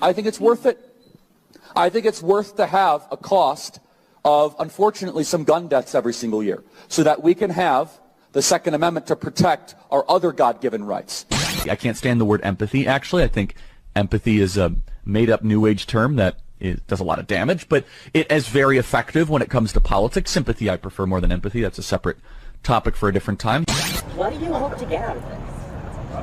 I think it's worth it. I think it's worth to have a cost of, unfortunately, some gun deaths every single year so that we can have the Second Amendment to protect our other God-given rights. I can't stand the word empathy, actually. I think empathy is a made-up New Age term that does a lot of damage, but it is very effective when it comes to politics. Sympathy I prefer more than empathy. That's a separate topic for a different time. What do you hope to get out of this?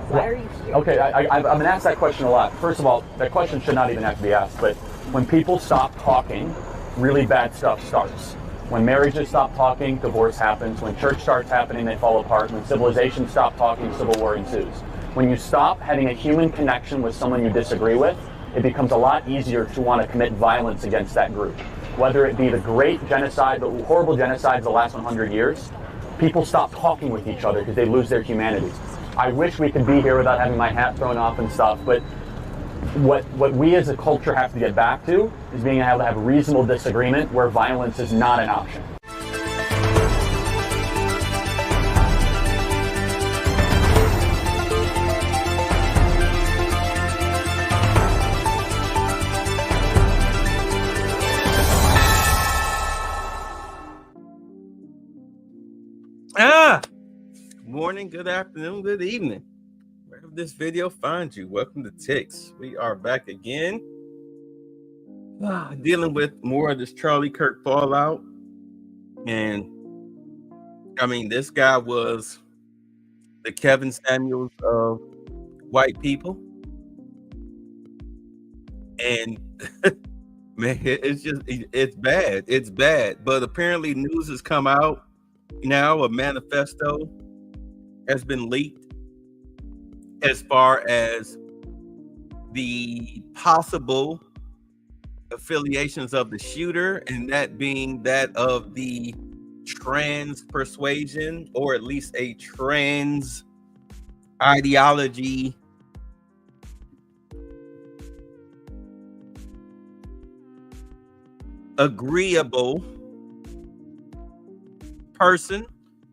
Why are you here? Okay, I've been asked that question a lot. First of all, that question should not even have to be asked, but when people stop talking, really bad stuff starts. When marriages stop talking, divorce happens. When church starts happening, they fall apart. When civilizations stop talking, civil war ensues. When you stop having a human connection with someone you disagree with, it becomes a lot easier to want to commit violence against that group. Whether it be the great genocide, the horrible genocides of the last 100 years, people stop talking with each other because they lose their humanity. I wish we could be here without having my hat thrown off and stuff, but what we as a culture have to get back to is being able to have reasonable disagreement where violence is not an option. Good morning, good afternoon, good evening. Wherever this video finds you, welcome to Ticks. We are back again, dealing with more of this Charlie Kirk fallout. And I mean, this guy was the Kevin Samuels of white people. And man, it's bad. It's bad. But apparently news has come out now, a manifesto has been leaked as far as the possible affiliations of the shooter, and that being that of the trans persuasion, or at least a trans ideology agreeable person.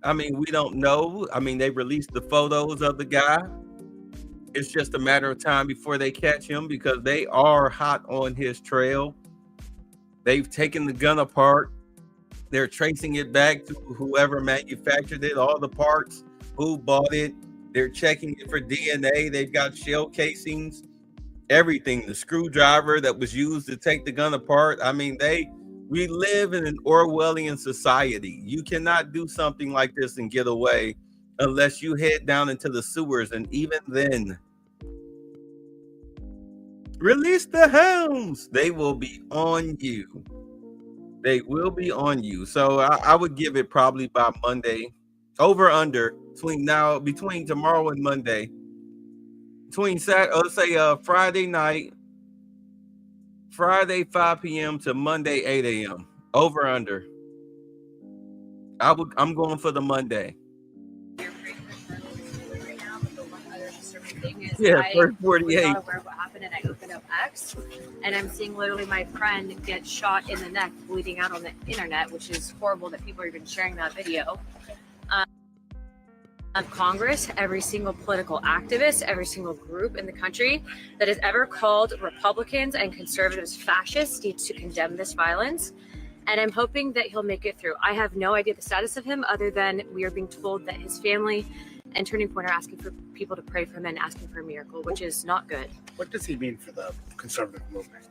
I mean, we don't know. I mean, they released the photos of the guy. It's just a matter of time before they catch him, because they are hot on his trail. They've taken the gun apart. They're tracing it back to whoever manufactured it, all the parts, who bought it. They're checking it for DNA. They've got shell casings, everything. The screwdriver that was used to take the gun apart. I mean, we live in an Orwellian society. You cannot do something like this and get away unless you head down into the sewers. And even then, release the hounds. They will be on you. They will be on you. So I would give it probably by Monday, over under between tomorrow and Monday, between let's say Friday night, Friday 5 p.m. to Monday 8 a.m. Over under. I'm going for the Monday. Yeah, first 48. I'm not aware of what happened, and I opened up X, and I'm seeing literally my friend get shot in the neck, bleeding out on the internet, which is horrible that people are even sharing that video. Congress, every single political activist, every single group in the country that has ever called Republicans and conservatives fascists needs to condemn this violence. And I'm hoping that he'll make it through. I have no idea the status of him, other than we are being told that his family and Turning Point are asking for people to pray for him and asking for a miracle, which is not good. What does he mean for the conservative movement?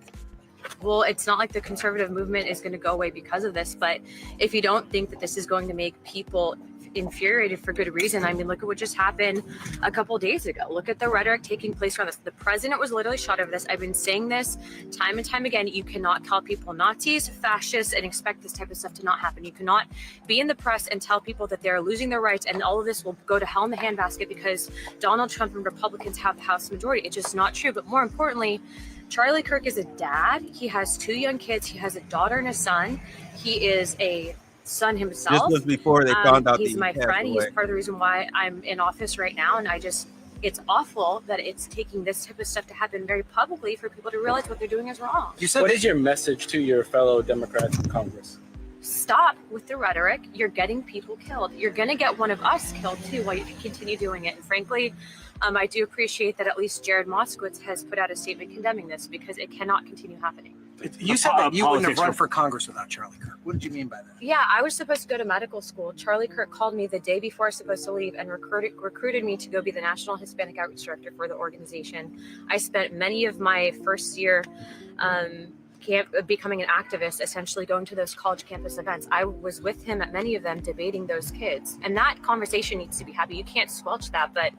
Well, it's not like the conservative movement is going to go away because of this, but if you don't think that this is going to make people infuriated for good reason, I mean, look at what just happened a couple days ago. Look at the rhetoric taking place around this. The president was literally shot over this. I've been saying this time and time again. You cannot call people Nazis, fascists, and expect this type of stuff to not happen. You cannot be in the press and tell people that they're losing their rights and all of this will go to hell in the handbasket because Donald Trump and Republicans have the House majority. It's just not true. But more importantly, Charlie Kirk is a dad. He has 2 young kids. He has a daughter and a son. He is a son himself. This was before they found out he's my friend. He's part of the reason why I'm in office right now, and it's awful that it's taking this type of stuff to happen very publicly for people to realize what they're doing is wrong. What is your message to your fellow Democrats in Congress? Stop with the rhetoric. You're getting people killed. You're going to get one of us killed too while you continue doing it. And frankly, I do appreciate that at least Jared Moskowitz has put out a statement condemning this, because it cannot continue happening. You said that you wouldn't have run for Congress without Charlie Kirk. What did you mean by that? Yeah, I was supposed to go to medical school. Charlie Kirk called me the day before I was supposed to leave and recruited me to go be the National Hispanic Outreach Director for the organization. I spent many of my first year becoming an activist, essentially going to those college campus events. I was with him at many of them, debating those kids. And that conversation needs to be happy. You can't squelch that, but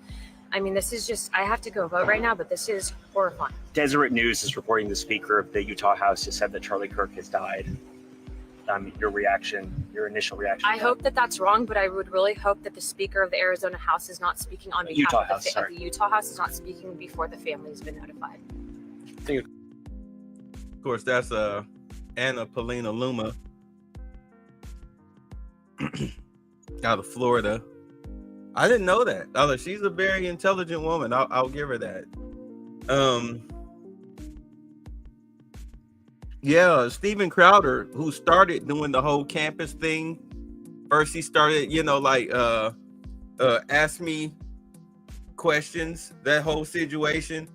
I mean, this is just, I have to go vote right now, but this is horrifying. Deseret News is reporting the Speaker of the Utah House has said that Charlie Kirk has died. Your initial reaction? I hope that that's wrong, but I would really hope that the Speaker of the Arizona House is not speaking on behalf of the Utah House, is not speaking before the family has been notified. Of course, that's Anna Paulina Luma out of Florida. I didn't know that. Although she's a very intelligent woman, I'll give her that. Yeah, Steven Crowder, who started doing the whole campus thing. First, he started, ask me questions. That whole situation,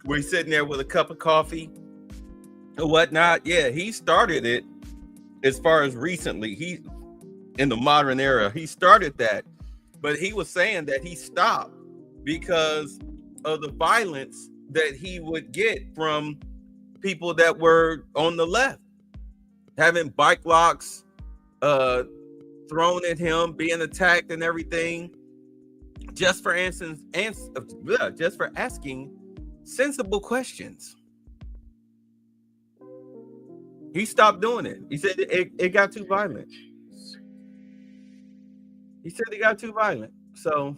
where he's sitting there with a cup of coffee or whatnot. Yeah, he started it. As far as recently, he in the modern era, he started that. But he was saying that he stopped because of the violence that he would get from people that were on the left, having bike locks thrown at him, being attacked and everything, just for just for asking sensible questions. He stopped doing it. He said it got too violent. He said it got too violent. So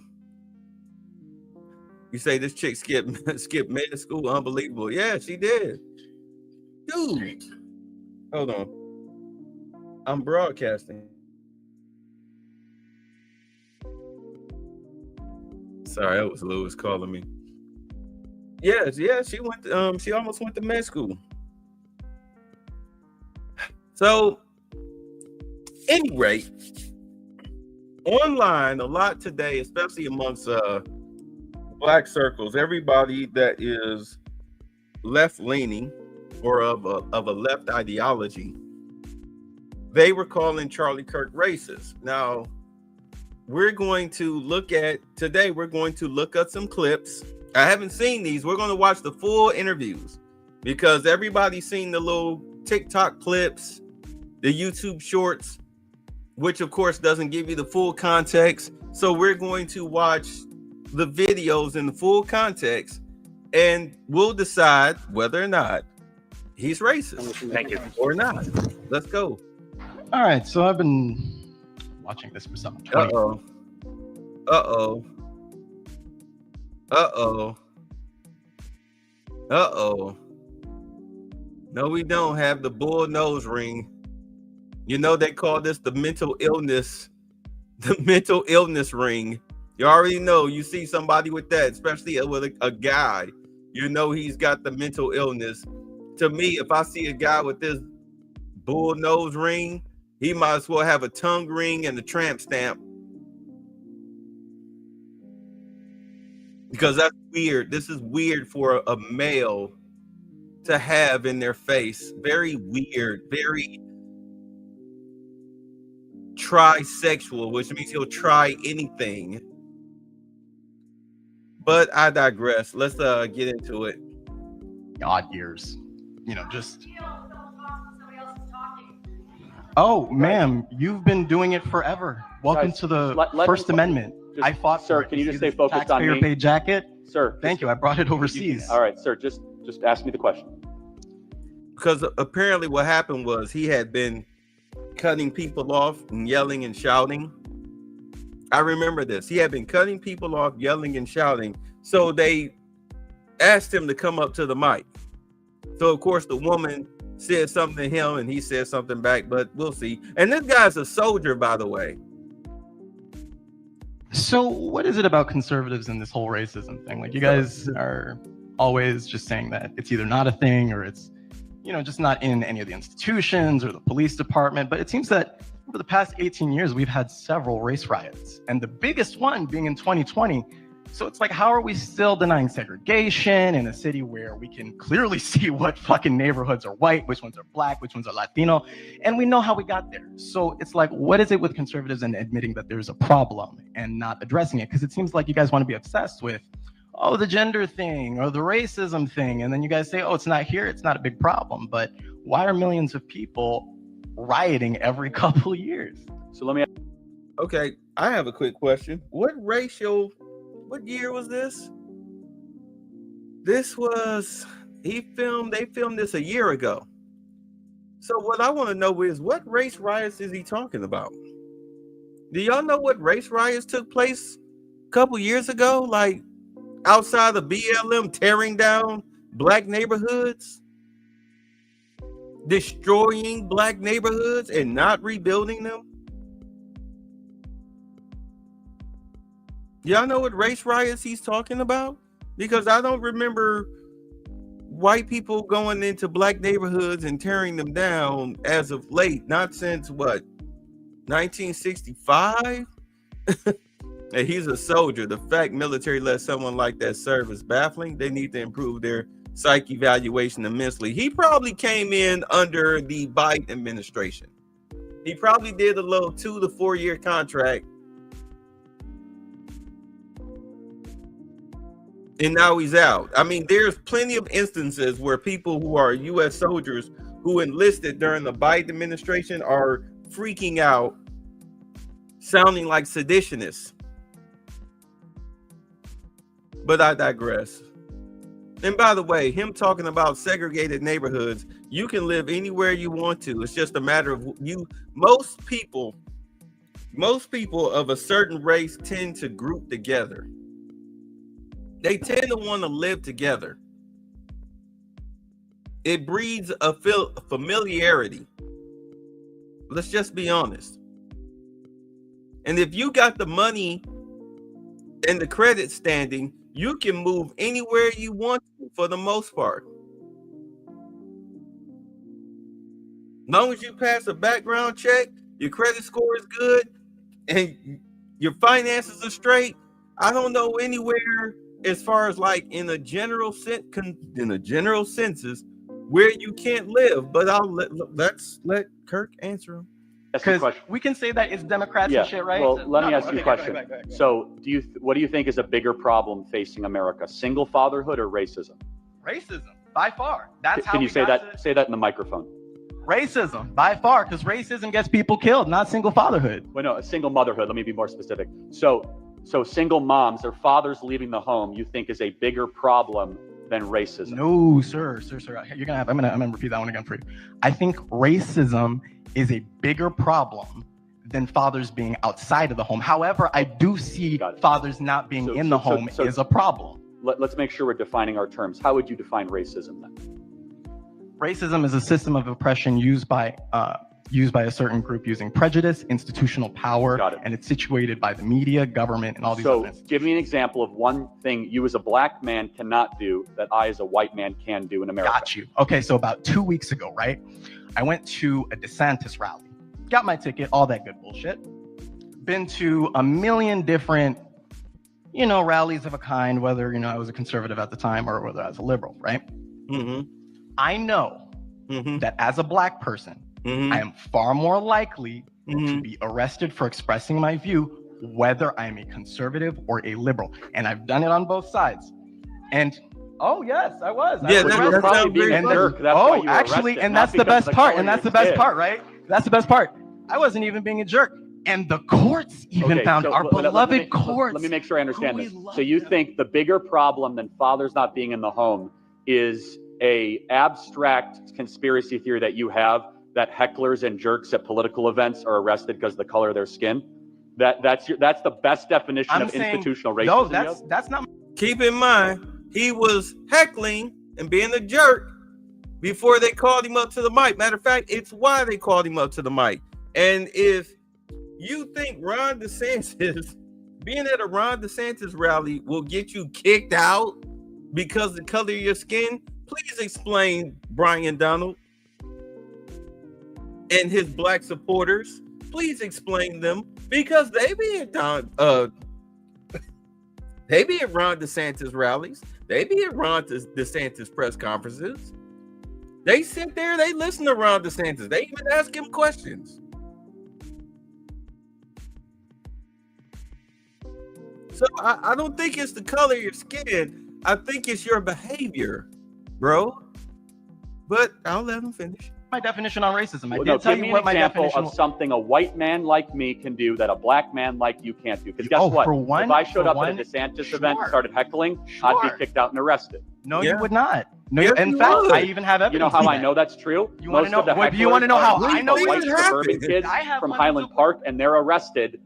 you say this chick skipped med school? Unbelievable. Yeah, she did. Dude, hold on. I'm broadcasting. Sorry, that was Lewis calling me. Yeah, she went. She almost went to med school. So, any rate, online a lot today, especially amongst black circles, everybody that is left-leaning or of a left ideology, they were calling Charlie Kirk racist. Now, we're going to look at some clips. I haven't seen these. We're going to watch the full interviews because everybody's seen the little TikTok clips, the YouTube shorts, which of course doesn't give you the full context. So we're going to watch the videos in the full context and we'll decide whether or not he's racist. Thank you. Or not. Let's go. All right, so I've been watching this for some time. Uh-oh. No, we don't have the bull nose ring. You know, they call this the mental illness ring. You already know, you see somebody with that, especially with a guy, you know he's got the mental illness. To me, if I see a guy with this bull nose ring, he might as well have a tongue ring and a tramp stamp. Because that's weird. This is weird for a male to have in their face. Very weird, very trisexual, which means he'll try anything. But I digress. Let's get into it. Odd years, just. Oh, ma'am, you've been doing it forever. Welcome to the First Amendment. I fought for it. Sir, can you just stay focused on me? Taxpayer-paid jacket. Sir, thank you. I brought it overseas. All right, sir, just ask me the question. Because apparently what happened was he had been cutting people off and yelling and shouting. I remember this. He had been cutting people off, yelling and shouting. So they asked him to come up to the mic. So, of course, the woman said something to him and he said something back, but we'll see. And this guy's a soldier, by the way. So what is it about conservatives and this whole racism thing? Like, you guys are always just saying that it's either not a thing or it's, just not in any of the institutions or the police department. But it seems that over the past 18 years, we've had several race riots. And the biggest one being in 2020, So it's like, how are we still denying segregation in a city where we can clearly see what fucking neighborhoods are white, which ones are black, which ones are Latino, and we know how we got there. So it's like, what is it with conservatives and admitting that there's a problem and not addressing it? Because it seems like you guys want to be obsessed with, oh, the gender thing or the racism thing, and then you guys say, oh, it's not here, it's not a big problem. But why are millions of people rioting every couple of years? So let me. Okay, I have a quick question. What year was this? This was they filmed this a year ago. So what I want to know is, what race riots is he talking about? Do y'all know what race riots took place a couple years ago? Like outside of BLM tearing down black neighborhoods, destroying black neighborhoods and not rebuilding them? Y'all know what race riots he's talking about? Because I don't remember white people going into black neighborhoods and tearing them down as of late. Not since what, 1965? And he's a soldier. The fact military let someone like that serve is baffling. They need to improve their psych evaluation immensely. He probably came in under the Biden administration. He probably did a little 2 to 4 year contract. And now he's out. I mean, there's plenty of instances where people who are U.S. soldiers who enlisted during the Biden administration are freaking out, sounding like seditionists. But I digress. And by the way, him talking about segregated neighborhoods, you can live anywhere you want to. It's just a matter of you. Most people of a certain race tend to group together. They tend to want to live together. It breeds a familiarity. Let's just be honest. And if you got the money and the credit standing, you can move anywhere you want to for the most part. As long as you pass a background check, your credit score is good, and your finances are straight, I don't know anywhere as far as like in a general census where you can't live. But let's let Kirk answer him. Because we can say that it's Democrats and shit, right? Well, let me ask you a question. So what do you think is a bigger problem facing America? Single fatherhood or racism? Racism, by far. That's how. Can you say that? Say that in the microphone. Racism, by far, because racism gets people killed, not single fatherhood. Well, no, single motherhood. Let me be more specific. So single moms or fathers leaving the home, you think is a bigger problem than racism? No, sir. You're gonna have. I'm gonna repeat that one again for you. I think racism is a bigger problem than fathers being outside of the home. However, I do see fathers not being in the home is a problem. Let's make sure we're defining our terms. How would you define racism then? Racism is a system of oppression used by a certain group using prejudice, institutional power, and it's situated by the media, government, and all these other things. Give me an example of one thing you as a black man cannot do that I as a white man can do in America. Got you. Okay, so about 2 weeks ago, right? I went to a DeSantis rally. Got my ticket, all that good bullshit. Been to a million different, rallies of a kind, whether, I was a conservative at the time or whether I was a liberal, right? Mm-hmm. I know that as a black person, I am far more likely to be arrested for expressing my view, whether I'm a conservative or a liberal. And I've done it on both sides. And oh yes, I was. Yeah, that's probably being a jerk. And that's the best part. And that's the best part, right? That's the best part. I wasn't even being a jerk. And the courts even found our beloved courts. Let me make sure I understand this. So you think the bigger problem than fathers not being in the home is a abstract conspiracy theory that you have that hecklers and jerks at political events are arrested because of the color of their skin? That's the best definition of institutional racism. No, that's not. Keep in mind, he was heckling and being a jerk before they called him up to the mic. Matter of fact, it's why they called him up to the mic. And if you think Ron DeSantis, being at a Ron DeSantis rally will get you kicked out because of the color of your skin, please explain Brian Donald and his black supporters. Please explain them, because they being They be at Ron DeSantis rallies. They be at Ron DeSantis press conferences. They sit there, they listen to Ron DeSantis. They even ask him questions. So I don't think it's the color of your skin. I think it's your behavior, bro. But I'll let him finish. My definition on racism. I Well, did no, tell give you me what an my example definition of something a white man like me can do that a black man like you can't do. Because guess Oh, what? for one- if I showed for up one- at a DeSantis sure. event and started heckling, I'd Sure. be kicked out and arrested. No, Yeah. you would not. No, Yes, in you fact, would. I even have evidence. You know how of I that. know that's true? You wanna Most know- of the what- do you wanna hecklers know how are I know white this? suburban kids I have from hundreds Highland of- Park, and they're arrested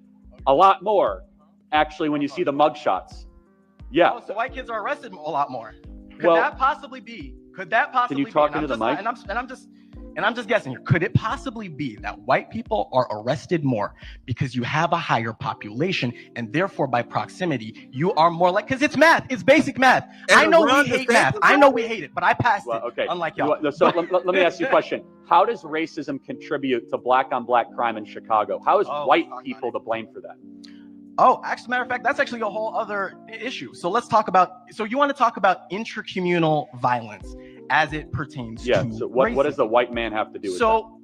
a lot more, actually, when you see the mugshots. Yeah. Oh, so white kids are arrested a lot more. Could Well, that possibly be? Could that possibly be? talk And I'm into the just- mic? And I'm just guessing here. Could it possibly be that white people are arrested more because you have a higher population and therefore by proximity you are more like, because it's math, it's basic math. And I know Ron we hate DeSantis math. I know we hate it, but I passed Well, it. okay. Unlike y'all. So let me ask you a question. How does racism contribute to black on black crime in Chicago? How is Oh, white fuck, people to blame for that? Oh, actually, matter of fact, that's actually a whole other issue. So let's talk about. So you want to talk about intracommunal violence as it pertains Yeah. to So what does racism. the white man have to do with So,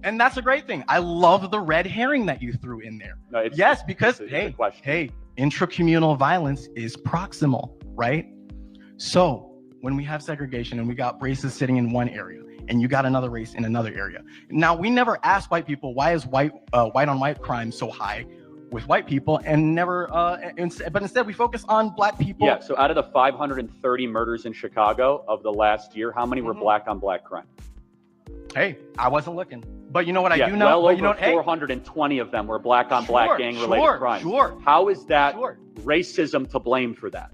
and that's a great thing. I love the red herring that you threw in there. that? No, it's, Yes, because it's a question. hey, intracommunal violence is proximal, right? So when we have segregation and we got races sitting in one area and you got another race in another area. Now, we never ask white people, why is white on white crime so high with white people, and never, but instead we focus on black people. Yeah. So out of the 530 murders in Chicago of the last year, how many were black on black crime? Hey, I wasn't looking, but you know what I Yeah, do know? well But over you know, hey, 420 of them were black on black gang related crimes. Sure. How is that Sure. racism to blame for that?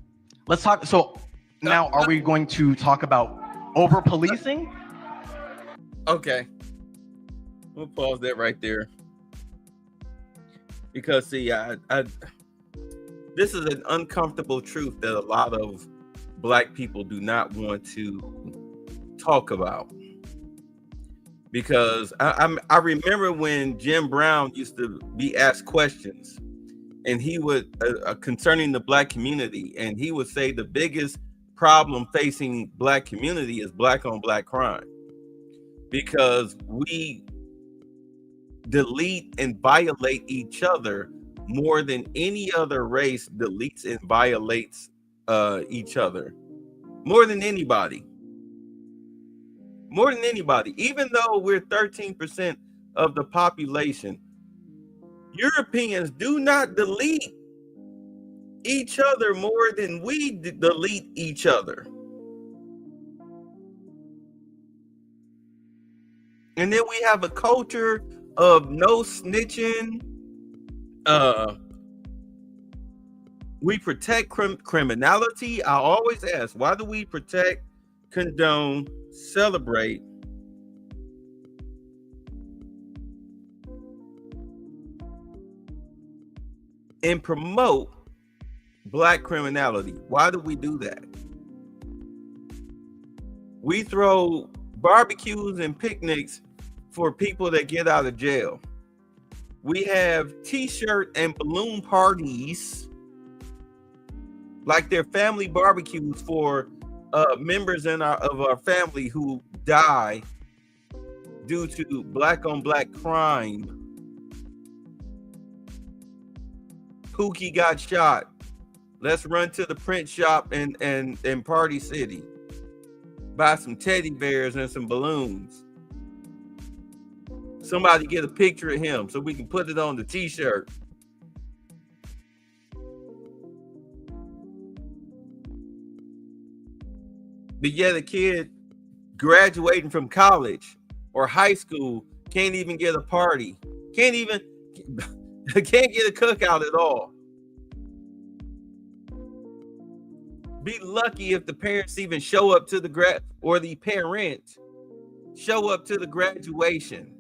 Let's talk. So now, are we going to talk about over policing? Okay. We'll pause that right there. Because see, this is an uncomfortable truth that a lot of black people do not want to talk about. Because I remember when Jim Brown used to be asked questions, and he would concerning the black community, and he would say the biggest problem facing black community is black on black crime, because we delete and violate each other more than any other race deletes and violates each other, more than anybody. Even though we're 13% of the population, Europeans do not delete each other more than we delete each other. And then we have a culture of no snitching. We protect criminality. I always ask, why do we protect, condone, celebrate and promote black criminality? Why do we do that? We throw barbecues and picnics for people that get out of jail. We have t-shirt and balloon parties like they're family barbecues for members of our family who die due to black on black crime. Pookie got shot. Let's run to the print shop and Party City. Buy some teddy bears and some balloons. Somebody get a picture of him so we can put it on the t-shirt. But yet a kid graduating from college or high school can't even get a party. Can't get a cookout at all. Be lucky if the parents even show up to the parents show up to the graduation.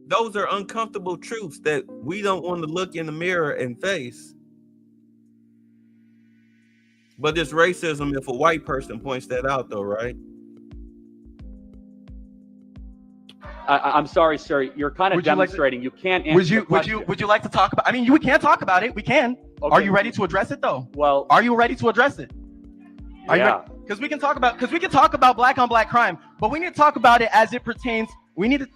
Those are uncomfortable truths that we don't want to look in the mirror and face. But it's racism if a white person points that out, though, right? I'm sorry, sir. You're kind of demonstrating. You can't answer the question. Would you like to talk about? I mean, we can talk about it. We can. Okay. Are you ready to address it, though? Well, are you ready to address it? Yeah. Because we can talk about black on black crime, but we need to talk about it as it pertains. We need to.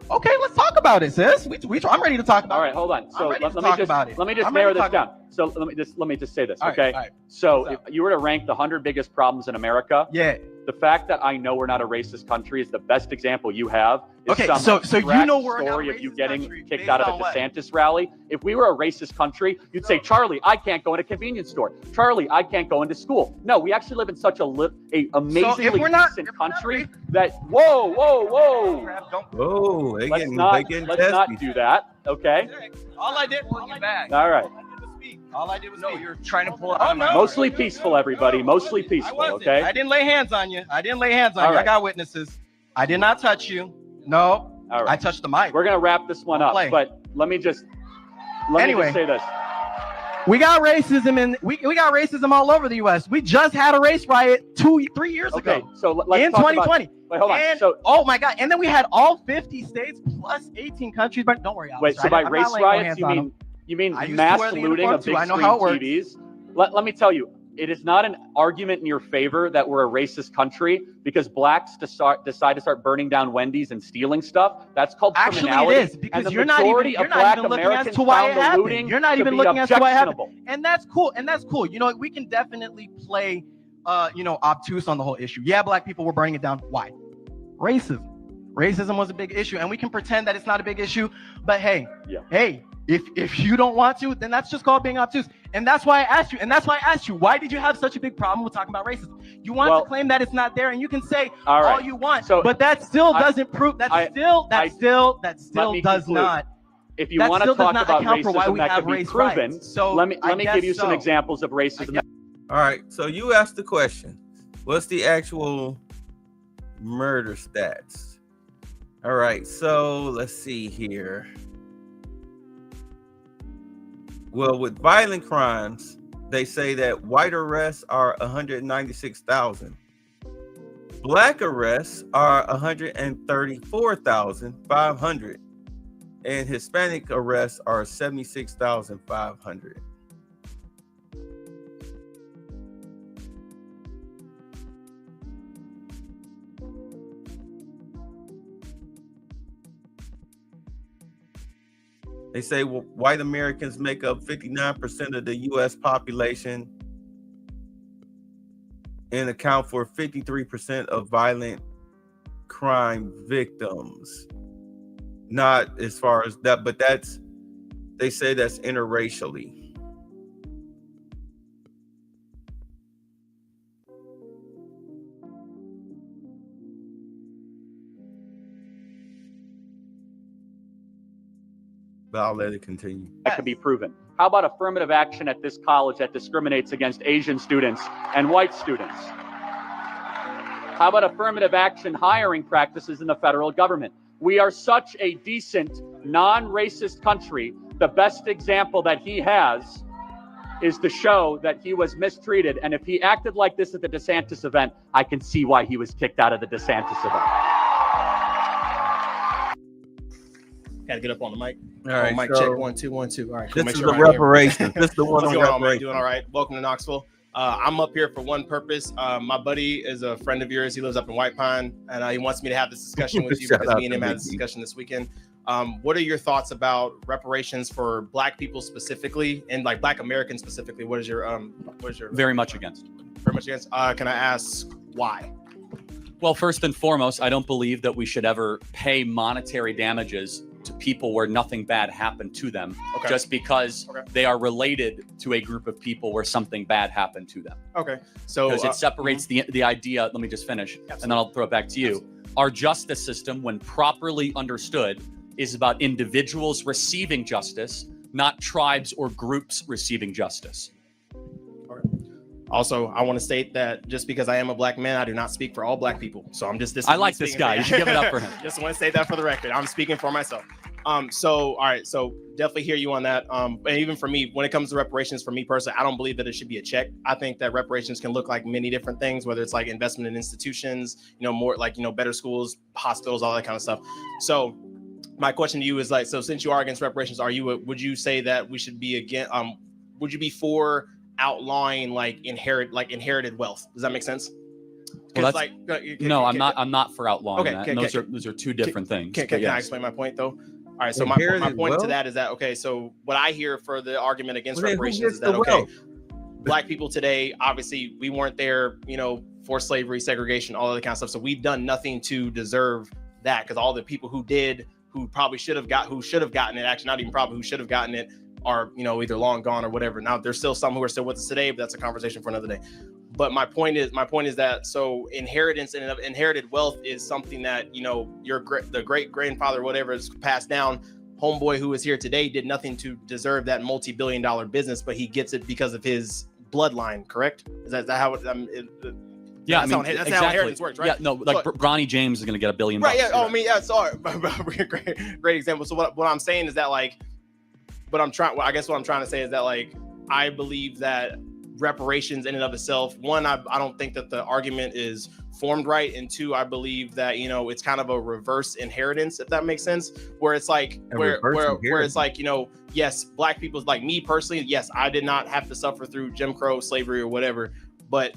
Okay, let's talk about it, sis. I'm ready to talk about it. All right, hold on. So let me just I'm narrow ready to this down. So let me just say this, All okay? right. So if you were to rank the 100 biggest problems in America, Yeah. the fact that I know we're not a racist country is the best example you have. Is Okay, some so you know we're not a story of you racist getting country kicked based out of on a what? DeSantis rally. If we were a racist country, you'd say, Charlie, I can't go in a convenience store. Charlie, I can't go into school. No, we actually live in such a amazingly decent country that whoa. Oh, Let's not do that, okay? All I did was get back. All right. All I did was speak. You're trying to pull it out. Mostly peaceful, everybody. Mostly peaceful, okay? I didn't lay hands on you. All I right. got witnesses. I did not touch you. No. All right. I touched the mic. We're gonna wrap this one Don't up, play. but let me just say this. We got racism we got racism all over the U.S. We just had a race riot 2-3 years Okay, ago. so let's in talk 2020. Wait, hold on. And, So oh my God! And then we had all 50 states plus 18 countries. But don't worry, wait. So by race riots, you mean I used to mass wear the looting uniform of too. big I know screen how it works. TVs? Let me tell you, it is not an argument in your favor that we're a racist country because blacks decide to start burning down Wendy's and stealing stuff. That's called criminality. Actually, it is because and you're not even looking as to why it happened. You're not even looking as to why it happened, and that's cool. You know, we can definitely play, obtuse on the whole issue. Yeah, black people were burning it down. Why? Racism was a big issue, and we can pretend that it's not a big issue. But hey, if you don't want to, then that's just called being obtuse. And that's why I asked you. Why did you have such a big problem with talking about racism? You want to claim that it's not there, and you can say all you want, but that still doesn't prove that still does not. If you want to talk about racism that can be proven, rights. So let me give you some examples of racism. All right. So you asked the question, what's the actual murder stats? All right. So let's see here. Well, with violent crimes, they say that white arrests are 196,000. Black arrests are 134,500. And Hispanic arrests are 76,500. They say white Americans make up 59% of the U.S. population and account for 53% of violent crime victims. Not as far as that, but they say that's interracially. But I'll let it continue. That can be proven. How about affirmative action at this college that discriminates against Asian students and white students? How about affirmative action hiring practices in the federal government? We are such a decent, non-racist country. The best example that he has is to show that he was mistreated. And if he acted like this at the DeSantis event, I can see why he was kicked out of the DeSantis event. Got to get up on the mic. All right, mic check 1 2 1 2. All right, this is the reparations. This is the one. What's going on, man? Doing all right. Welcome to Knoxville. I'm up here for one purpose. My buddy is a friend of yours. He lives up in White Pine, and he wants me to have this discussion with you because me and him had this discussion this weekend. What are your thoughts about reparations for Black people specifically, and like Black Americans specifically? What is your very much against? Very much against. Can I ask why? Well, first and foremost, I don't believe that we should ever pay monetary damages to people where nothing bad happened to them, just because they are related to a group of people where something bad happened to them. Okay, so because it separates the idea. Let me just finish, and then I'll throw it back to you. Our justice system, when properly understood, is about individuals receiving justice, not tribes or groups receiving justice. Also, I want to state that just because I am a Black man, I do not speak for all Black people. So I'm just this. I like this guy. You should give it up for him. Just want to state that for the record. I'm speaking for myself. So all right, so definitely hear you on that. And even for me, when it comes to reparations, for me personally, I don't believe that it should be a check. I think that reparations can look like many different things, whether it's like investment in institutions, more like better schools, hospitals, all that kind of stuff. So my question to you is like, so since you are against reparations, would you say that we should be would you be for outlawing like inherited wealth? Does that make sense? Well, I'm not for outlawing that. And those are two different things. Can I explain my point though? All right, so my point to that is that, okay, so what I hear for the argument against reparations is that, okay, Black people today, obviously we weren't there, forced slavery, segregation, all of that kind of stuff. So we've done nothing to deserve that, because all the people who should have gotten it, actually not even probably, who should have gotten it are, either long gone or whatever. Now there's still some who are still with us today, but that's a conversation for another day. But my point is that, so inheritance and inherited wealth is something that, the great grandfather, whatever, is passed down. Homeboy who is here today did nothing to deserve that multi-billion-dollar business, but he gets it because of his bloodline. Correct? Is that how it? Yeah, that's how inheritance works, right? Yeah, no, like Bronny James is going to get $1 billion. Right? Yeah. Oh, I mean, yeah. Sorry, great example. So what I'm saying is that, like, what I'm trying to say is that, like, I believe that reparations in and of itself, one, I don't think that the argument is formed right, and two, I believe that it's kind of a reverse inheritance, if that makes sense, where it's like where it's like, yes, Black people, like me personally, yes, I did not have to suffer through Jim Crow, slavery, or whatever, but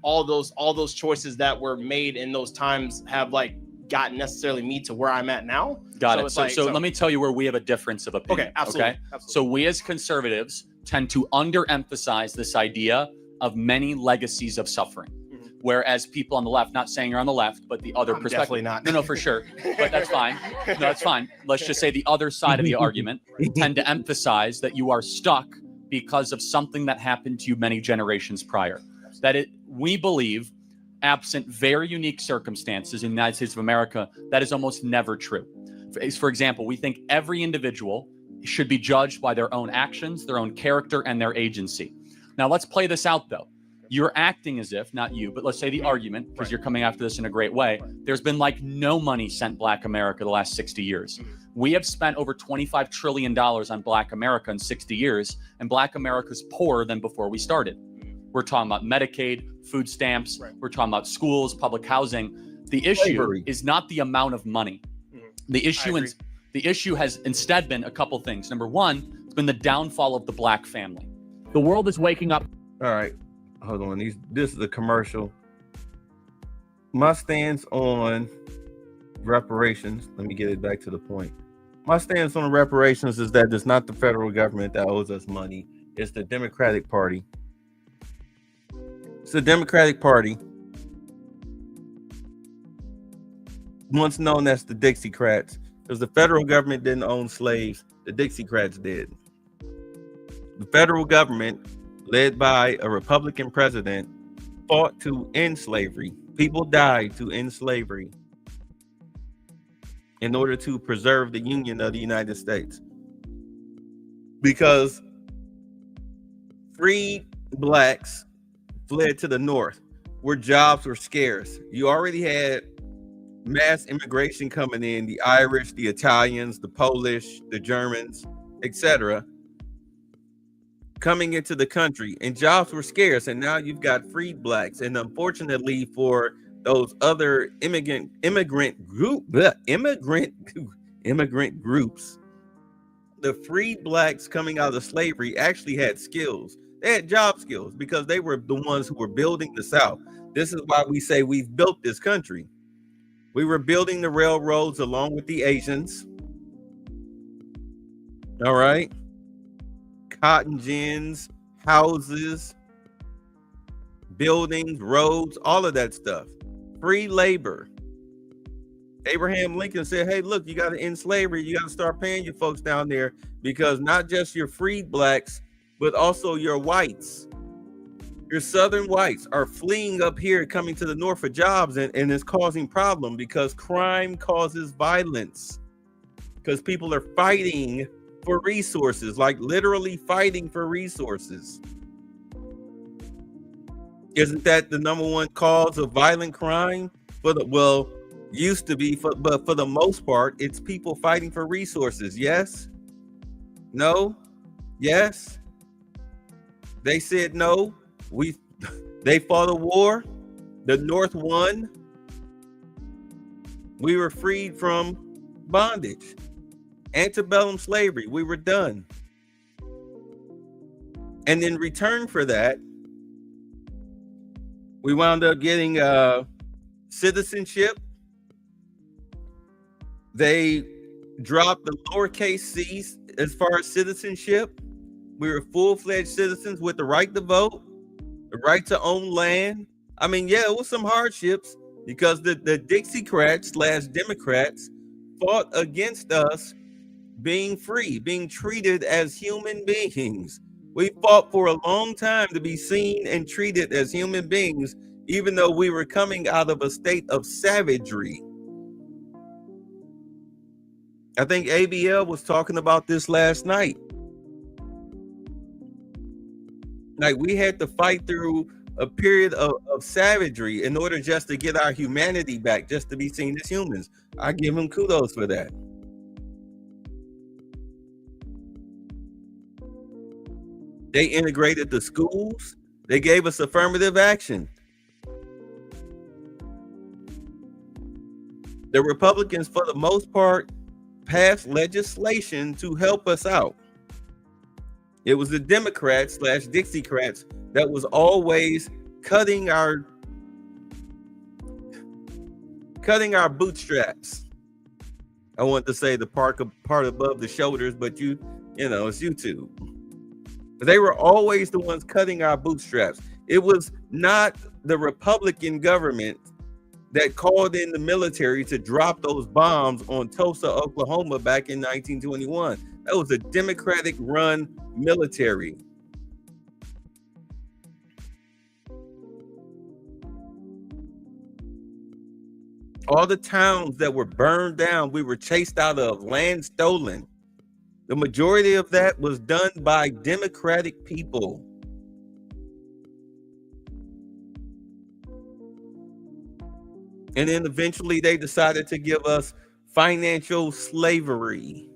all those choices that were made in those times have like gotten necessarily me to where I'm at now. Got it. So let me tell you where we have a difference of opinion. Okay, absolutely. So we as conservatives tend to underemphasize this idea of many legacies of suffering. Whereas people on the left, not saying you're on the left, but the other perspective. Definitely not. No, for sure. But that's fine. No, that's fine. Let's just say the other side of the argument tend to emphasize that you are stuck because of something that happened to you many generations prior. We believe, absent very unique circumstances in the United States of America, that is almost never true. For example, we think every individual should be judged by their own actions, their own character, and their agency. Now, let's play this out, though. You're acting as if, not you, but let's say the argument, because you're coming after this in a great way, there's been like no money sent Black America the last 60 years. We have spent over $25 trillion on Black America in 60 years, and Black America's poorer than before we started. We're talking about Medicaid, food stamps, we're talking about schools, public housing. The issue is not the amount of money. The issue has instead been a couple things. Number one, it's been the downfall of the Black family. The world is waking up. All right. Hold on, this is a commercial. My stance on reparations, let me get it back to the point. My stance on reparations is that it's not the federal government that owes us money. It's the Democratic Party. It's the Democratic Party, once known as the Dixiecrats, because the federal government didn't own slaves, the Dixiecrats did. The federal government, led by a Republican president, fought to end slavery. People died to end slavery in order to preserve the Union of the United States. Because freed Blacks fled to the North, where jobs were scarce. You already had mass immigration coming in, the Irish, the Italians, the Polish, the Germans, etc., coming into the country, and jobs were scarce, and now you've got freed Blacks. And unfortunately for those other immigrant groups, the freed Blacks coming out of slavery actually had skills. They had job skills because they were the ones who were building the South. This is why we say we've built this country. We were building the railroads along with the Asians. All right. Cotton gins, houses, buildings, roads, all of that stuff. Free labor. Abraham Lincoln said, hey, look, you got to end slavery. You got to start paying your folks down there, because not just your freed Blacks, but also your whites. Your Southern whites are fleeing up here, coming to the North for jobs, and it's causing problem because crime causes violence. Because people are fighting for resources, like literally fighting for resources. Isn't that the number one cause of violent crime? Well, Used to be, but for the most part, it's people fighting for resources. Yes? No? Yes? They said no. They fought a war. The North won. We were freed from bondage. Antebellum slavery. We were done. And in return for that, we wound up getting citizenship. They dropped the lowercase c's as far as citizenship. We were full-fledged citizens with the right to vote, the right to own land. I mean, yeah, it was some hardships because the Dixiecrats / Democrats fought against us being free, being treated as human beings. We fought for a long time to be seen and treated as human beings, even though we were coming out of a state of savagery. I think ABL was talking about this last night. Like, we had to fight through a period of savagery in order just to get our humanity back, just to be seen as humans. I give them kudos for that. They integrated the schools. They gave us affirmative action. The Republicans, for the most part, passed legislation to help us out. It was the Democrats / Dixiecrats that was always cutting our bootstraps. I want to say the part above the shoulders, but it's YouTube. They were always the ones cutting our bootstraps. It was not the Republican government that called in the military to drop those bombs on Tulsa, Oklahoma back in 1921. That was a Democratic-run military. All the towns that were burned down, we were chased out of, land stolen. The majority of that was done by Democratic people. And then eventually they decided to give us financial slavery.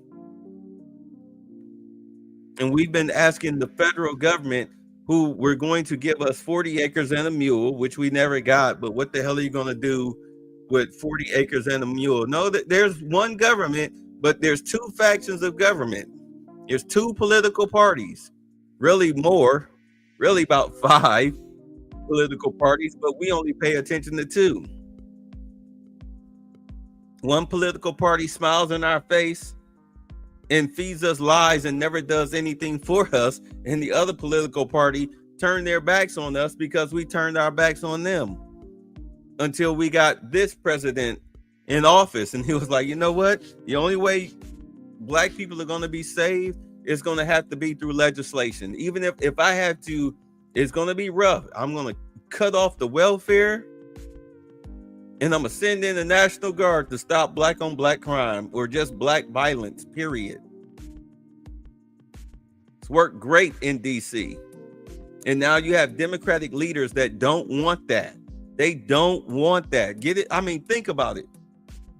And we've been asking the federal government, who were going to give us 40 acres and a mule, which we never got. But what the hell are you going to do with 40 acres and a mule? No, that there's one government, but there's two factions of government. There's two political parties, really more, really about 5 political parties, but we only pay attention to 2. One political party smiles in our face and feeds us lies and never does anything for us, and the other political party turned their backs on us because we turned our backs on them until we got this president in office. And he was like, you know what? The only way Black people are going to be saved is going to have to be through legislation. Even if I have to, it's going to be rough. I'm going to cut off the welfare, and I'm going to send in the National Guard to stop Black on Black crime or just Black violence, period. It's worked great in DC. And now you have Democratic leaders that don't want that. They don't want that. Get it? I mean, think about it.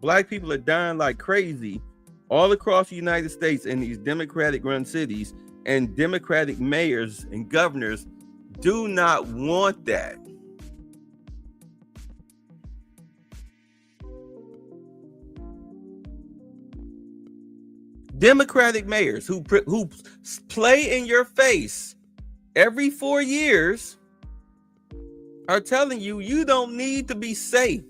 Black people are dying like crazy all across the United States in these Democratic-run cities, and Democratic mayors and governors do not want that. Democratic mayors who play in your face every 4 years are telling you you don't need to be safe.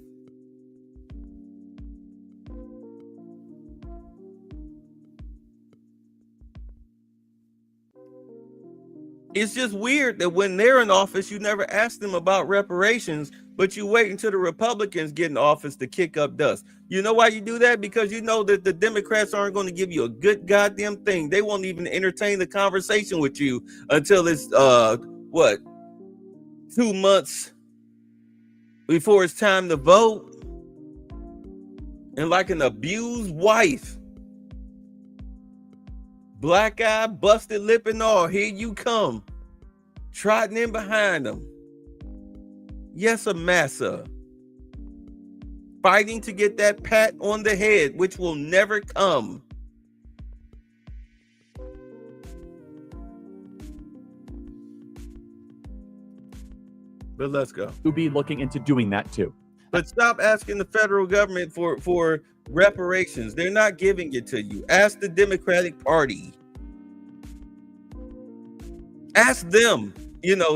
It's just weird that when they're in office, you never ask them about reparations, but you wait until the Republicans get in office to kick up dust. You know why you do that? Because you know that the Democrats aren't going to give you a good goddamn thing. They won't even entertain the conversation with you until it's 2 months before it's time to vote. And like an abused wife, black eye, busted lip and all, here you come, trotting in behind them. Yes, a massa. fighting to get that pat on the head, which will never come. But let's go. We'll be looking into doing that too. But stop asking the federal government for reparations. They're not giving it to you. Ask the Democratic Party. Ask them,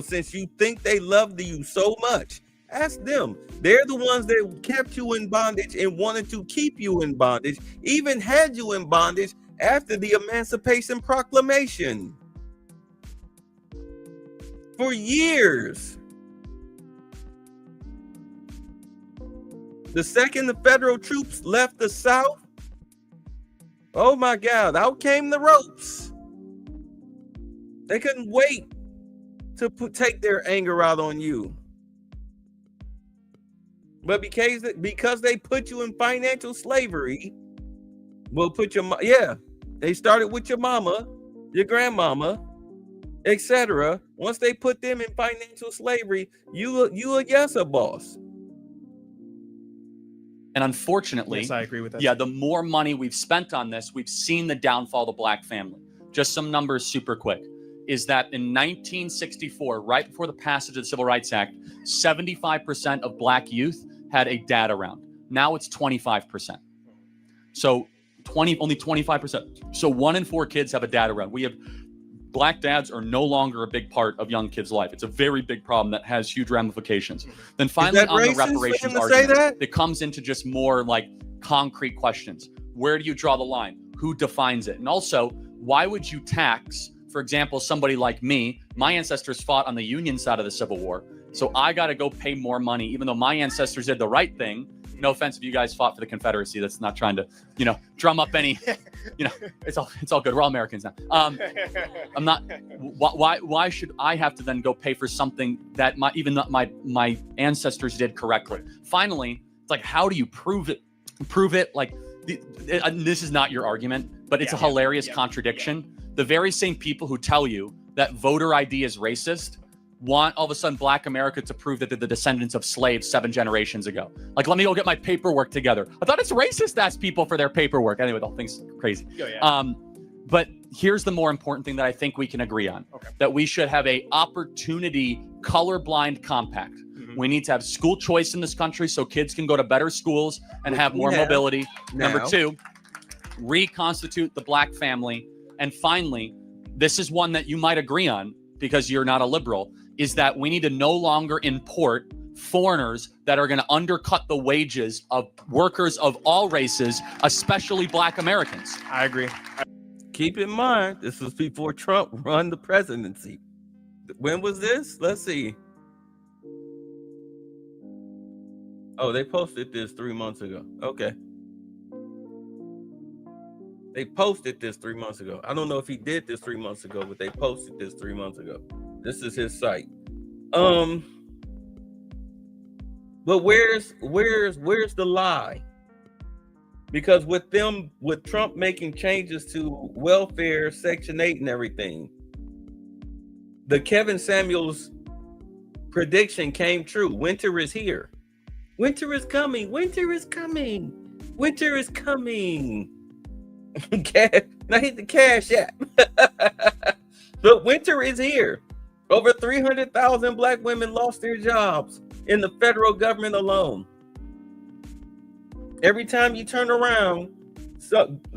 since you think they loved you so much, ask them. They're the ones that kept you in bondage and wanted to keep you in bondage, even had you in bondage after the Emancipation Proclamation. For years. The second the federal troops left the South, oh my God, out came the ropes. They couldn't wait to take their anger out on you. But because they put you in financial slavery, they started with your mama, your grandmama, etc. Once they put them in financial slavery, you a boss. And unfortunately, yes, I agree with that. Yeah, the more money we've spent on this, we've seen the downfall of the black family. Just some numbers super quick. Is that in 1964, right before the passage of the Civil Rights Act, 75% of black youth had a dad around. Now it's 25%. So only 25%. So 1 in 4 kids have a dad around. Black dads are no longer a big part of young kids' life. It's a very big problem that has huge ramifications. Then finally on the reparations argument, it comes into just more like concrete questions. Where do you draw the line? Who defines it? And also, why would you tax, for example, somebody like me? My ancestors fought on the Union side of the Civil War. So I got to go pay more money, even though my ancestors did the right thing. No offense if you guys fought for the Confederacy. That's not trying to, drum up any, it's all good. We're all Americans now. I'm not. Why should I have to then go pay for something that my ancestors did correctly? Finally, it's like, how do you prove it? Prove it. Like, this is not your argument, but it's a hilarious contradiction. The very same people who tell you that voter ID is racist want all of a sudden black America to prove that they're the descendants of slaves 7 generations ago. Like, let me go get my paperwork together. I thought it's racist to ask people for their paperwork. Anyway, the whole thing's crazy. But here's the more important thing that I think we can agree on. Okay. That we should have a opportunity colorblind compact. Mm-hmm. We need to have school choice in this country so kids can go to better schools and have more mobility. Number 2, reconstitute the black family. And finally, this is one that you might agree on because you're not a liberal, is that we need to no longer import foreigners that are going to undercut the wages of workers of all races, especially black Americans. I agree. Keep in mind, this was before Trump won the presidency. When was this? Let's see. Oh, they posted this 3 months ago. Okay. They posted this 3 months ago. I don't know if he did this 3 months ago, but they posted this 3 months ago. This is his site. But where's the lie? Because with Trump making changes to welfare, Section 8 and everything, the Kevin Samuels prediction came true. Winter is here. Winter is coming. Winter is coming. Winter is coming. I hate the Cash App. But winter is here. Over 300,000 black women lost their jobs in the federal government alone. Every time you turn around,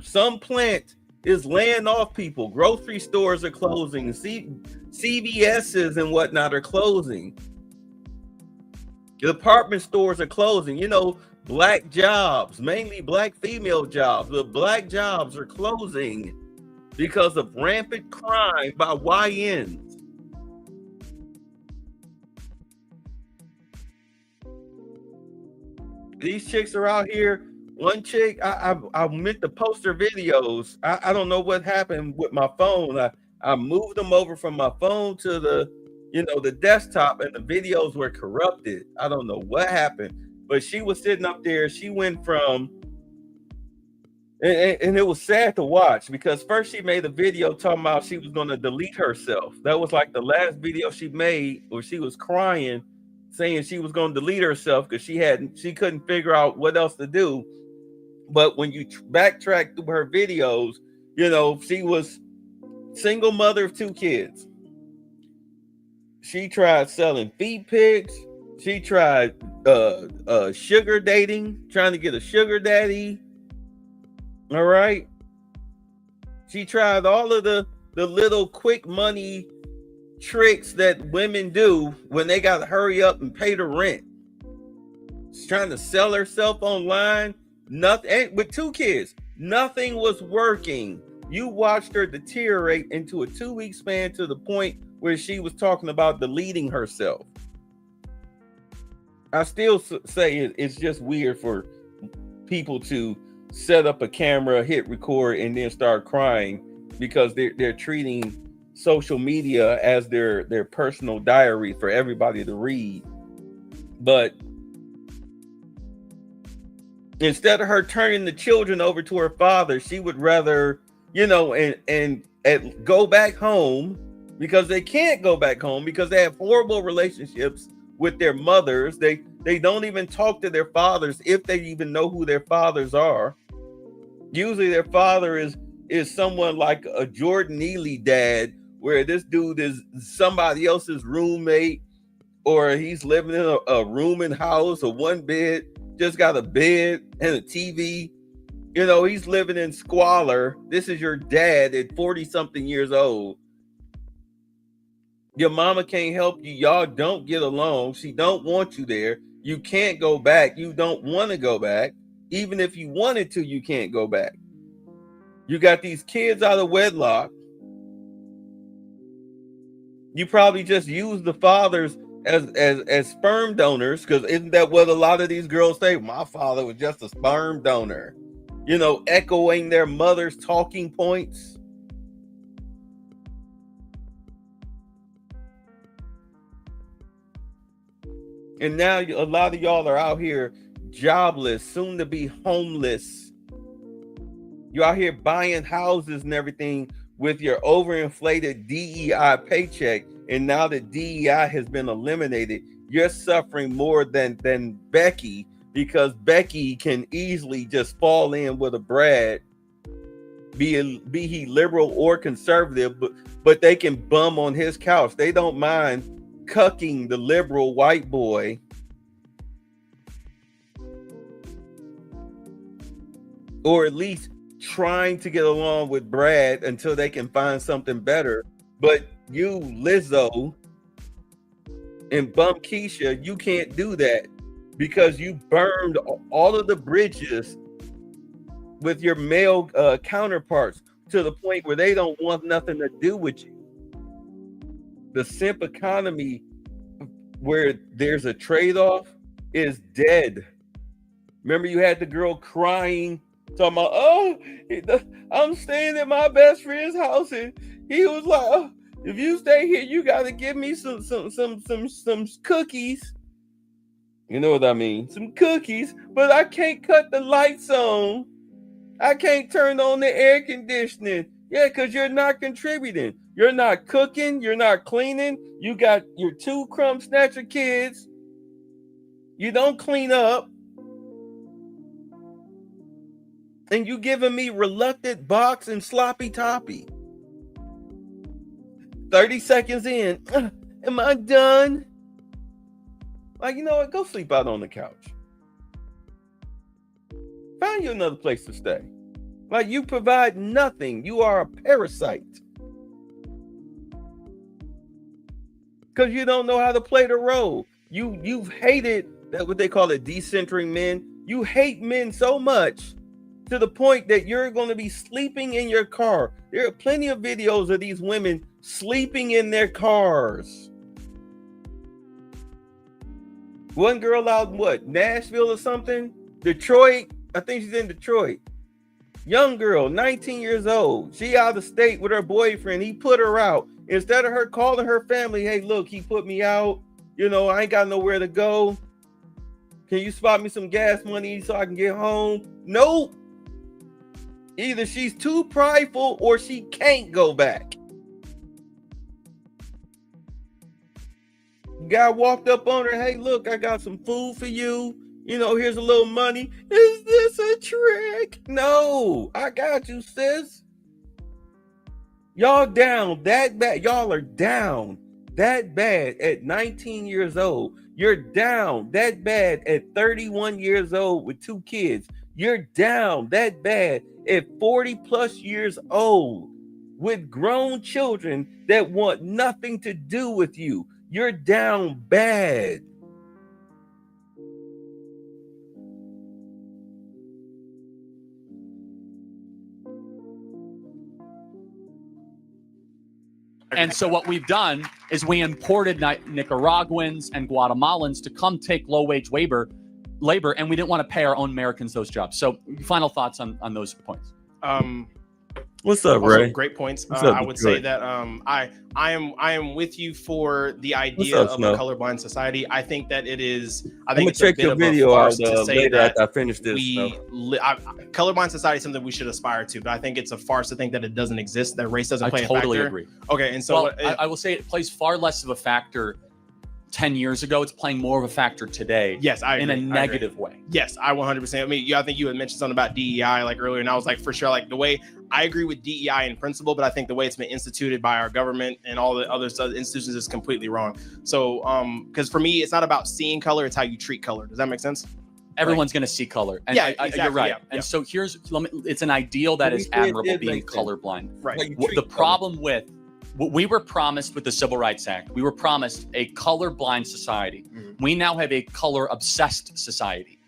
some plant is laying off people. Grocery stores are closing. CVS's and whatnot are closing. Department stores are closing. Black jobs, mainly black female jobs, the black jobs are closing because of rampant crime by YNs. These chicks are out here. One chick, I meant to post her videos. I don't know what happened with my phone. I moved them over from my phone to the desktop, and the videos were corrupted. I don't know what happened. But she was sitting up there. She went from, and it was sad to watch because first she made a video talking about she was going to delete herself. That was like the last video she made where she was crying saying she was going to delete herself because she couldn't figure out what else to do. But when you backtrack through her videos, you know, she was single mother of 2 kids. She tried selling feed pigs. She tried sugar dating, trying to get a sugar daddy. All right. She tried all of the little quick money tricks that women do when they got to hurry up and pay the rent. She's trying to sell herself online. Nothing. And with 2 kids, nothing was working. You watched her deteriorate into a 2-week span to the point where she was talking about deleting herself. I still say it's just weird for people to set up a camera, hit record, and then start crying because they're treating social media as their personal diary for everybody to read. But instead of her turning the children over to her father, she would rather, you know, and go back home, because they can't go back home because they have horrible relationships with their mothers. They don't even talk to their fathers, if they even know who their fathers are. Usually their father is someone like a Jordan Neely dad, where this dude is somebody else's roommate, or he's living in a rooming house, a 1-bed, just got a bed and a TV. You know, he's living in squalor. This is your dad at 40-something years old. Your mama can't help you. Y'all don't get along. She don't want you there. You can't go back. You don't want to go back. Even if you wanted to, you can't go back. You got these kids out of wedlock. You probably just use the fathers as sperm donors, because isn't that what a lot of these girls say? My father was just a sperm donor. You know, echoing their mother's talking points. And now a lot of y'all are out here jobless, soon to be homeless. You're out here buying houses and everything with your overinflated DEI paycheck. And now that DEI has been eliminated, you're suffering more than Becky, because Becky can easily just fall in with a Brad, be he liberal or conservative, but they can bum on his couch. They don't mind cucking the liberal white boy. Or at least trying to get along with Brad until they can find something better. But you, Lizzo, and Bum Keisha, you can't do that because you burned all of the bridges with your male counterparts to the point where they don't want nothing to do with you. The simp economy, where there's a trade-off, is dead. Remember, you had the girl crying, talking about, oh, I'm staying at my best friend's house, and he was like, oh, if you stay here, you got to give me some cookies. You know what I mean? Some cookies, but I can't cut the lights on. I can't turn on the air conditioning. Yeah, because you're not contributing. You're not cooking. You're not cleaning. You got your 2 crumb snatcher kids. You don't clean up. And you giving me reluctant box and sloppy toppy. 30 seconds in. Am I done? Like, you know what? Go sleep out on the couch. Find you another place to stay. Like, you provide nothing. You are a parasite. Because you don't know how to play the role. You've hated that, what they call it, decentering men. You hate men so much to the point that you're going to be sleeping in your car. There are plenty of videos of these women sleeping in their cars. One girl out in what, Nashville or something? Detroit? I think she's in Detroit. Young girl, 19 years old. She out of state with her boyfriend. He put her out. Instead of her calling her family, hey, look, he put me out. You know, I ain't got nowhere to go. Can you spot me some gas money so I can get home? Nope. Either she's too prideful or she can't go back. Guy walked up on her. Hey, look, I got some food for you. You know, here's a little money. Is this a trick? No, I got you, sis. Y'all down that bad. Y'all are down that bad at 19 years old. You're down that bad at 31 years old with 2 kids. You're down that bad at 40 plus years old with grown children that want nothing to do with you. You're down bad. And so what we've done is we imported Nicaraguans and Guatemalans to come take low-wage labor, and we didn't want to pay our own Americans those jobs. So final thoughts on those points. What's up, also, Ray? Great points. What's up, I would Detroit? say that I am with you for the idea up, of Snow? a colorblind society. I think that it is. I I'm think gonna it's check a bit your of video a out farce to say later that after I finish this. colorblind society is something we should aspire to, but I think it's a farce to think that it doesn't exist. That race doesn't I play totally a factor. agree. Okay, and so I will say it plays far less of a factor 10 years ago. It's playing more of a factor today. Yes, I agree. in a negative way. Yes, I 100%. I mean, I think you had mentioned something about DEI like earlier, and I was like, for sure, like the way I agree with DEI in principle, but I think the way it's been instituted by our government and all the other institutions is completely wrong. So, because for me, it's not about seeing color; it's how you treat color. Does that make sense? Everyone's going to see color. And Yeah, you're exactly, right. yeah, yeah. And so it's an ideal that is admirable, being colorblind. Right. The problem with what we were promised with the Civil Rights Act, we were promised a colorblind society. We now have a color obsessed society.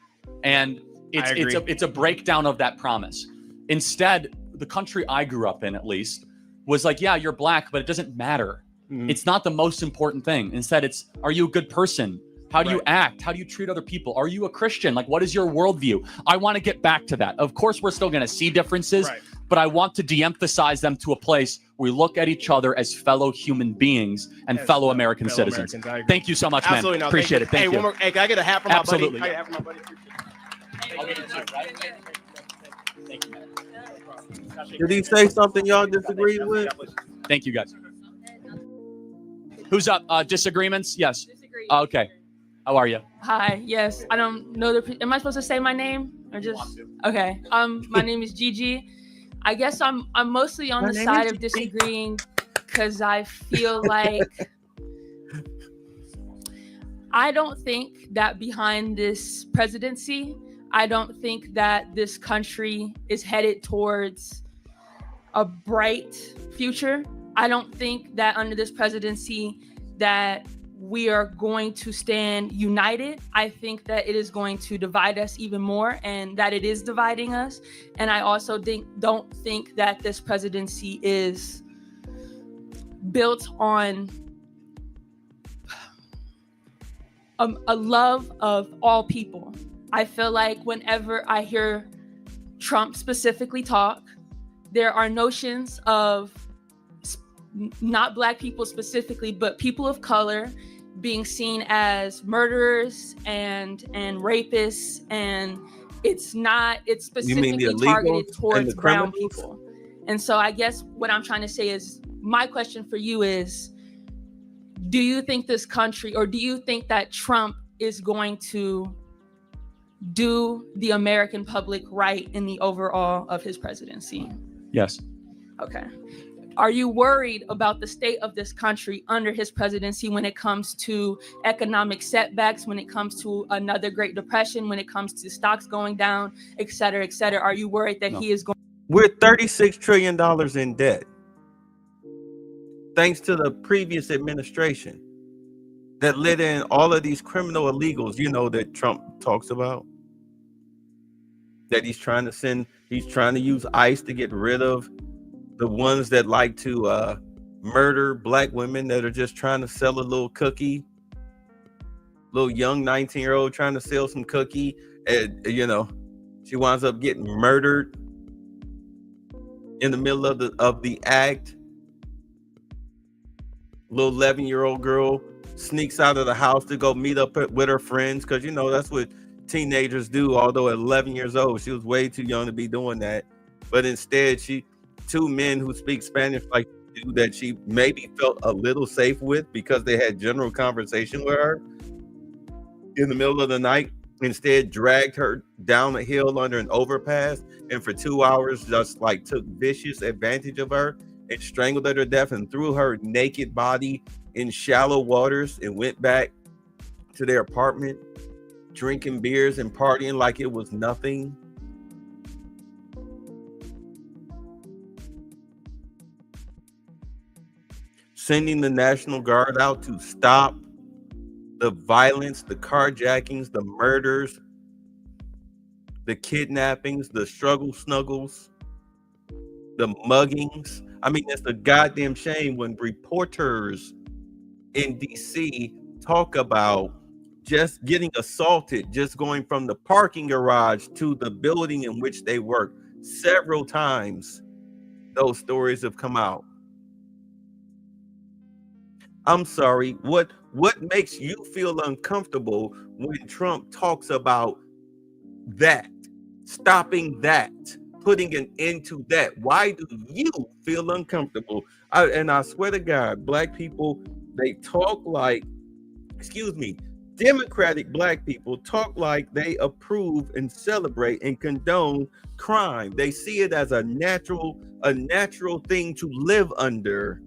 And it's a breakdown of that promise. Instead, the country I grew up in, at least, was like, yeah, you're black, but it doesn't matter. It's not the most important thing. Instead, it's, are you a good person? How do you act? How do you treat other people? Are you a Christian? Like, what is your worldview? I want to get back to that. Of course, we're still going to see differences, but I want to de-emphasize them to a place where we look at each other as fellow human beings and fellow American citizens. Thank you so much, man. Absolutely not. Appreciate it. Thank you. One more, hey, can I get a hat from my Absolutely. buddy? Can I get a hat from my buddy? I'll get it too, right? Thank you, man. Did he say something y'all disagree with? Thank you, guys. Who's up? Disagreements? Yes. Okay. How are you? Hi. Yes. I don't know am I supposed to say my name or just? Okay. My name is Gigi. I guess I'm mostly on the side of disagreeing because I feel like I don't think that behind this presidency, I don't think that this country is headed towards a bright future. I don't think that under this presidency that we are going to stand united. I think that it is going to divide us even more, and that it is dividing us. And I also don't think that this presidency is built on a love of all people. I feel like whenever I hear Trump specifically talk, there are notions of not Black people specifically, but people of color being seen as murderers and rapists, and it's specifically targeted towards brown people. And so I guess what I'm trying to say is, my question for you is, do you think this country, or do you think that Trump is going to do the American public right in the overall of his presidency? Yes. Okay. Are you worried about the state of this country under his presidency when it comes to economic setbacks, when it comes to another Great Depression, when it comes to stocks going down, et cetera, et cetera? Are you worried that he is going? We're $36 trillion in debt, thanks to the previous administration that let in all of these criminal illegals, that Trump talks about, that he's trying to use ICE to get rid of the ones that like to murder Black women that are just trying to sell a little cookie, little young 19-year-old trying to sell some cookie, and she winds up getting murdered in the middle of the act. Little 11-year-old girl sneaks out of the house to go meet up with her friends, because that's what teenagers do. Although at 11 years old, she was way too young to be doing that, but instead two men who speak Spanish like dude that she maybe felt a little safe with because they had general conversation with her in the middle of the night, instead dragged her down a hill under an overpass and for 2 hours just like took vicious advantage of her and strangled her to death and threw her naked body in shallow waters and went back to their apartment drinking beers and partying like it was nothing. Sending the National Guard out to stop the violence, the carjackings, the murders, the kidnappings, the struggle snuggles, the muggings. I mean, it's a goddamn shame when reporters in DC talk about just getting assaulted, just going from the parking garage to the building in which they work. Several times those stories have come out. I'm sorry, what makes you feel uncomfortable when Trump talks about that, stopping that, putting an end to that? Why do you feel uncomfortable? I swear to God, black people, they talk like, Democratic black people talk like they approve and celebrate and condone crime. They see it as a natural thing to live under.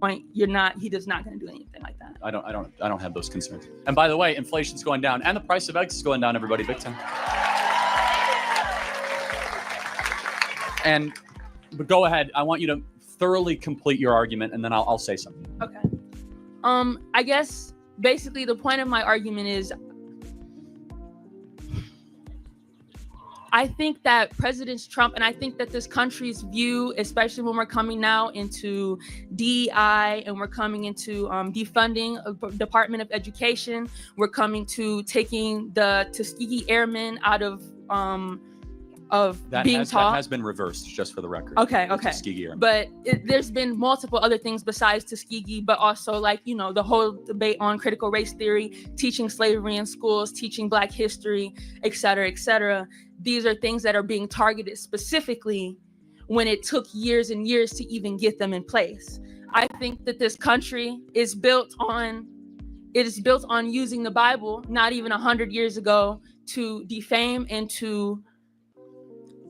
Point, he does not going to do anything like that. I don't have those concerns. And by the way, inflation's going down and the price of eggs is going down, everybody, big time. But go ahead. I want you to thoroughly complete your argument and then I'll say something. Okay. I guess basically the point of my argument is I think that President Trump, and I think that this country's view, especially when we're coming now into DEI and we're coming into defunding a Department of Education, we're coming to taking the Tuskegee Airmen out of being taught. That has been reversed, just for the record. Okay. Tuskegee Airmen. But there's been multiple other things besides Tuskegee, but also like, the whole debate on critical race theory, teaching slavery in schools, teaching Black history, et cetera, et cetera. These are things that are being targeted specifically when it took years and years to even get them in place. I think that this country is built on using the Bible, not even 100 years ago, to defame and to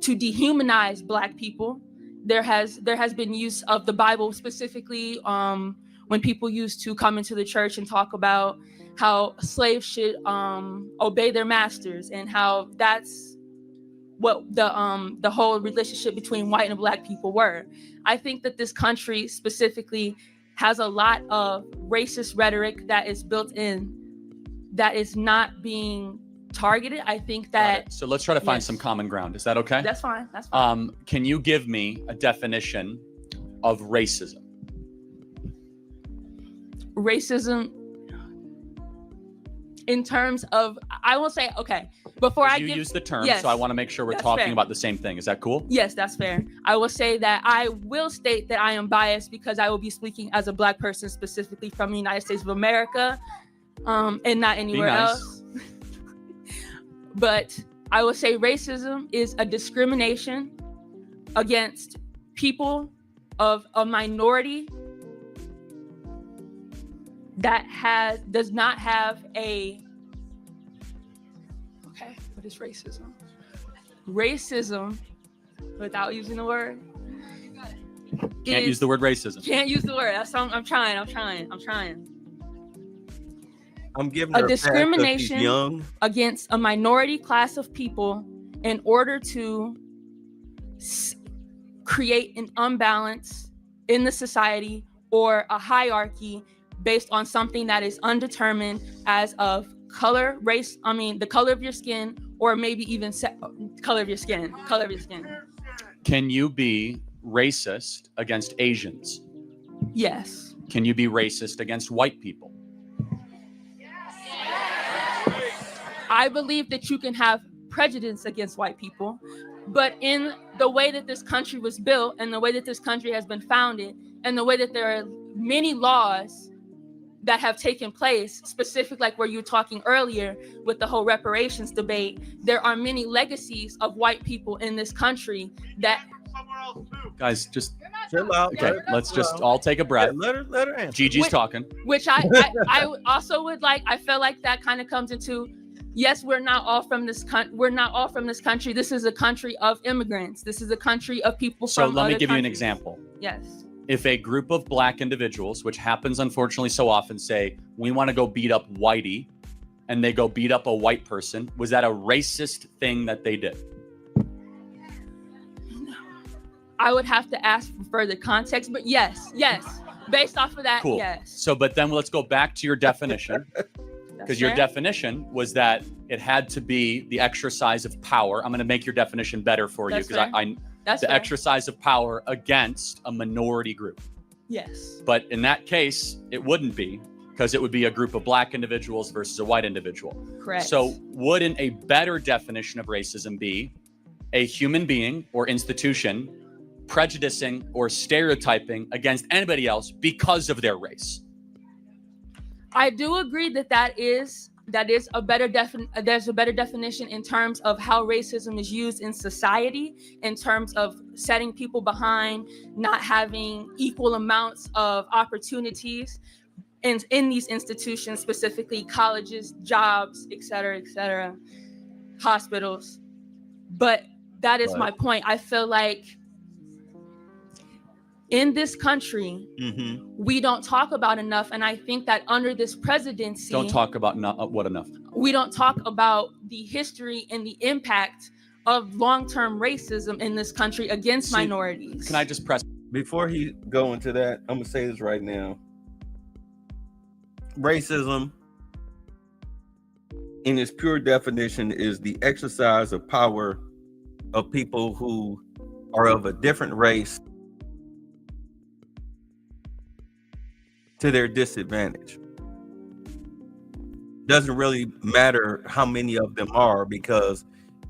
dehumanize Black people. There has been use of the Bible specifically when people used to come into the church and talk about how slaves should obey their masters and how that's what the whole relationship between white and Black people were. I think that this country specifically has a lot of racist rhetoric that is built in that is not being targeted. I think that. So let's try to find some common ground. Is that okay? That's fine. Can you give me a definition of racism? Racism in terms of, I will say, okay, before I use the term, yes, so I want to make sure we're talking fair. about the same thing. Is that cool? Yes, that's fair. I will say that I will state that I am biased because I will be speaking as a Black person specifically from the United States of America, and not anywhere else. But I will say racism is a discrimination against people of a minority that does not have a. Okay, what is racism? Racism, without using the word. Can't use the word racism. Can't use the word. That's I'm trying. I'm giving a discrimination against a minority class of people in order to create an imbalance in the society or a hierarchy based on something that is undetermined as of color, race, the color of your skin, or maybe even color of your skin. Can you be racist against Asians? Yes. Can you be racist against white people? I believe that you can have prejudice against white people, but in the way that this country was built and the way that this country has been founded and the way that there are many laws that have taken place, specific like where you were talking earlier with the whole reparations debate, there are many legacies of white people in this country that Guys, just chill out. Okay, let's just all take a breath. Yeah, let her answer. Gigi's talking. Which I also would like. I feel like that kind of comes into, yes, we're not all from this country. This is a country of immigrants. This is a country of people So from let me other give you an countries. example. Yes. If a group of black individuals, which happens unfortunately so often, say, we want to go beat up Whitey, and they go beat up a white person, was that a racist thing that they did? I would have to ask for further context, but yes. Based off of that, Cool. yes. So, but then let's go back to your definition. Because your fair. definition was that it had to be the exercise of power. I'm going to make your definition better for That's you because fair. That's the fair. exercise of power against a minority group. Yes. But in that case, it wouldn't be, because it would be a group of black individuals versus a white individual. Correct. So wouldn't a better definition of racism be a human being or institution prejudicing or stereotyping against anybody else because of their race? I do agree that is a better there's a better definition in terms of how racism is used in society, in terms of setting people behind not having equal amounts of opportunities in these institutions, specifically colleges, jobs, et cetera, hospitals. But that is my point. I feel like in this country, we don't talk about enough. And I think that under this presidency, Don't talk about what enough. we don't talk about the history and the impact of long-term racism in this country against minorities. Can I just press? Before he go into that, I'm going to say this right now. Racism, in its pure definition, is the exercise of power of people who are of a different race to their disadvantage. Doesn't really matter how many of them are, because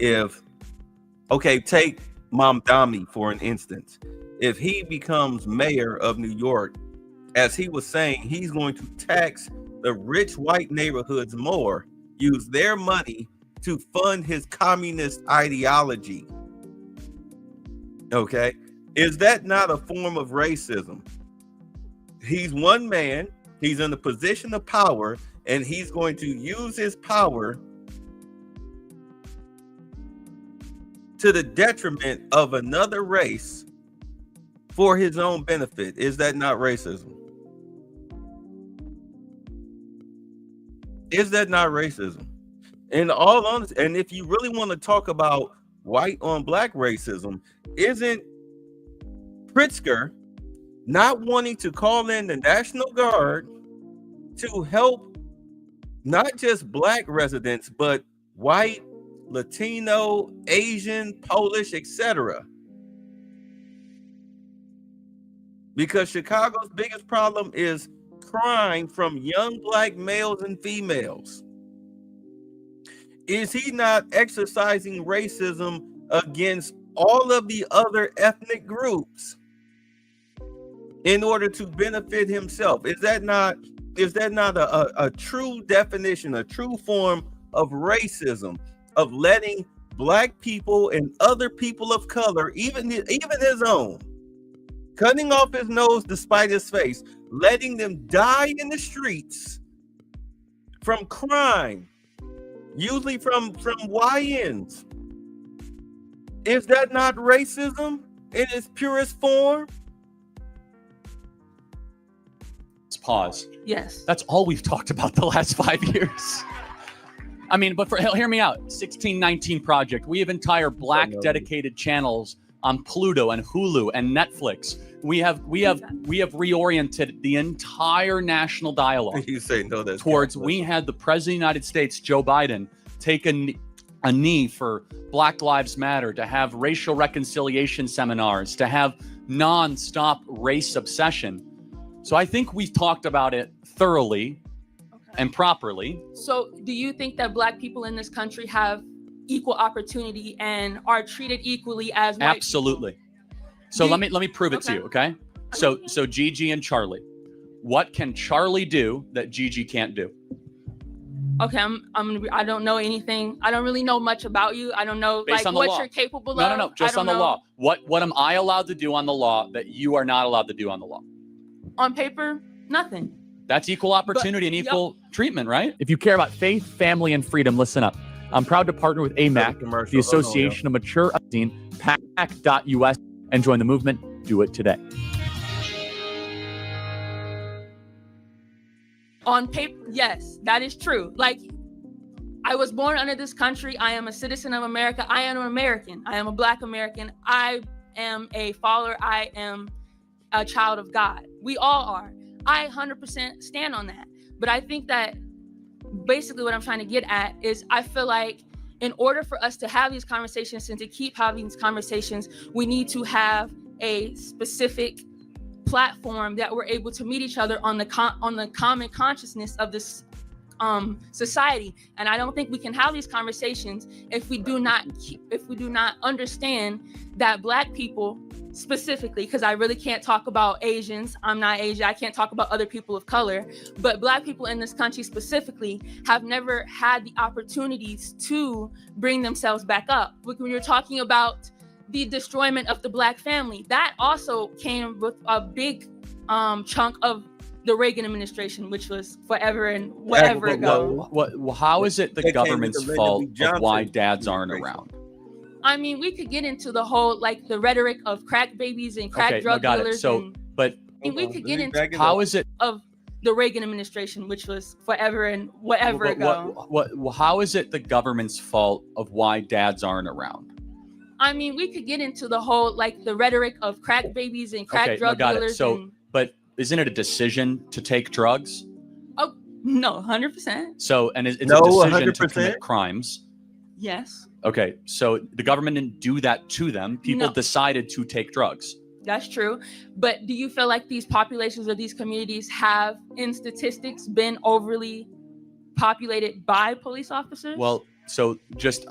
take Mamdani for an instance. If he becomes mayor of New York, as he was saying, he's going to tax the rich white neighborhoods more, use their money to fund his communist ideology. Okay, is that not a form of racism? He's one man, he's in a position of power, and he's going to use his power to the detriment of another race for his own benefit. Is that not racism? Is that not racism? In all honesty, and if you really want to talk about white on black racism, isn't Pritzker not wanting to call in the National Guard to help not just black residents, but white, Latino, Asian, Polish, etc.? Because Chicago's biggest problem is crime from young black males and females. Is he not exercising racism against all of the other ethnic groups in order to benefit himself? Is that not a true definition, a true form of racism, of letting black people and other people of color, even his own, cutting off his nose despite his face, letting them die in the streets from crime, usually from YNs? Is that not racism in its purest form? Let's pause. Yes. That's all we've talked about the last 5 years. I mean, but hear me out. 1619 Project. We have entire black dedicated channels on Pluto and Hulu and Netflix. We have reoriented the entire national dialogue. You say no, that's towards. We had the President of the United States, Joe Biden, take a knee for Black Lives Matter, to have racial reconciliation seminars, to have non-stop race obsession. So I think we've talked about it thoroughly and properly. So do you think that black people in this country have equal opportunity and are treated equally as white Absolutely. people? So let me prove it to you, okay? So Gigi and Charlie. What can Charlie do that Gigi can't do? Okay, I don't know anything. I don't really know much about you. I don't know Based like on the what law. you're capable No, of. just on the law. What am I allowed to do on the law that you are not allowed to do on the law? On paper, nothing. That's equal opportunity and equal treatment, right? If you care about faith, family, and freedom, listen up. I'm proud to partner with AMAC, the Association of Mature Adults, PAC.us, and join the movement. Do it today. On paper, yes, that is true. Like, I was born under this country. I am a citizen of America. I am an American. I am a Black American. I am a follower. I am a child of God. We all are. I 100% stand on that. But I think that basically what I'm trying to get at is I feel like in order for us to have these conversations and to keep having these conversations, we need to have a specific platform that we're able to meet each other on the common consciousness of this society. And I don't think we can have these conversations if we do not understand that Black people specifically, because I really can't talk about Asians. I'm not Asian. I can't talk about other people of color, but Black people in this country specifically have never had the opportunities to bring themselves back up. When you're talking about the destroyment of the Black family, that also came with a big chunk of the Reagan administration, which was forever and whatever ago. How is it the government's fault of why dads aren't around? I mean, we could get into the whole, like, the rhetoric of crack babies and crack drug dealers. But we could get into how is it of the Reagan administration, which was forever and whatever ago. How is it the government's fault of why dads aren't around? I mean, we could get into the whole, like, the rhetoric of crack babies and crack drug dealers. But isn't it a decision to take drugs? Oh, no, 100%. So, and it's a decision 100%? To commit crimes. Yes. Okay, so the government didn't do that to them. People decided to take drugs. That's true. But do you feel like these populations or these communities have, in statistics, been overly populated by police officers? Well, so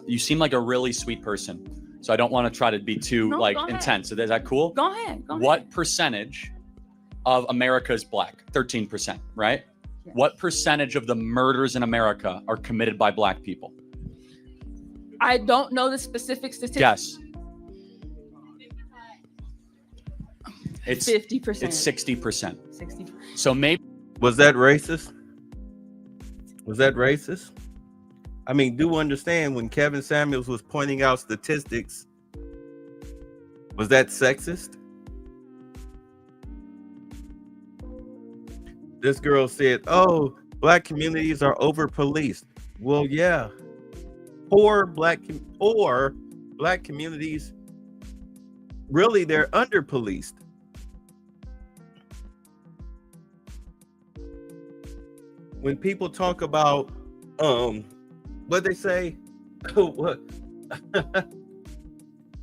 you seem like a really sweet person. So I don't want to try to be too intense. Is that cool? Go ahead. What percentage of America is Black? 13%, right? Yes. What percentage of the murders in America are committed by Black people? I don't know the specific statistics. Yes. It's 50%. It's 60%. 60%. So maybe. Was that racist? I mean, do understand when Kevin Samuels was pointing out statistics, was that sexist? This girl said, oh, Black communities are over-policed. Well, yeah. Poor Black communities, really, they're under-policed. When people talk about, what they say, what?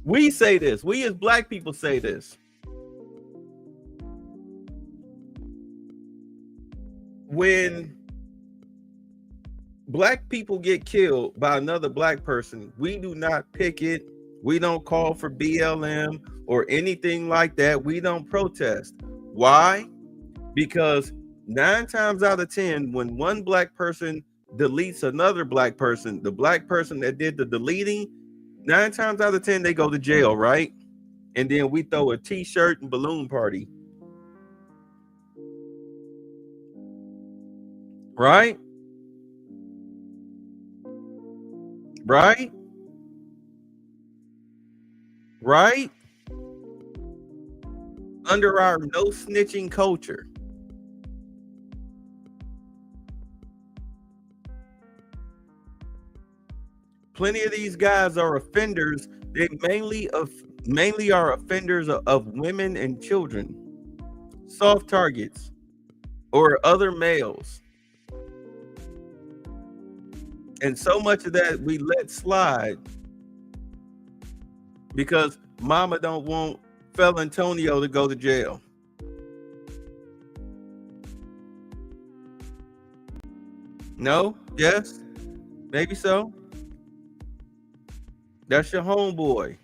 We say this. We as Black people say this. When Black people get killed by another Black person, we do not picket. We don't call for BLM or anything like that. We don't protest. Why? Because 9 times out of 10, when one Black person deletes another Black person, the Black person that did the deleting, 9 times out of 10, they go to jail, right? And then we throw a t-shirt and balloon party. Right? Right? Right? Under our no snitching culture. Plenty of these guys are offenders. They mainly are offenders of women and children, soft targets, or other males. And so much of that we let slide because mama don't want Fel Antonio to go to jail. No? Yes? Maybe so? That's your homeboy.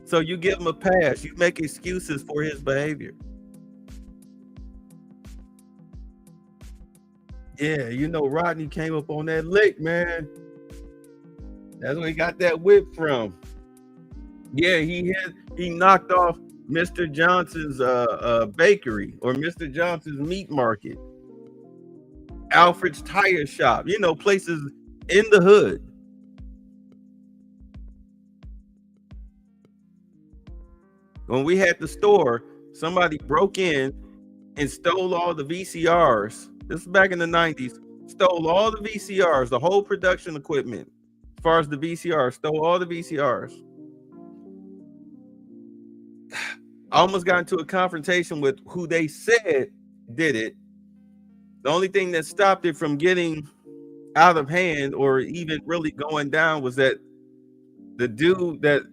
So you give him a pass. You make excuses for his behavior. Yeah, you know, Rodney came up on that lick, man. That's where he got that whip from. Yeah, he knocked off Mr. Johnson's bakery or Mr. Johnson's meat market, Alfred's tire shop, you know, places in the hood. When we had the store, somebody broke in and stole all the VCRs. This is back in the 90s. Stole all the VCRs, the whole production equipment. As far as the VCRs, stole all the VCRs. I almost got into a confrontation with who they said did it. The only thing that stopped it from getting out of hand or even really going down was that the dude that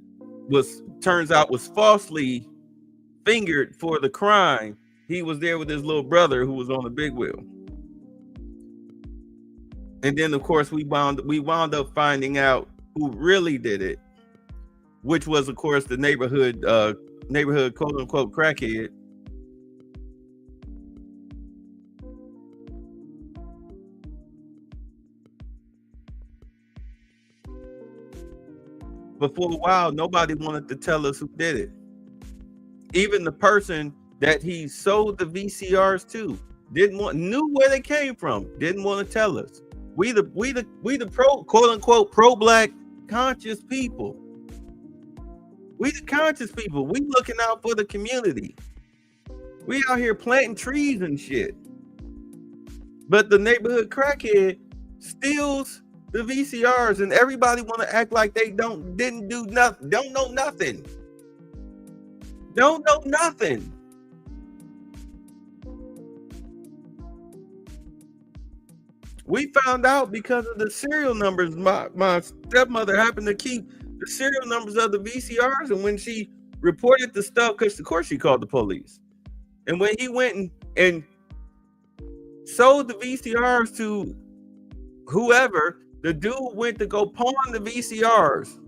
turns out was falsely fingered for the crime. He was there with his little brother who was on the big wheel. And then of course we wound up finding out who really did it, which was of course the neighborhood quote unquote crackhead. But for a while, nobody wanted to tell us who did it. Even the person that he sold the VCRs to knew where they came from, didn't want to tell us. We the pro quote unquote pro black conscious people. We the conscious people. We looking out for the community. We out here planting trees and shit. But the neighborhood crackhead steals the VCRs, and everybody want to act like they didn't do nothing, don't know nothing. We found out because of the serial numbers. My stepmother happened to keep the serial numbers of the VCRs, and when she reported the stuff, because of course she called the police, and when he went and sold the VCRs to whoever, the dude went to go pawn the VCRs.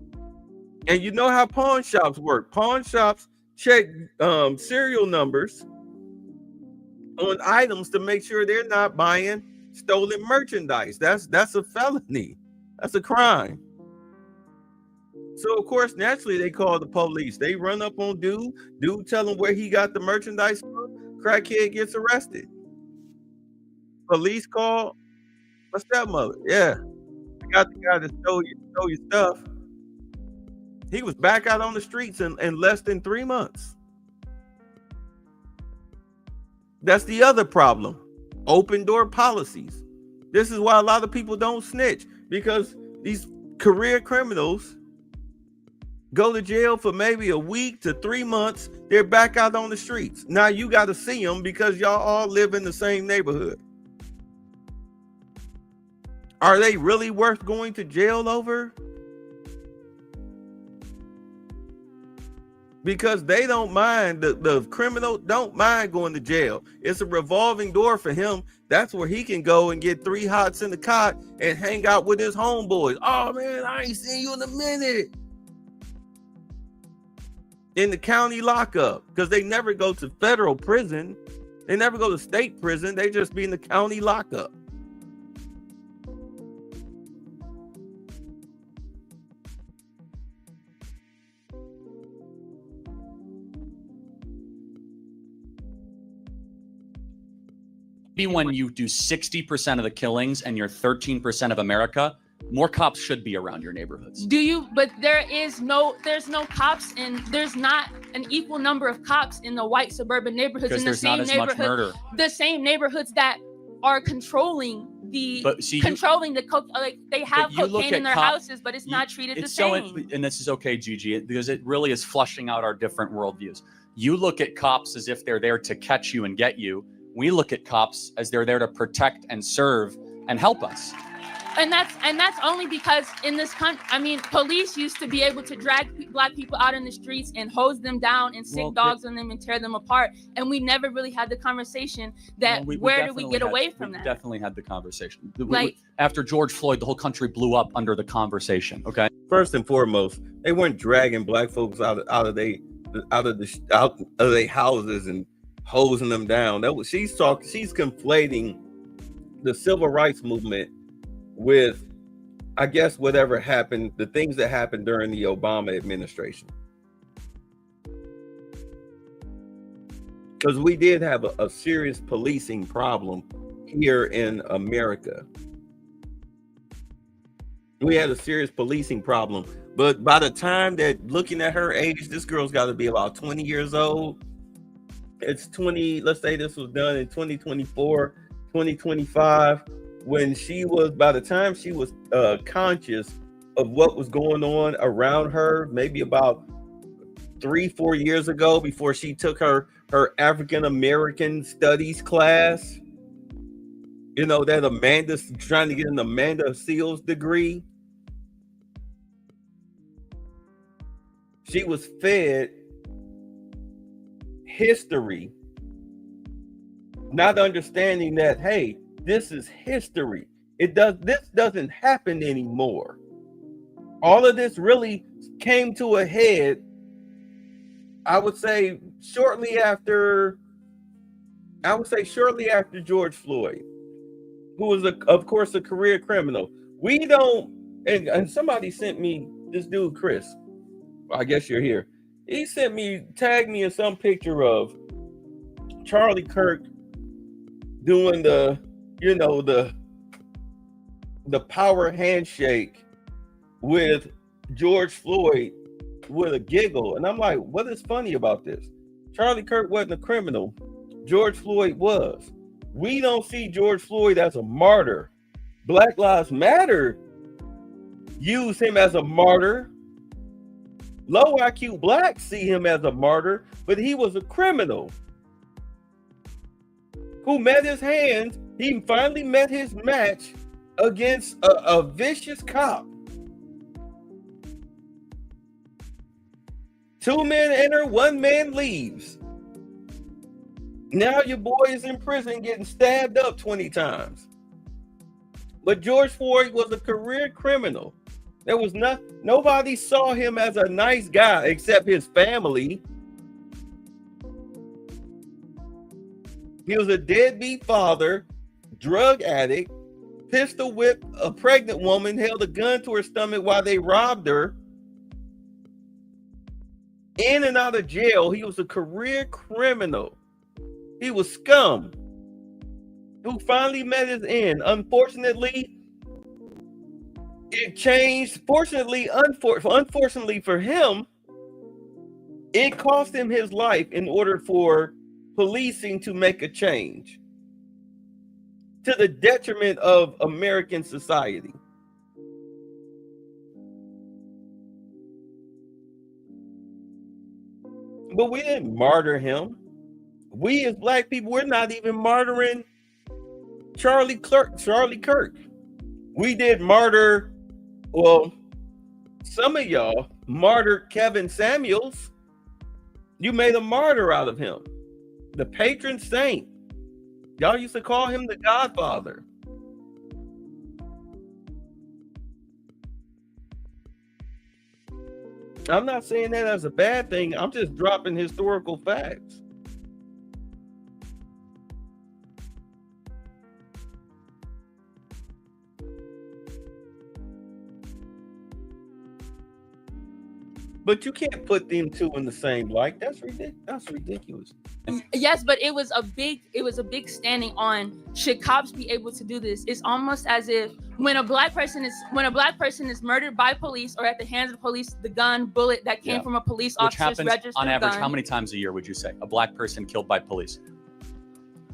And you know how pawn shops work. Pawn shops check serial numbers on items to make sure they're not buying stolen merchandise. That's a felony. That's a crime. So of course, naturally they call the police. They run up on dude tell him where he got the merchandise from. Crackhead gets arrested. Police call my stepmother. Yeah, I got the guy that stole your stuff. He was back out on the streets in less than 3 months. That's the other problem. Open door policies. This is why a lot of people don't snitch, because these career criminals go to jail for maybe a week to 3 months. They're back out on the streets. Now you got to see them because y'all all live in the same neighborhood. Are they really worth going to jail over? Because they don't mind, the criminal don't mind going to jail. It's a revolving door for him. That's where he can go and get 3 hots in the cot and hang out with his homeboys. Oh man, I ain't seen you in a minute. In the county lockup, because they never go to federal prison. They never go to state prison. They just be in the county lockup. Maybe when you do 60% of the killings and you're 13% of America, more cops should be around your neighborhoods. But there's no cops, and there's not an equal number of cops in the white suburban neighborhoods, Because in the there's not same as much murder. the same neighborhoods that are controlling the like they have cocaine in their houses, but it's not treated the same. And this is okay, Gigi, because it really is flushing out our different worldviews. You look at cops as if they're there to catch you and get you. We look at cops as they're there to protect and serve and help us. And that's only because in this country, I mean, police used to be able to drag black people out in the streets and hose them down and sick dogs on them and tear them apart. And we never really had the conversation that where do we get away from that? Definitely had the conversation. After George Floyd, the whole country blew up under the conversation. Okay. First and foremost, they weren't dragging black folks out of their houses and hosing them down. She's conflating the civil rights movement with, I guess, whatever happened, the things that happened during the Obama administration. Because we did have a serious policing problem here in America. We had a serious policing problem. But by the time that, looking at her age, this girl's got to be about 20 years old. It's 20, let's say this was done in 2024, 2025, when she was, by the time she was conscious of what was going on around her, maybe about 3-4 years ago, before she took her African American studies class, you know, that Amanda's trying to get an Amanda Seals degree. She was fed history, not understanding that, hey, this is history. This doesn't happen anymore. All of this really came to a head, I would say shortly after George Floyd, who was of course a career criminal. We don't, and somebody sent me this dude, Chris. I guess you're here. He tagged me in some picture of Charlie Kirk doing the power handshake with George Floyd with a giggle. And I'm like, what is funny about this? Charlie Kirk wasn't a criminal. George Floyd was. We don't see George Floyd as a martyr. Black Lives Matter use him as a martyr. Low IQ blacks see him as a martyr, but he was a criminal who met his hands. He finally met his match against a vicious cop. 2 men enter, 1 man leaves. Now your boy is in prison getting stabbed up 20 times. But George Floyd was a career criminal. There was nobody saw him as a nice guy except his family. He was a deadbeat father, drug addict, pistol whipped a pregnant woman, held a gun to her stomach while they robbed her. In and out of jail, he was a career criminal. He was scum who finally met his end. Unfortunately, it changed. Unfortunately for him, it cost him his life in order for policing to make a change, to the detriment of American society. But we didn't martyr him. We as black people, we're not even martyring Charlie Kirk. We did martyr, well, some of y'all martyred Kevin Samuels. You made a martyr out of him. The patron saint. Y'all used to call him the Godfather. I'm not saying that as a bad thing. I'm just dropping historical facts. But you can't put them two in the same light. That's ridiculous. Yes, but it was a big standing on, should cops be able to do this? It's almost as if when a black person is murdered by police or at the hands of police, the gun, bullet that came from a police officer's registered on average, gun. how many times a year would you say a black person killed by police?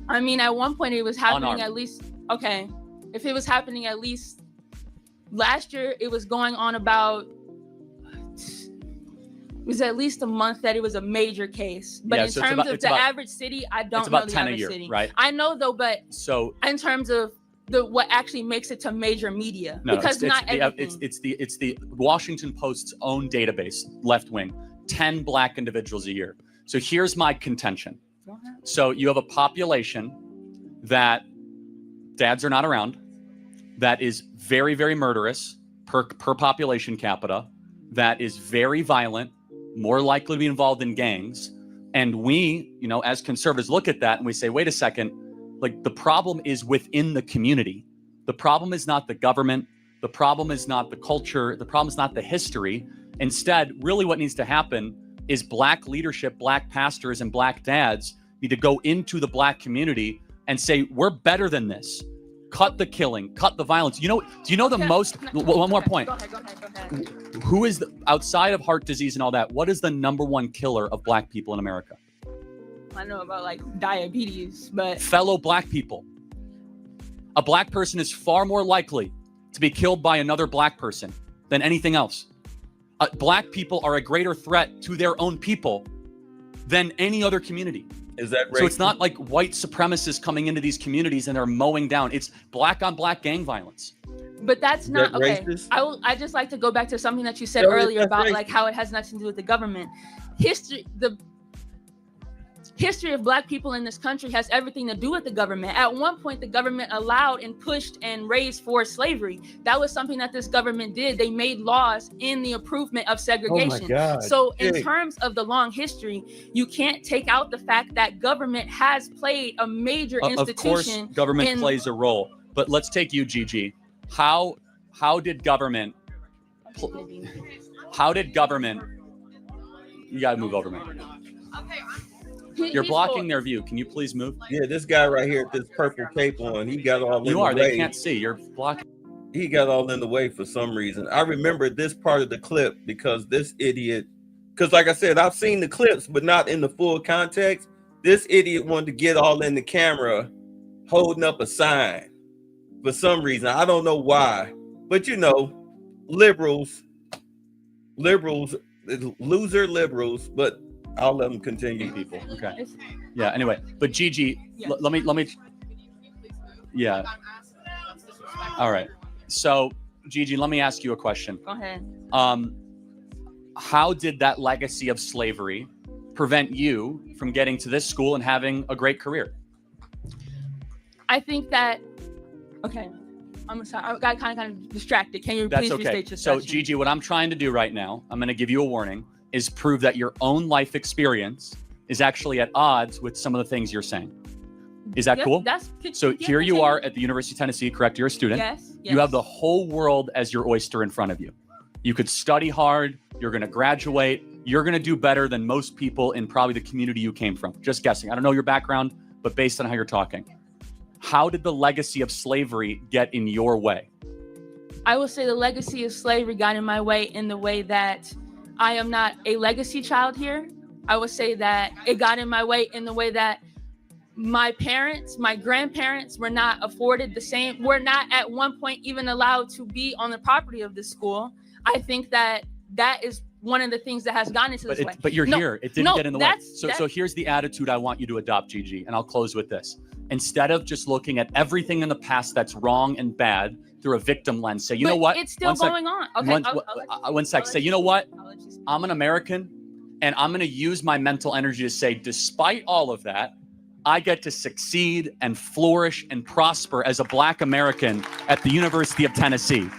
I mean, at one point it was happening Unarmed. at least, okay, if it was happening at least last year, it was going on about, it was at least a month that it was a major case. But in terms of the average city, I don't know the average city. Right? I know though, but so in terms of what actually makes it to major media, no, because it's the Washington Post's own database, left wing, 10 black individuals a year. So here's my contention. So you have a population that dads are not around, that is very, very murderous per population capita, that is very violent, more likely to be involved in gangs. And we, as conservatives look at that and we say, wait a second, Like, the problem is within the community. The problem is not the government. The problem is not the culture. The problem is not the history. Instead, really what needs to happen is black leadership, black pastors, and black dads need to go into the black community and say, we're better than this. Cut the killing, cut the violence. Do you know the most, one more point. Go ahead. Who is, outside of heart disease and all that, what is the #1 killer of black people in America? I know about like diabetes, but fellow black people. A black person is far more likely to be killed by another black person than anything else. Black people are a greater threat to their own people than any other community. Is that racist? So it's not like white supremacists coming into these communities and they're mowing down. It's black on black gang violence. But that's not okay. Racist? I just like to go back to something that you said No, earlier that's about racist. like how it has nothing to do with the government. The history of black people in this country has everything to do with the government. At one point, the government allowed and pushed and raised for slavery. That was something that this government did. They made laws in the improvement of segregation. God. So in terms of the long history, you can't take out the fact that government has played a major institution. Of course, government plays a role. But let's take you, Gigi. How did government? You gotta move over, man. You're blocking their view. Can you please move? Yeah, this guy right here with this purple cape on, he got all in the way. They can't see. You're blocking. He got all in the way for some reason. I remember this part of the clip because this idiot, because like I said, I've seen the clips, but not in the full context. This idiot wanted to get all in the camera holding up a sign for some reason. I don't know why, but liberals, loser liberals, but I'll let them continue, people. Okay. Yeah. Anyway, but Gigi, Yes. let me. Yeah. All right. So, Gigi, let me ask you a question. Go ahead. How did that legacy of slavery prevent you from getting to this school and having a great career? I think that. Okay. I'm sorry. I got kind of distracted. Can you please restate your So, question? Gigi, what I'm trying to do right now, I'm going to give you a warning, is prove that your own life experience is actually at odds with some of the things you're saying. Is that cool? So here you are at the University of Tennessee, correct? You're a student. Yes. You have the whole world as your oyster in front of you. You could study hard. You're going to graduate. You're going to do better than most people in probably the community you came from. Just guessing. I don't know your background, but based on how you're talking. How did the legacy of slavery get in your way? I would say the legacy of slavery got in my way in the way that I am not a legacy child here. I would say that it got in my way in the way that my parents, my grandparents were not afforded the same, were not at one point even allowed to be on the property of the school. I think that is one of the things that has gotten into this way. But you're here. It didn't get in the way. So that's here's the attitude I want you to adopt, Gigi, and I'll close with this. Instead of just looking at everything in the past that's wrong and bad through a victim lens, say, you know what? It's still going on. Okay. One sec. Say, you know what? I'm an American, and I'm going to use my mental energy to say, despite all of that, I get to succeed and flourish and prosper as a Black American at the University of Tennessee.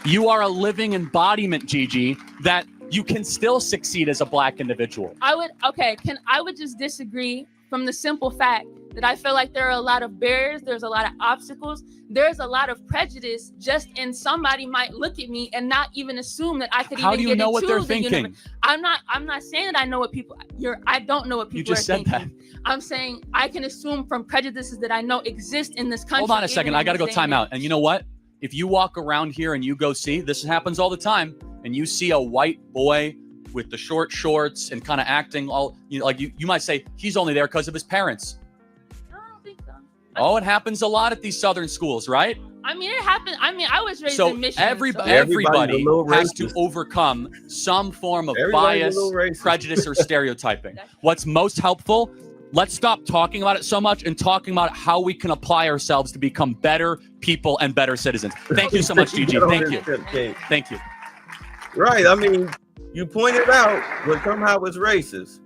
You are a living embodiment, Gigi, that you can still succeed as a Black individual. I would just disagree from the simple fact that I feel like there are a lot of barriers, there's a lot of obstacles, there's a lot of prejudice just in somebody might look at me and not even assume that I could How even do you get know into what they're the thinking? universe. I'm not saying that I know what people I don't know what people You just are said thinking. I'm saying I can assume from prejudices that I know exist in this country. Hold on a second. I got to go time out. And you know what? If you walk around here and you go see, this happens all the time, and you see a white boy with the short shorts and kind of acting all, you might say he's only there because of his parents. I don't think so. Oh, it happens a lot at these Southern schools, right? I mean, it happened. I mean, I was raised So in Michigan. everybody Everybody's a little has to racist. overcome some form of Everybody's a bias, little racist. prejudice, or stereotyping. What's most helpful? Let's stop talking about it so much and talking about how we can apply ourselves to become better people and better citizens. Thank you so much, Gigi. Thank you. Thank you. Right. I mean, you pointed out what somehow was racist.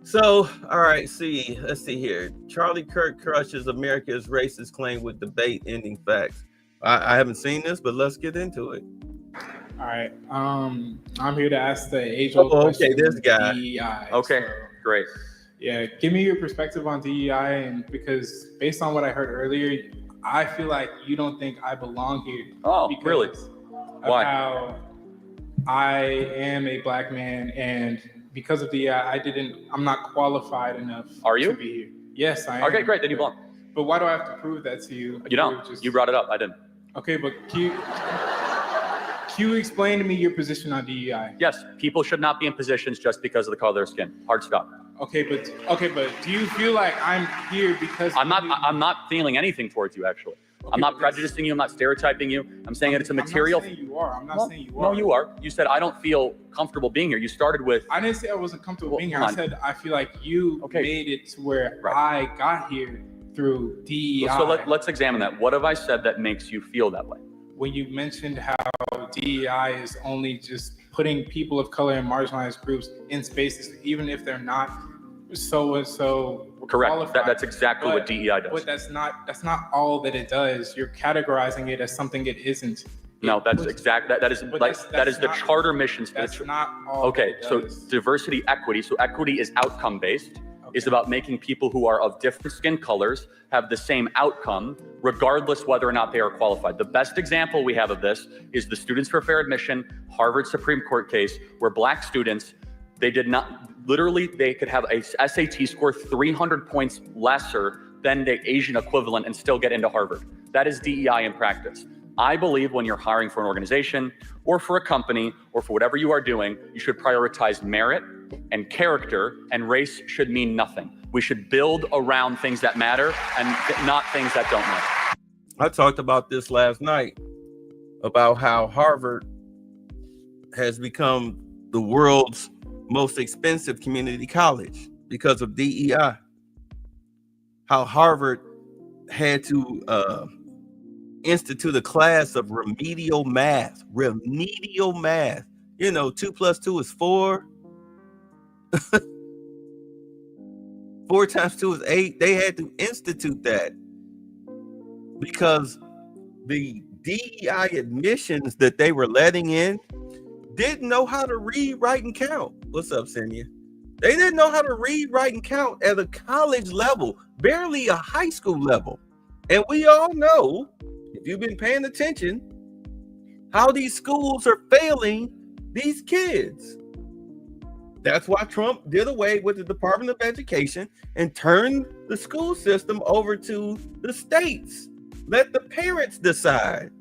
So, all right, let's see here. Charlie Kirk crushes America's racist claim with debate ending facts. I haven't seen this, but let's get into it. All right. I'm here to ask the age-old question. Okay, this guy. DEI. Okay, great. Yeah, give me your perspective on DEI, and because based on what I heard earlier, I feel like you don't think I belong here. Oh, really? Why? How I am a black man, and because of DEI, I'm not qualified enough to be here. Yes, I am. Okay, great. Then you belong. But why do I have to prove that to you? You don't. You brought it up. I didn't. Okay, but can you explain to me your position on DEI? Yes, people should not be in positions just because of the color of their skin. Hard stop. Okay, but do you feel like I'm here because I'm not feeling anything towards you, actually. Okay, I'm not prejudicing you. I'm not stereotyping you. I'm saying that it's a material. I'm not saying you are. I'm not saying you are. No, you are. You said I don't feel comfortable being here. You started with. I didn't say I wasn't comfortable being here. I said I feel like you made it to where I got here through DEI. So let's examine that. What have I said that makes you feel that way? When you mentioned how DEI is only just putting people of color and marginalized groups in spaces, even if they're not so correct. Qualified. That's exactly what DEI does. But that's not all that it does. You're categorizing it as something it isn't. No, that's exact. That is the charter missions. That's not all. Okay, so diversity, equity. So equity is outcome based. Is about making people who are of different skin colors have the same outcome, regardless whether or not they are qualified. The best example we have of this is the Students for Fair Admission Harvard Supreme Court case, where black students, they could have a SAT score 300 points lesser than the Asian equivalent and still get into Harvard. That is DEI in practice. I believe when you're hiring for an organization or for a company or for whatever you are doing, you should prioritize merit and character, and race should mean nothing. We should build around things that matter and not things that don't matter. I talked about this last night, about how Harvard has become the world's most expensive community college because of DEI. How Harvard had to institute a class of remedial math. You know, 2 + 2 is 4. 4 × 2 is 8. They had to institute that because the DEI admissions that they were letting in didn't know how to read, write, and count. What's up, Senia? They didn't know how to read, write, and count at a college level, barely a high school level. And we all know, if you've been paying attention, how these schools are failing these kids. That's why Trump did away with the Department of Education and turned the school system over to the states. Let the parents decide.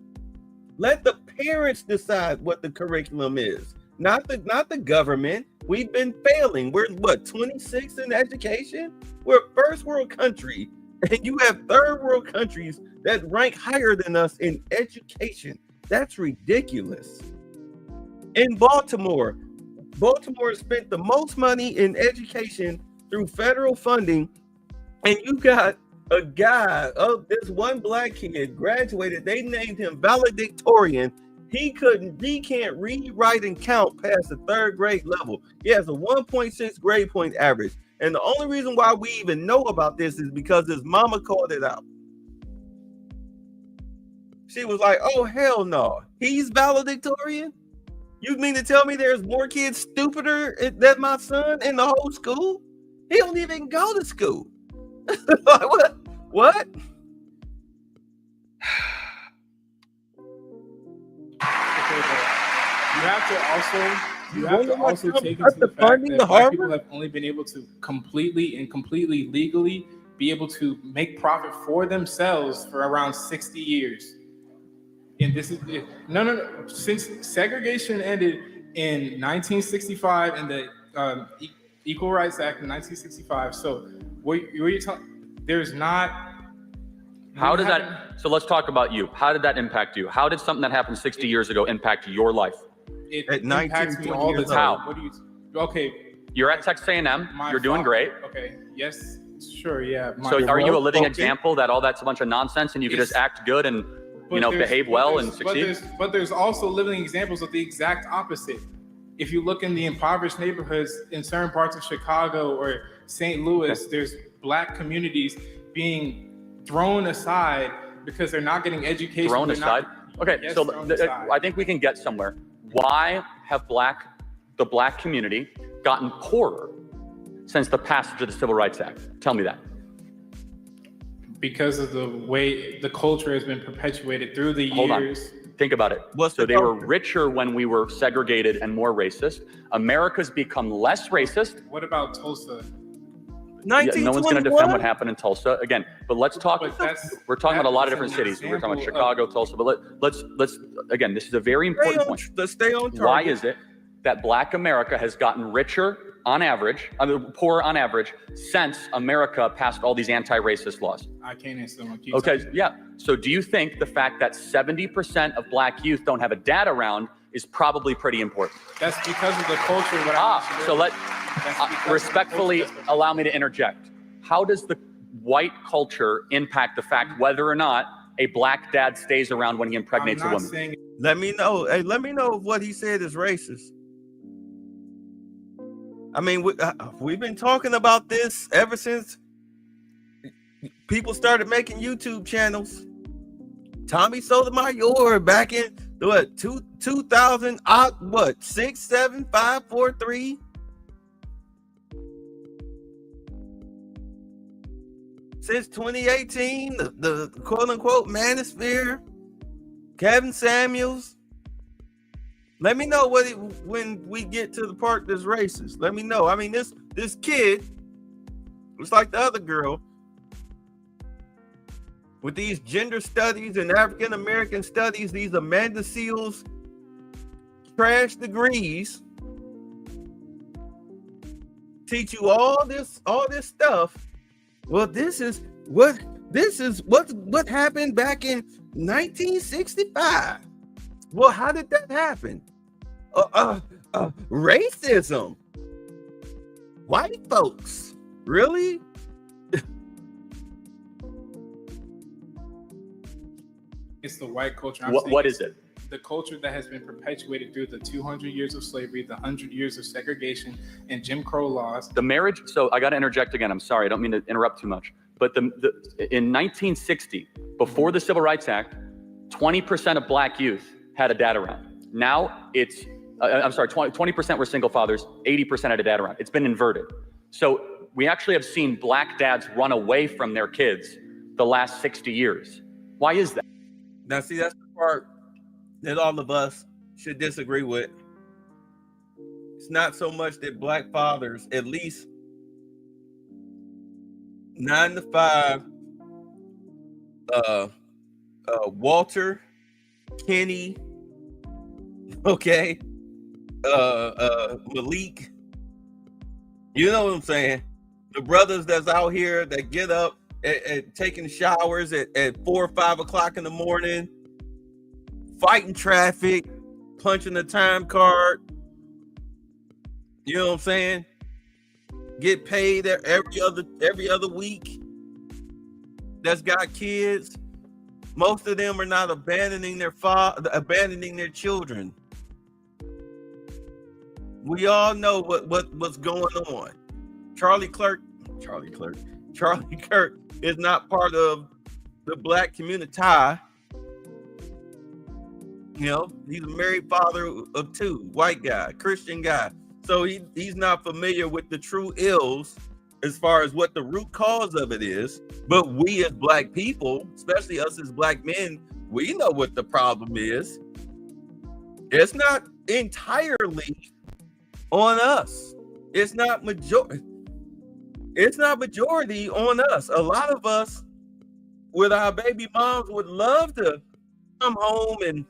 Let the parents decide what the curriculum is, not the government. We've been failing. We're 26 in education? We're a first world country, and you have third world countries that rank higher than us in education. That's ridiculous. In Baltimore spent the most money in education through federal funding, and you got a guy, this one black kid graduated, they named him valedictorian. He can't read, write, and count past the 3rd grade level. He has a 1.6 grade point average. And the only reason why we even know about this is because his mama called it out. She was like, oh, hell no. He's valedictorian? You mean to tell me there's more kids stupider than my son in the whole school? He don't even go to school. What? You have to also take into the fact that black people have only been able to completely legally be able to make profit for themselves for around 60 years. And this is no. Since segregation ended in 1965 and the Equal Rights Act in 1965. So what you're telling, there's not. How did that? So let's talk about you. How did that impact you? How did something that happened 60 years ago impact your life? It impacts me all the time. How? What do you? Okay. You're at Texas A&M. You're doing great. Okay. Yes. Sure. Yeah. So are you a living example that all that's a bunch of nonsense and you can just act good and behave well and succeed? But there's also living examples of the exact opposite. If you look in the impoverished neighborhoods in certain parts of Chicago or St. Louis, there's black communities being thrown aside because they're not getting education. Thrown aside? Okay, yes, so I think we can get somewhere. Why have the black community gotten poorer since the passage of the Civil Rights Act? Tell me that. Because of the way the culture has been perpetuated through the years. Think about it. So they were richer when we were segregated and more racist. America's become less racist. What about Tulsa? No one's going to defend what happened in Tulsa again. But let's talk. We're talking about a lot of different cities. We're talking about Chicago, Tulsa. But let's again. This is a very important point. Let's stay on target. Why is it that Black America has gotten richer on average, poorer on average, since America passed all these anti-racist laws? I can't answer them. Okay, yeah. So do you think the fact that 70% of Black youth don't have a dad around is probably pretty important? That's because of the culture. Respectfully, allow me to interject. How does the white culture impact the fact whether or not a Black dad stays around when he impregnates a woman? Let me know. Hey, let me know if what he said is racist. I mean, we've been talking about this ever since people started making YouTube channels. Tommy Sotomayor back in 2000, 6, 7, 5, 4, 3. Since 2018, the quote unquote manosphere, Kevin Samuels. Let me know when we get to the part that's racist. Let me know. I mean, this kid, it's like the other girl, with these gender studies and African American studies, these Amanda Seals trash degrees, teach you all this stuff. Well, this is what happened back in 1965. Well, how did that happen? Racism. White folks. Really? It's the white culture. What is it? The culture that has been perpetuated through the 200 years of slavery, the 100 years of segregation, and Jim Crow laws. The marriage. So I got to interject again. I'm sorry. I don't mean to interrupt too much. But in 1960, before the Civil Rights Act, 20% of Black youth had a dad around. Now it's, 20% were single fathers, 80% had a dad around. It's been inverted. So we actually have seen Black dads run away from their kids the last 60 years. Why is that? Now, see, that's the part that all of us should disagree with. It's not so much that Black fathers, at least 9 to 5, Walter, Kenny, okay, Malik, you know what I'm saying? The brothers that's out here that get up and taking showers at 4 or 5 o'clock in the morning, fighting traffic, punching the time card, you know what I'm saying? Get paid every other week. That's got kids. Most of them are not abandoning their children. We all know what's going on. Charlie Kirk is not part of the Black community. You know, he's a married father of 2, white guy, Christian guy. So he's not familiar with the true ills as far as what the root cause of it is. But we as Black people, especially us as Black men, we know what the problem is. It's not entirely on us. It's not majority on us. A lot of us with our baby moms would love to come home and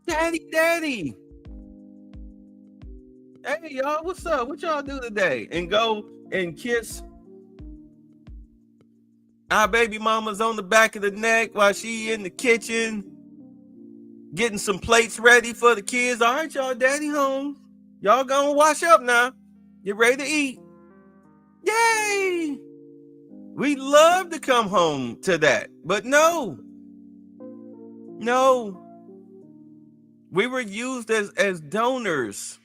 daddy. Hey, y'all, what's up? What y'all do today? And go and kiss our baby mama's on the back of the neck while she in the kitchen getting some plates ready for the kids. All right, y'all, daddy home. Y'all gonna wash up now. Get ready to eat. Yay! We love to come home to that. But no. We were used as donors.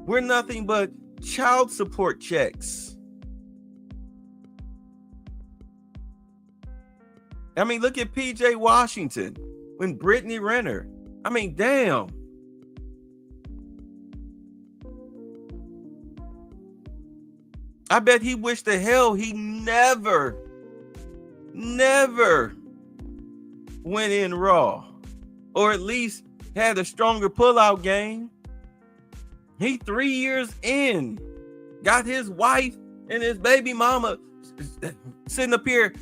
We're nothing but child support checks. I mean, look at PJ Washington when Brittany Renner. I mean, damn. I bet he wished to hell he never went in Raw, or at least had a stronger pullout game. He 3 years in, got his wife and his baby mama sitting up here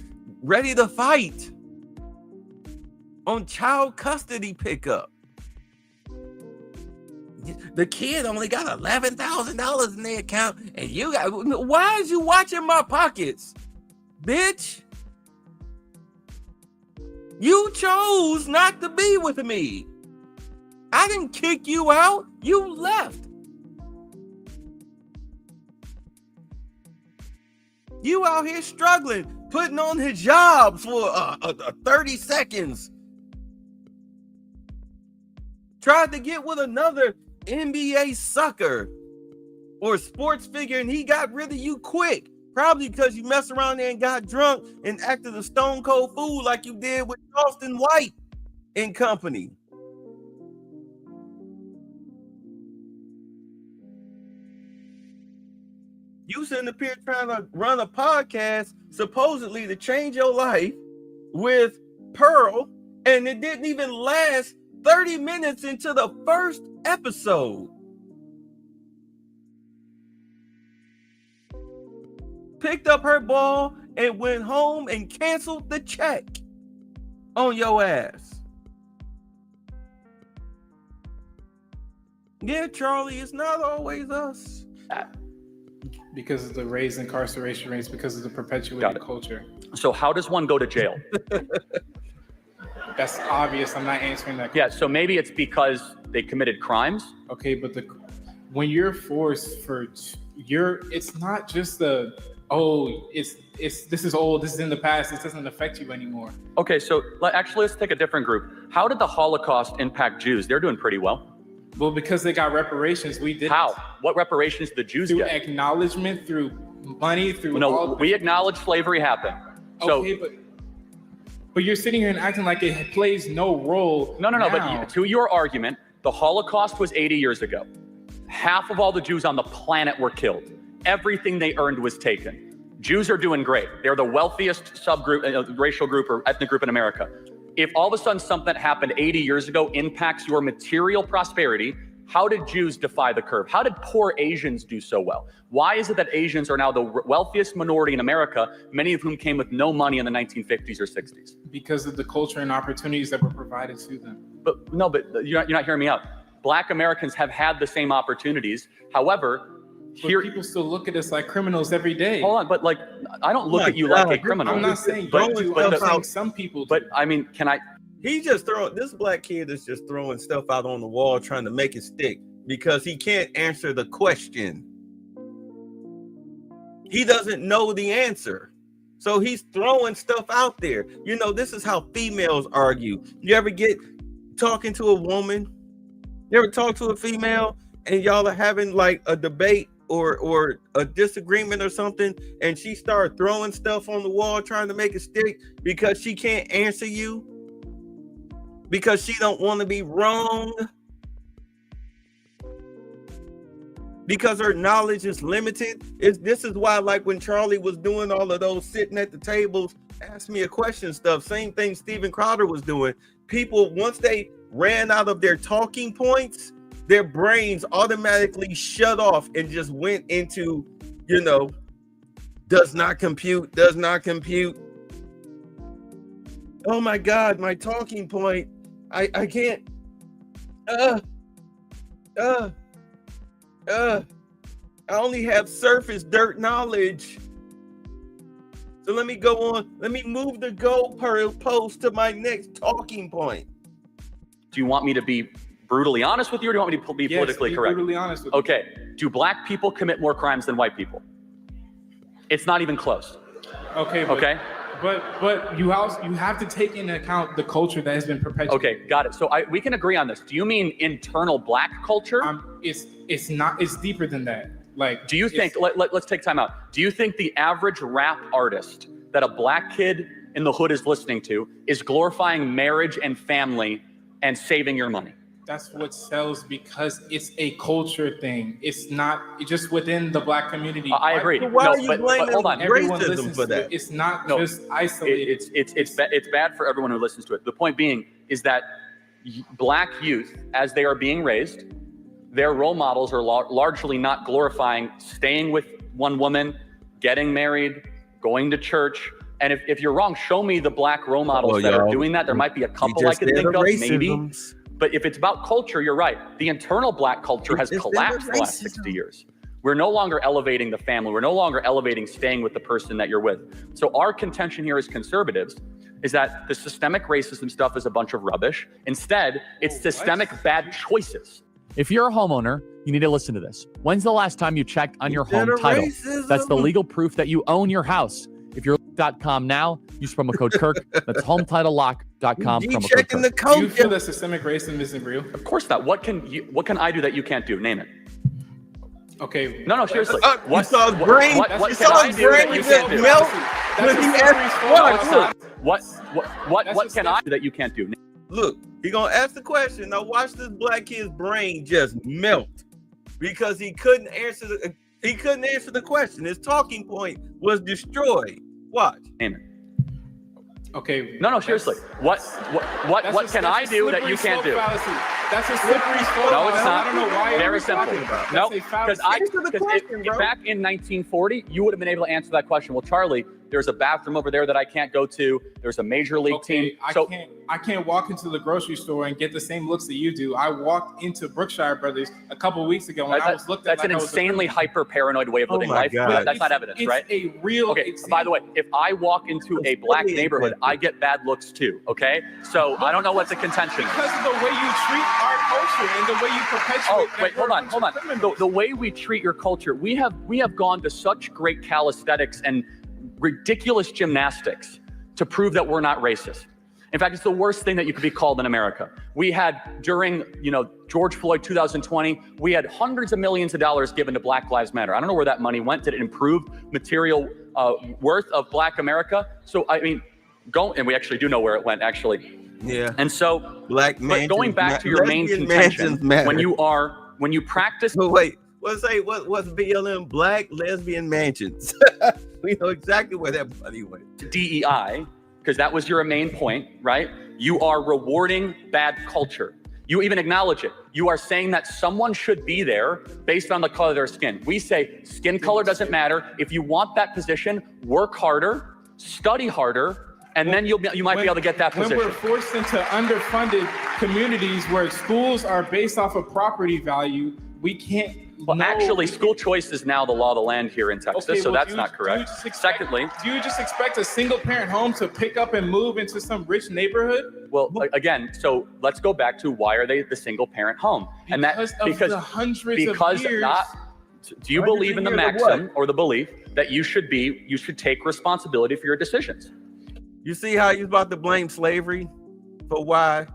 ready to fight on child custody pickup. The kid only got $11,000 in their account, and you got, why is you watching my pockets, bitch? You chose not to be with me. I didn't kick you out. You left. You out here struggling, putting on hijabs for 30 seconds. Tried to get with another NBA sucker or sports figure, and he got rid of you quick. Probably because you messed around there and got drunk and acted a stone cold fool like you did with Austin White and company. You sitting up here trying to run a podcast supposedly to change your life with Pearl, and it didn't even last 30 minutes into the first episode. Picked up her ball and went home and canceled the check on your ass. Yeah, Charlie, it's not always us. Because of the raised incarceration rates, because of the perpetuated culture. So how does one go to jail? That's obvious. I'm not answering that question. Yeah, so maybe it's because they committed crimes. Okay, but when you're forced for it's not just this is old, this is in the past, this doesn't affect you anymore. Okay, so actually let's take a different group. How did the Holocaust impact Jews? They're doing pretty well. Well, because they got reparations, we didn't. How? What reparations did the Jews get? Through acknowledgement, through money, through we acknowledge slavery happened. Okay, but you're sitting here and acting like it plays no role. No, but to your argument, the Holocaust was 80 years ago. Half of all the Jews on the planet were killed. Everything they earned was taken. Jews are doing great. They're the wealthiest subgroup, racial group or ethnic group in America. If all of a sudden something that happened 80 years ago impacts your material prosperity, how did Jews defy the curve? How did poor Asians do so well? Why is it that Asians are now the wealthiest minority in America, many of whom came with no money in the 1950s or 60s? Because of the culture and opportunities that were provided to them. But you're not hearing me out. Black Americans have had the same opportunities. However, people still look at us like criminals every day. Hold on, but I don't look at you like a criminal. I'm not saying some people do. But I mean, this black kid is just throwing stuff out on the wall trying to make it stick because he can't answer the question. He doesn't know the answer. So he's throwing stuff out there. You know, this is how females argue. You ever get talking to a woman? You ever talk to a female and y'all are having like a debate or a disagreement or something, and she started throwing stuff on the wall trying to make it stick because she can't answer you? Because she don't want to be wrong? Because her knowledge is limited? This is why, like when Charlie was doing all of those sitting at the tables, ask me a question stuff, same thing Steven Crowder was doing. People, once they ran out of their talking points, their brains automatically shut off and just went into, does not compute. Oh my God, my talking point. I can't. I only have surface dirt knowledge. So let me go on. Let me move the goalpost to my next talking point. Do you want me to be brutally honest with you, or do you want me to be politically correct? Brutally honest with you. Okay. Do black people commit more crimes than white people? It's not even close. Okay. But you have to take into account the culture that has been perpetuated. Okay, got it. So we can agree on this. Do you mean internal black culture? It's not. It's deeper than that. Like, do you think? Let's take time out. Do you think the average rap artist that a black kid in the hood is listening to is glorifying marriage and family and saving your money? that's what sells because it's a culture thing. It's not just within the black community. I agree. So why no, are you but blaming hold on. Everyone racism listens for to that? it. It's not No, just isolated. It's bad for everyone who listens to it. The point being is that black youth, as they are being raised, their role models are largely not glorifying staying with one woman, getting married, going to church. And if you're wrong, show me the black role models that are doing that. There might be a couple I could think of, maybe. But if it's about culture, you're right. The internal black culture has collapsed the last 60 years. We're no longer elevating the family. We're no longer elevating staying with the person that you're with. So our contention here as conservatives is that the systemic racism stuff is a bunch of rubbish. Instead, it's systemic bad choices. If you're a homeowner, you need to listen to this. When's the last time you checked on your home title? That's the legal proof that you own your house. If you're .com now, use promo code Kirk. That's hometitlelock.com. You checking the code? Do you feel that systemic racism isn't real? Of course not. What can I do that you can't do? Name it. Okay. No, seriously. You saw his brain. What can I do that you can't do? Melt when he What can I do that you can't do? Look, he gonna ask the question. Now watch this black kid's brain just melt because he couldn't answer the question. His talking point was destroyed. Watch. Amen. Okay. No, seriously. What can I do that you can't do? That's a slippery slope. No, it's not. I don't know why. Very simple. No, because back in 1940, you would have been able to answer that question. Well, Charlie, there's a bathroom over there that I can't go to. There's a major league team. I can't walk into the grocery store and get the same looks that you do. I walked into Brookshire Brothers a couple of weeks ago and I was looked at. That's an insanely hyper paranoid way of living life. That's not evidence, right? It's a real. Okay. By the way, if I walk into a black neighborhood, I get bad looks too. Okay. So I don't know what's the contention. Because of the way you treat our culture and the way you perpetuate. Oh, wait, hold on. The way we treat your culture, we have gone to such great calisthenics and ridiculous gymnastics to prove that we're not racist. In fact, it's the worst thing that you could be called in America. We had during, George Floyd 2020, we had hundreds of millions of dollars given to Black Lives Matter. I don't know where that money went. Did it improve material worth of Black America? So, and we actually do know where it went, actually. Yeah. And so, but going back to your main contention, when you practice. But wait, what's BLM? Black lesbian mansions. We know exactly where that money went. DEI, because that was your main point, right? You are rewarding bad culture. You even acknowledge it. You are saying that someone should be there based on the color of their skin. We say skin color doesn't matter. If you want that position, work harder, study harder, and then you might be able to get that position. When we're forced into underfunded communities where schools are based off of property value, we can't. Well, actually, school choice is now the law of the land here in Texas, so that's not correct. Secondly, do you just expect a single-parent home to pick up and move into some rich neighborhood? Well, again, so let's go back to why are they the single-parent home? Because the hundreds of years. Do you believe in the maxim or the belief that you should take responsibility for your decisions? You see how you're about to blame slavery for why,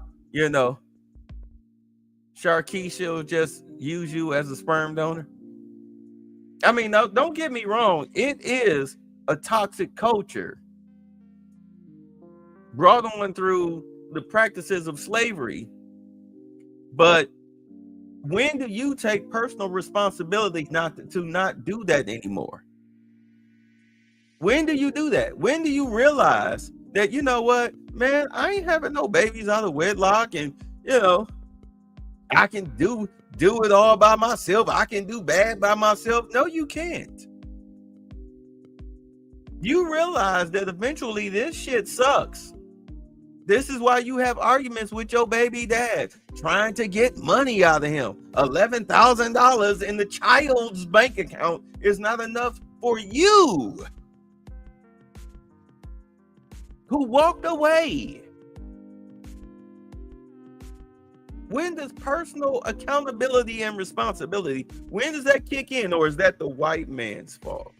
Sharkeisha will just use you as a sperm donor? I mean, no, don't get me wrong. It is a toxic culture brought on through the practices of slavery. But when do you take personal responsibility to not do that anymore? When do you do that? When do you realize that, you know what, man, I ain't having no babies out of wedlock and, I can do it all by myself. I can do bad by myself. No, you can't. You realize that eventually this shit sucks. This is why you have arguments with your baby dad, trying to get money out of him. $11,000 in the child's bank account is not enough for you, who walked away. When does personal accountability and responsibility, when does that kick in, or is that the white man's fault?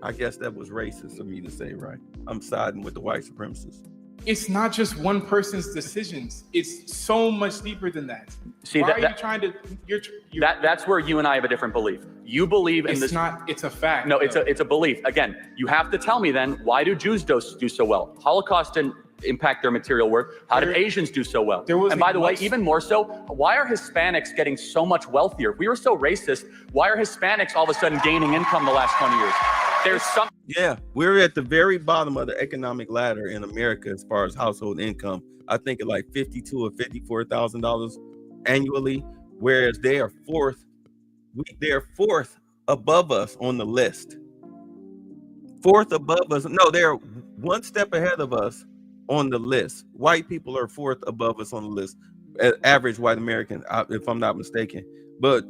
I guess that was racist of me to say, right? I'm siding with the white supremacists. It's not just one person's decisions. It's so much deeper than that. See, why are you trying to? That's where you and I have a different belief. You believe in this. It's a fact. No, it's a belief. Again, you have to tell me then, why do Jews do so well? Holocaust didn't impact their material worth? How did Asians do so well? And by the way, even more so, why are Hispanics getting so much wealthier? If we were so racist, why are Hispanics all of a sudden gaining income the last 20 years? There's some. Yeah, we're at the very bottom of the economic ladder in America as far as household income. I think at like $52,000 or $54,000 annually, whereas they are fourth above us on the list. Fourth above us. No, they're one step ahead of us on the list. White people are fourth above us on the list, average white American, if I'm not mistaken. But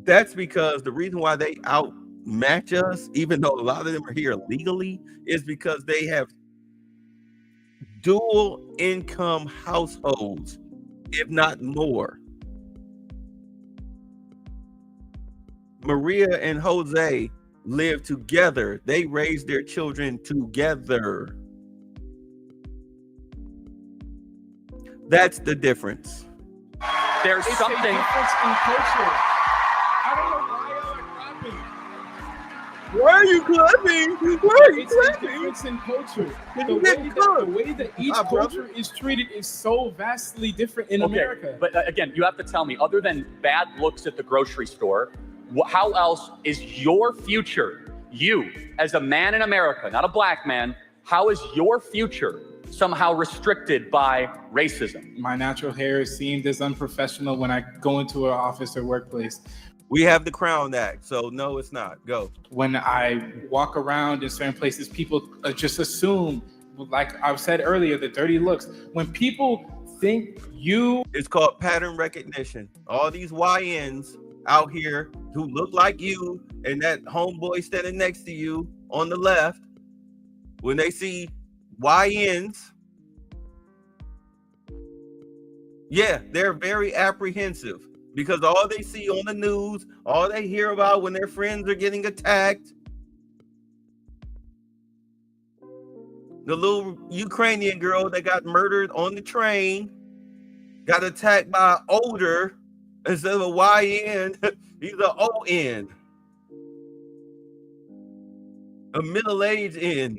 that's because the reason why they outmatch us, even though a lot of them are here legally, is because they have dual income households, if not more. Maria and Jose live together. They raise their children together. That's the difference. There's something. A difference in culture. I don't know why y'all are clapping. Why are you clapping? Why are you It's clapping? a difference in culture. Did The you way, get that, cooked? the way that each culture is treated is so vastly different in America. But again, you have to tell me, other than bad looks at the grocery store, how else is your future, you as a man in America, not a black man, how is your future somehow restricted by racism? My natural hair is seen as unprofessional when I go into an office or workplace. We have the Crown Act, so no, it's not. Go. When I walk around in certain places, people just assume, like I've said earlier, the dirty looks. When people think you... It's called pattern recognition. All these YNs out here who look like you and that homeboy standing next to you on the left, when they see YNs, yeah, they're very apprehensive because all they see on the news, all they hear about when their friends are getting attacked, the little Ukrainian girl that got murdered on the train got attacked by an older instead of a YN, he's an ON, a middle-aged N.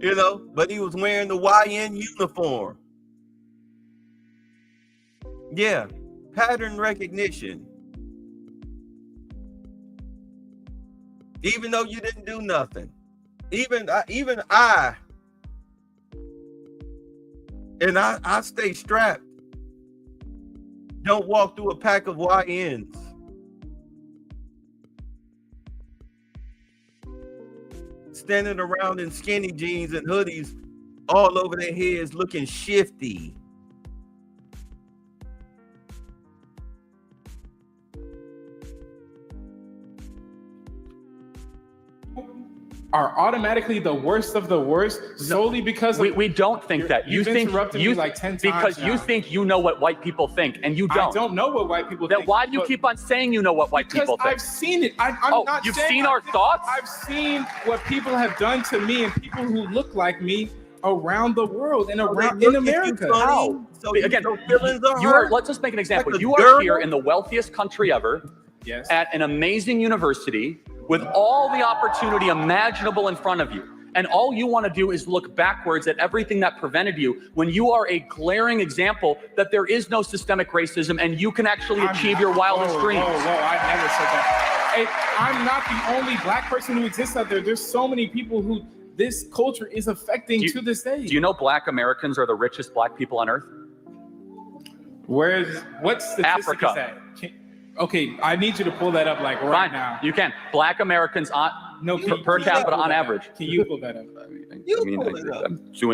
You know, but he was wearing the YN uniform. Yeah, pattern recognition. Even though you didn't do nothing, even I stay strapped. Don't walk through a pack of YNs. Standing around in skinny jeans and hoodies all over their heads looking shifty. Are automatically the worst of the worst solely because we don't think that. You think interrupted you me like 10 times because now. you think you know what white people think, and you don't. I don't know what white people Then think. why do you but- keep on saying you know what white people think? I've seen it. I'm not you've saying seen I our think- thoughts? I've seen what people have done to me and people who look like me around the world and around in America. How? So Again, you are. Let's just make an example. Like a You are girl? here in the wealthiest country ever, Yes. at an amazing university with all the opportunity imaginable in front of you. And all you want to do is look backwards at everything that prevented you when you are a glaring example that there is no systemic racism and you can actually achieve your wildest dreams. Whoa, I never said that. Hey, I'm not the only black person who exists out there. There's so many people who this culture is affecting to this day. Do you know black Americans are the richest black people on earth? What statistic Africa. is that? Okay, I need you to pull that up like right now. You can. Black Americans per capita on average. Can you pull that up?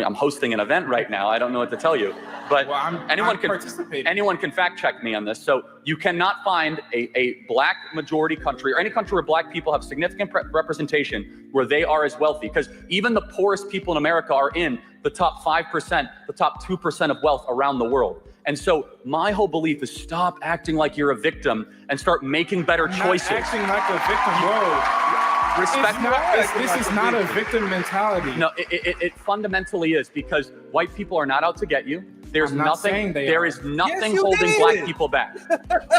I'm hosting an event right now. I don't know what to tell you, but anyone participating. anyone can fact check me on this. So you cannot find a black majority country or any country where black people have significant representation where they are as wealthy, because even the poorest people in America are in the top 5%, the top 2% of wealth around the world. And so my whole belief is stop acting like you're a victim and start making better choices. Not acting like a victim, bro. This is not a victim mentality. No, it fundamentally is, because white people are not out to get you. There's I'm not nothing. saying they There are. is nothing Yes, you holding did. black people back.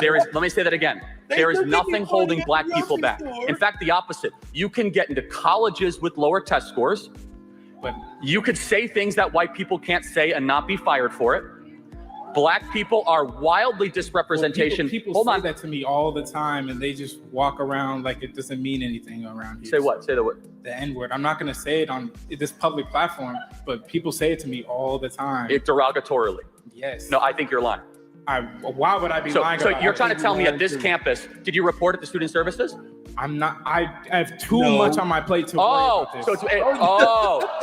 Let me say that again. There is nothing holding black people back. In fact, the opposite. You can get into colleges with lower test scores. But you could say things that white people can't say and not be fired for it. Black people are wildly disrepresentation. People Hold say on. that to me all the time, and they just walk around like it doesn't mean anything around here. Say what? Say the what? The N-word. I'm not going to say it on this public platform, but people say it to me all the time. It derogatorily. Yes. No, I think you're lying. Why would I be lying? So about you're it? trying to tell me at this campus, did you report it to student services? I'm not. I have too much on my plate to worry about this.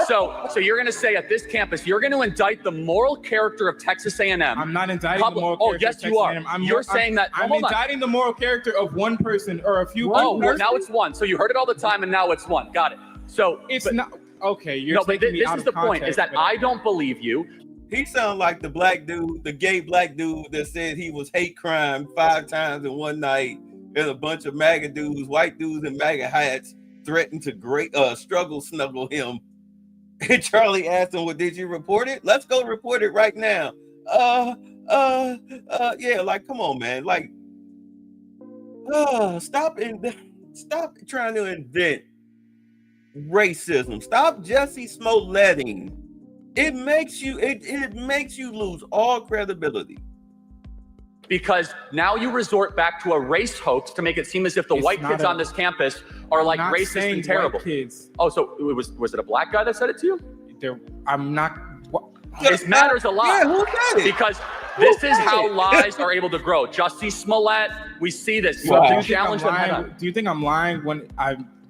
So you're going to say at this campus, you're going to indict the moral character of Texas A&M. I'm not indicting the moral character. Yes, of you Texas are. A&M. You're saying that. I'm indicting the moral character of one person or a few. Well, now it's one. So you heard it all the time, and now it's one. Got it. So it's not okay. You're this is the point. Is that I don't believe you. He sounds like the black dude, the gay black dude that said he was hate crime 5 times in one night, and a bunch of MAGA dudes, white dudes in MAGA hats, threatened to struggle snuggle him. And Charlie asked him, "Well, did you report it? Let's go report it right now." Yeah, like, come on, man, like, stop trying to invent racism. Stop Jesse Smolletting. It makes you lose all credibility. Because now you resort back to a race hoax to make it seem as if the white kids on this campus are like racist and terrible. Kids. Oh, so was it a black guy that said it to you? I'm not. It matters a lot. Yeah, who said it? Because this is how lies are able to grow. Jussie Smollett, we see this. You have to challenge them head on. Do you think I'm lying when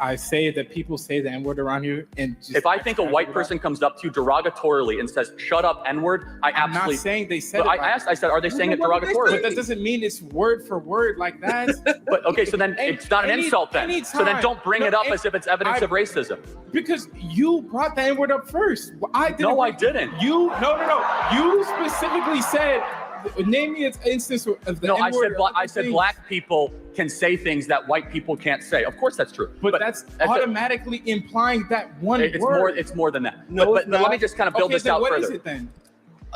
I say that people say the N-word around here? And if I think a white person comes up to you derogatorily and says, "Shut up, N-word," I'm absolutely. not saying they said it. I said, are they saying it derogatorily? But that doesn't mean it's word for word like that. But okay, so then it's not an insult then. So then don't bring it up as if it's evidence of racism. Because you brought the N-word up first. I didn't. No, I didn't. No. You specifically said, name me an instance of the N-word. I said black people can say things that white people can't say. Of course, that's true. But that's automatically implying that one it's word. It's more than that. No, but let me just kind of build this out further. What is it then?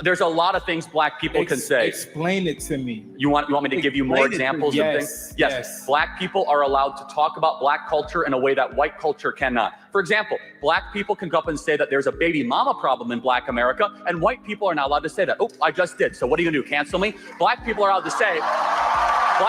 There's a lot of things black people can say. Explain it to me. You want me to give you more examples of things? Yes. Black people are allowed to talk about black culture in a way that white culture cannot. For example, black people can go up and say that there's a baby mama problem in black America, and white people are not allowed to say that. Oh, I just did. So what are you gonna do? Cancel me? Black people are allowed to say. I'm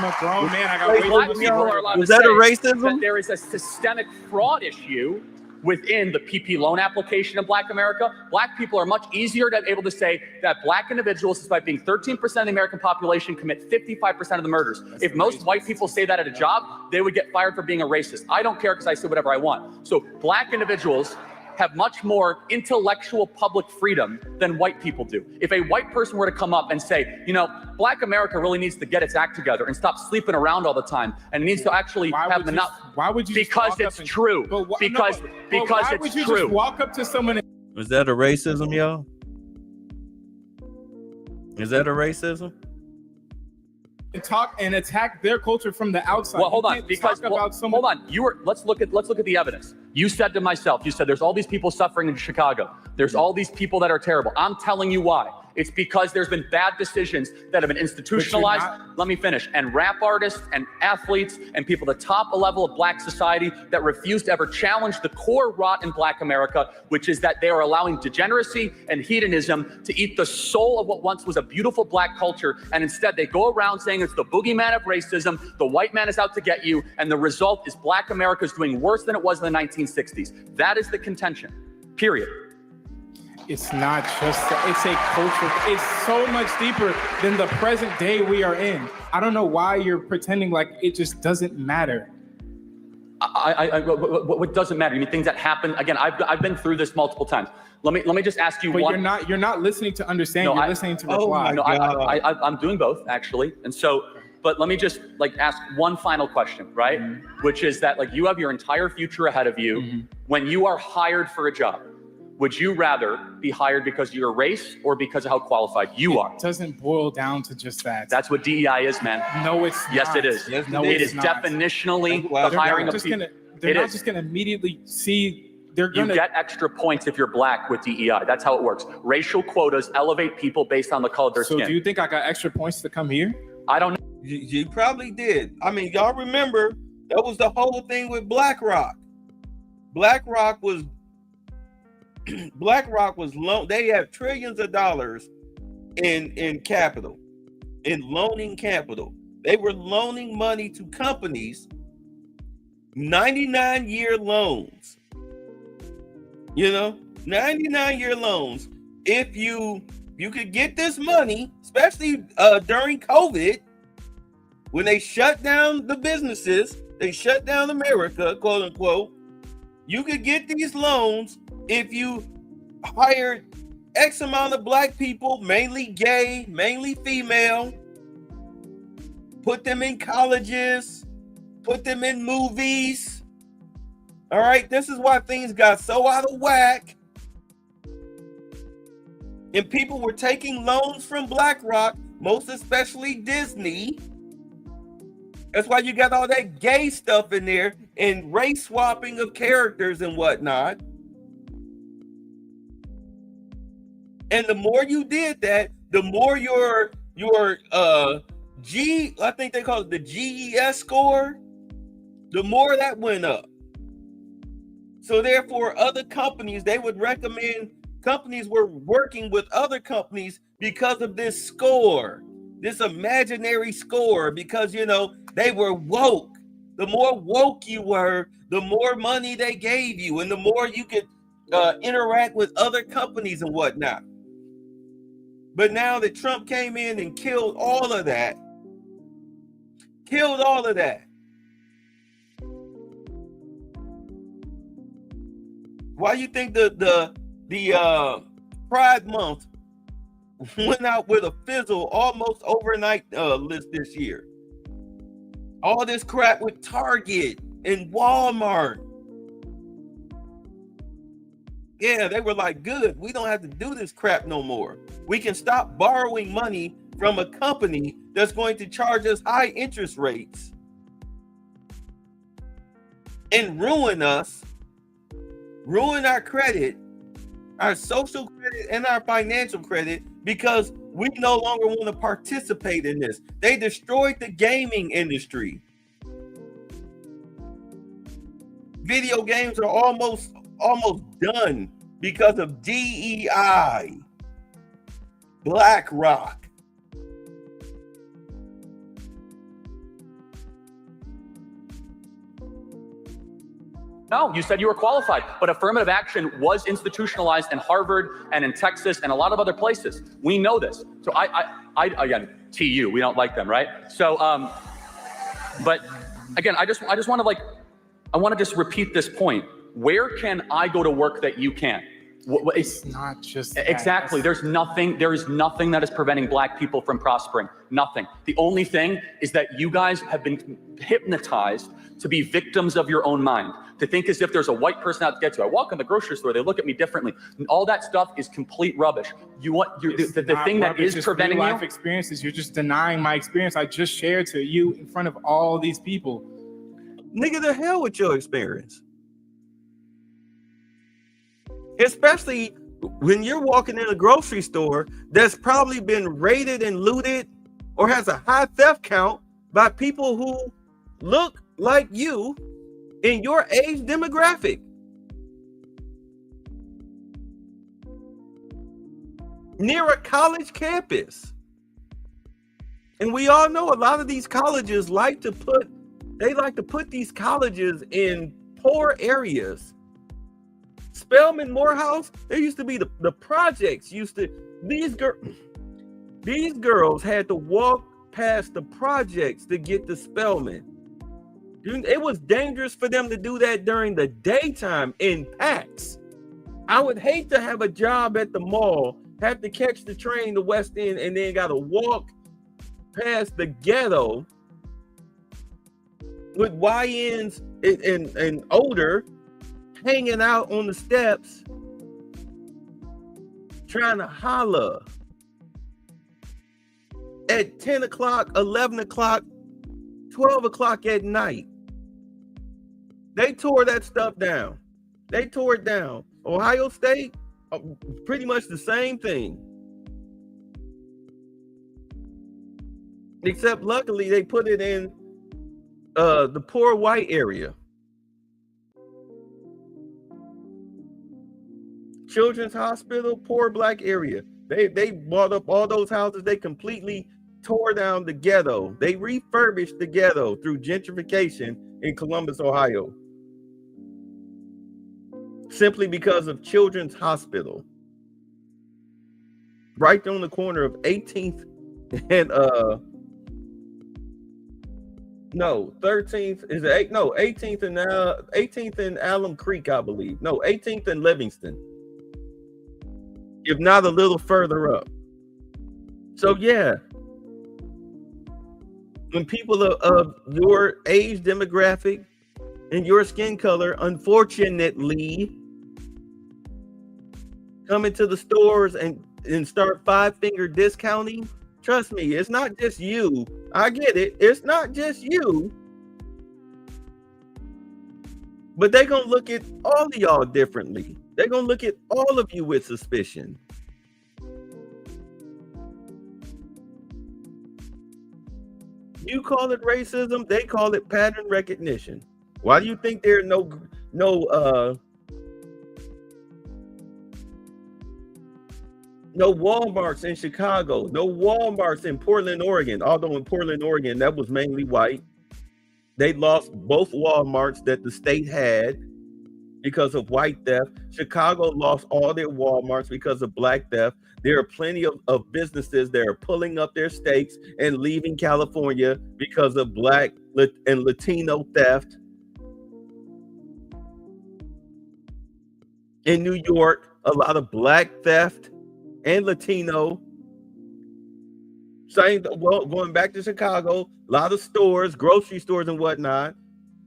a grown man. I got black people are allowed to say that there is a systemic fraud issue within the PP loan application in black America. Black people are much easier to be able to say that black individuals, despite being 13% of the American population, commit 55% of the murders. If most white people say that at a job, they would get fired for being a racist. I don't care because I say whatever I want. So black individuals have much more intellectual public freedom than white people do. If a white person were to come up and say, black America really needs to get its act together and stop sleeping around all the time, and needs to actually have the why would you? Because it's true. Because why would you just walk up to someone? Is that a racism, y'all? Is that a racism? And talk and attack their culture from the outside. Well, hold on, because hold on. Let's look at the evidence. You said to myself, there's all these people suffering in Chicago. There's all these people that are terrible. I'm telling you why. It's because there's been bad decisions that have been institutionalized. Let me finish. And rap artists and athletes and people at the top level of black society that refuse to ever challenge the core rot in black America, which is that they are allowing degeneracy and hedonism to eat the soul of what once was a beautiful black culture. And instead they go around saying it's the boogeyman of racism, the white man is out to get you, and the result is black America is doing worse than it was in the 1960s. That is the contention, period. It's not just, it's a culture. It's so much deeper than the present day we are in. I don't know why you're pretending like it just doesn't matter. What doesn't matter? You mean things that happen? Again, I've been through this multiple times. Let me just ask you. But you're not listening to understand. You're listening to reply. I'm doing both actually, and so. But let me just ask one final question, right? Mm-hmm. Which is that you have your entire future ahead of you. Mm-hmm. When you are hired for a job, would you rather be hired because of your race or because of how qualified you are? It doesn't boil down to just that. That's what DEI is, man. No, it's not. Yes, it is. Yes, it is definitionally the hiring of people. They're not just going to immediately see. You get extra points if you're black with DEI. That's how it works. Racial quotas elevate people based on the color of their skin. So do you think I got extra points to come here? I don't know. You probably did. I mean, y'all remember that was the whole thing with BlackRock. BlackRock was BlackRock was they have trillions of dollars in capital, in loaning capital. They were loaning money to companies, 99-year loans. 99-year loans. If you could get this money, especially during COVID, when they shut down the businesses, they shut down America, quote unquote, you could get these loans if you hired X amount of black people, mainly gay, mainly female, put them in colleges, put them in movies. All right, this is why things got so out of whack. And people were taking loans from BlackRock, most especially Disney. That's why you got all that gay stuff in there and race swapping of characters and whatnot. And the more you did that, the more your I think they call it the GES score, the more that went up. So therefore, other companies, they would recommend, companies were working with other companies because of this score, this imaginary score, because, they were woke. The more woke you were, the more money they gave you, and the more you could interact with other companies and whatnot. But now that Trump came in and killed all of that, why you think the Pride Month went out with a fizzle almost overnight list this year? All this crap with Target and Walmart. Yeah, they were like, good, we don't have to do this crap no more. We can stop borrowing money from a company that's going to charge us high interest rates and ruin us, ruin our credit, our social credit and our financial credit, because we no longer want to participate in this. They destroyed the gaming industry. Video games are almost done because of DEI, BlackRock. No, you said you were qualified, but affirmative action was institutionalized in Harvard and in Texas and a lot of other places. We know this. So I again, TU, we don't like them, right? So, but again, I just want to I want to just repeat this point. Where can I go to work that you can't? It's not just that. Exactly. There is nothing that is preventing black people from prospering. Nothing. The only thing is that you guys have been hypnotized to be victims of your own mind, to think as if there's a white person out to get you. I walk in the grocery store, they look at me differently. All that stuff is complete rubbish. The thing that is preventing you. Life experiences. You're just denying my experience. I just shared to you in front of all these people. Nigga, the hell with your experience. Especially when you're walking in a grocery store that's probably been raided and looted or has a high theft count by people who look like you in your age demographic. Near a college campus. And we all know a lot of these colleges like to put these colleges in poor areas. Spelman Morehouse, there used to be the projects these girls had to walk past the projects to get to Spelman. It was dangerous for them to do that during the daytime in packs. I would hate to have a job at the mall, have to catch the train to West End, and then got to walk past the ghetto with YNs and older hanging out on the steps trying to holler at 10 o'clock, 11 o'clock, 12 o'clock at night. They tore that stuff down. They tore it down. Ohio State, pretty much the same thing. Except luckily they put it in the poor white area. Children's Hospital, poor black area. They bought up all those houses. They completely tore down the ghetto. They refurbished the ghetto through gentrification in Columbus, Ohio. Simply because of Children's Hospital. Right on the corner of 18th and 13th is 18th and Alum Creek, I believe. No, 18th and Livingston. If not a little further up. So yeah. When people of your age demographic and your skin color, unfortunately, come into the stores and start 5-finger discounting, trust me, it's not just you. I get it. It's not just you. But they're going to look at all of y'all differently. They're going to look at all of you with suspicion. You call it racism, they call it pattern recognition. Why do you think there are no Walmarts in Chicago, no Walmarts in Portland, Oregon? Although in Portland, Oregon, that was mainly white. They lost both Walmarts that the state had because of white theft. Chicago lost all their Walmarts because of black theft. There are plenty of businesses that are pulling up their stakes and leaving California because of black and Latino theft. In New York, a lot of black theft and Latino. Going back to Chicago, a lot of stores, grocery stores and whatnot,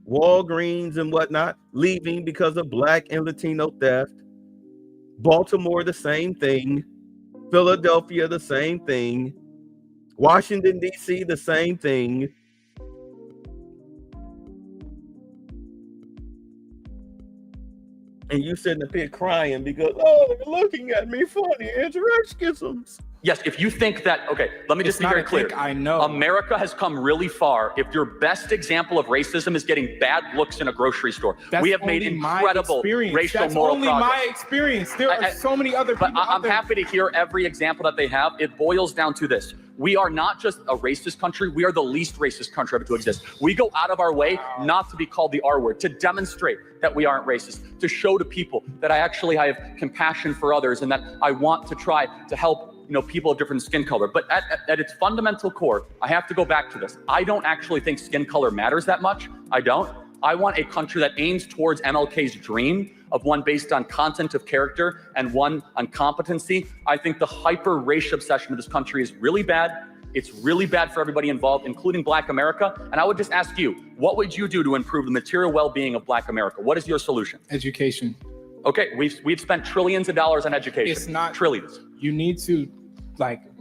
Walgreens and whatnot, leaving because of black and Latino theft. Baltimore, the same thing. Philadelphia, the same thing. Washington, D.C., the same thing. And you sitting up here crying because, they're looking at me funny. It's racism. Yes, if you think that, okay, let me just be very clear. I know. America has come really far. If your best example of racism is getting bad looks in a grocery store, we have made incredible racial moral progress. That's only my experience. There are so many other people. But I'm happy to hear every example that they have. It boils down to this. We are not just a racist country. We are the least racist country ever to exist. We go out of our way not to be called the R word, to demonstrate that we aren't racist, to show to people that I have compassion for others and that I want to try to help people of different skin color. But at its fundamental core, I have to go back to this. I don't actually think skin color matters that much. I don't. I want a country that aims towards MLK's dream of one based on content of character and one on competency. I think the hyper race obsession of this country is really bad. It's really bad for everybody involved, including Black America. And I would just ask you, what would you do to improve the material well-being of Black America? What is your solution? Education. Okay, we've spent trillions of dollars on education. It's not trillions. You need to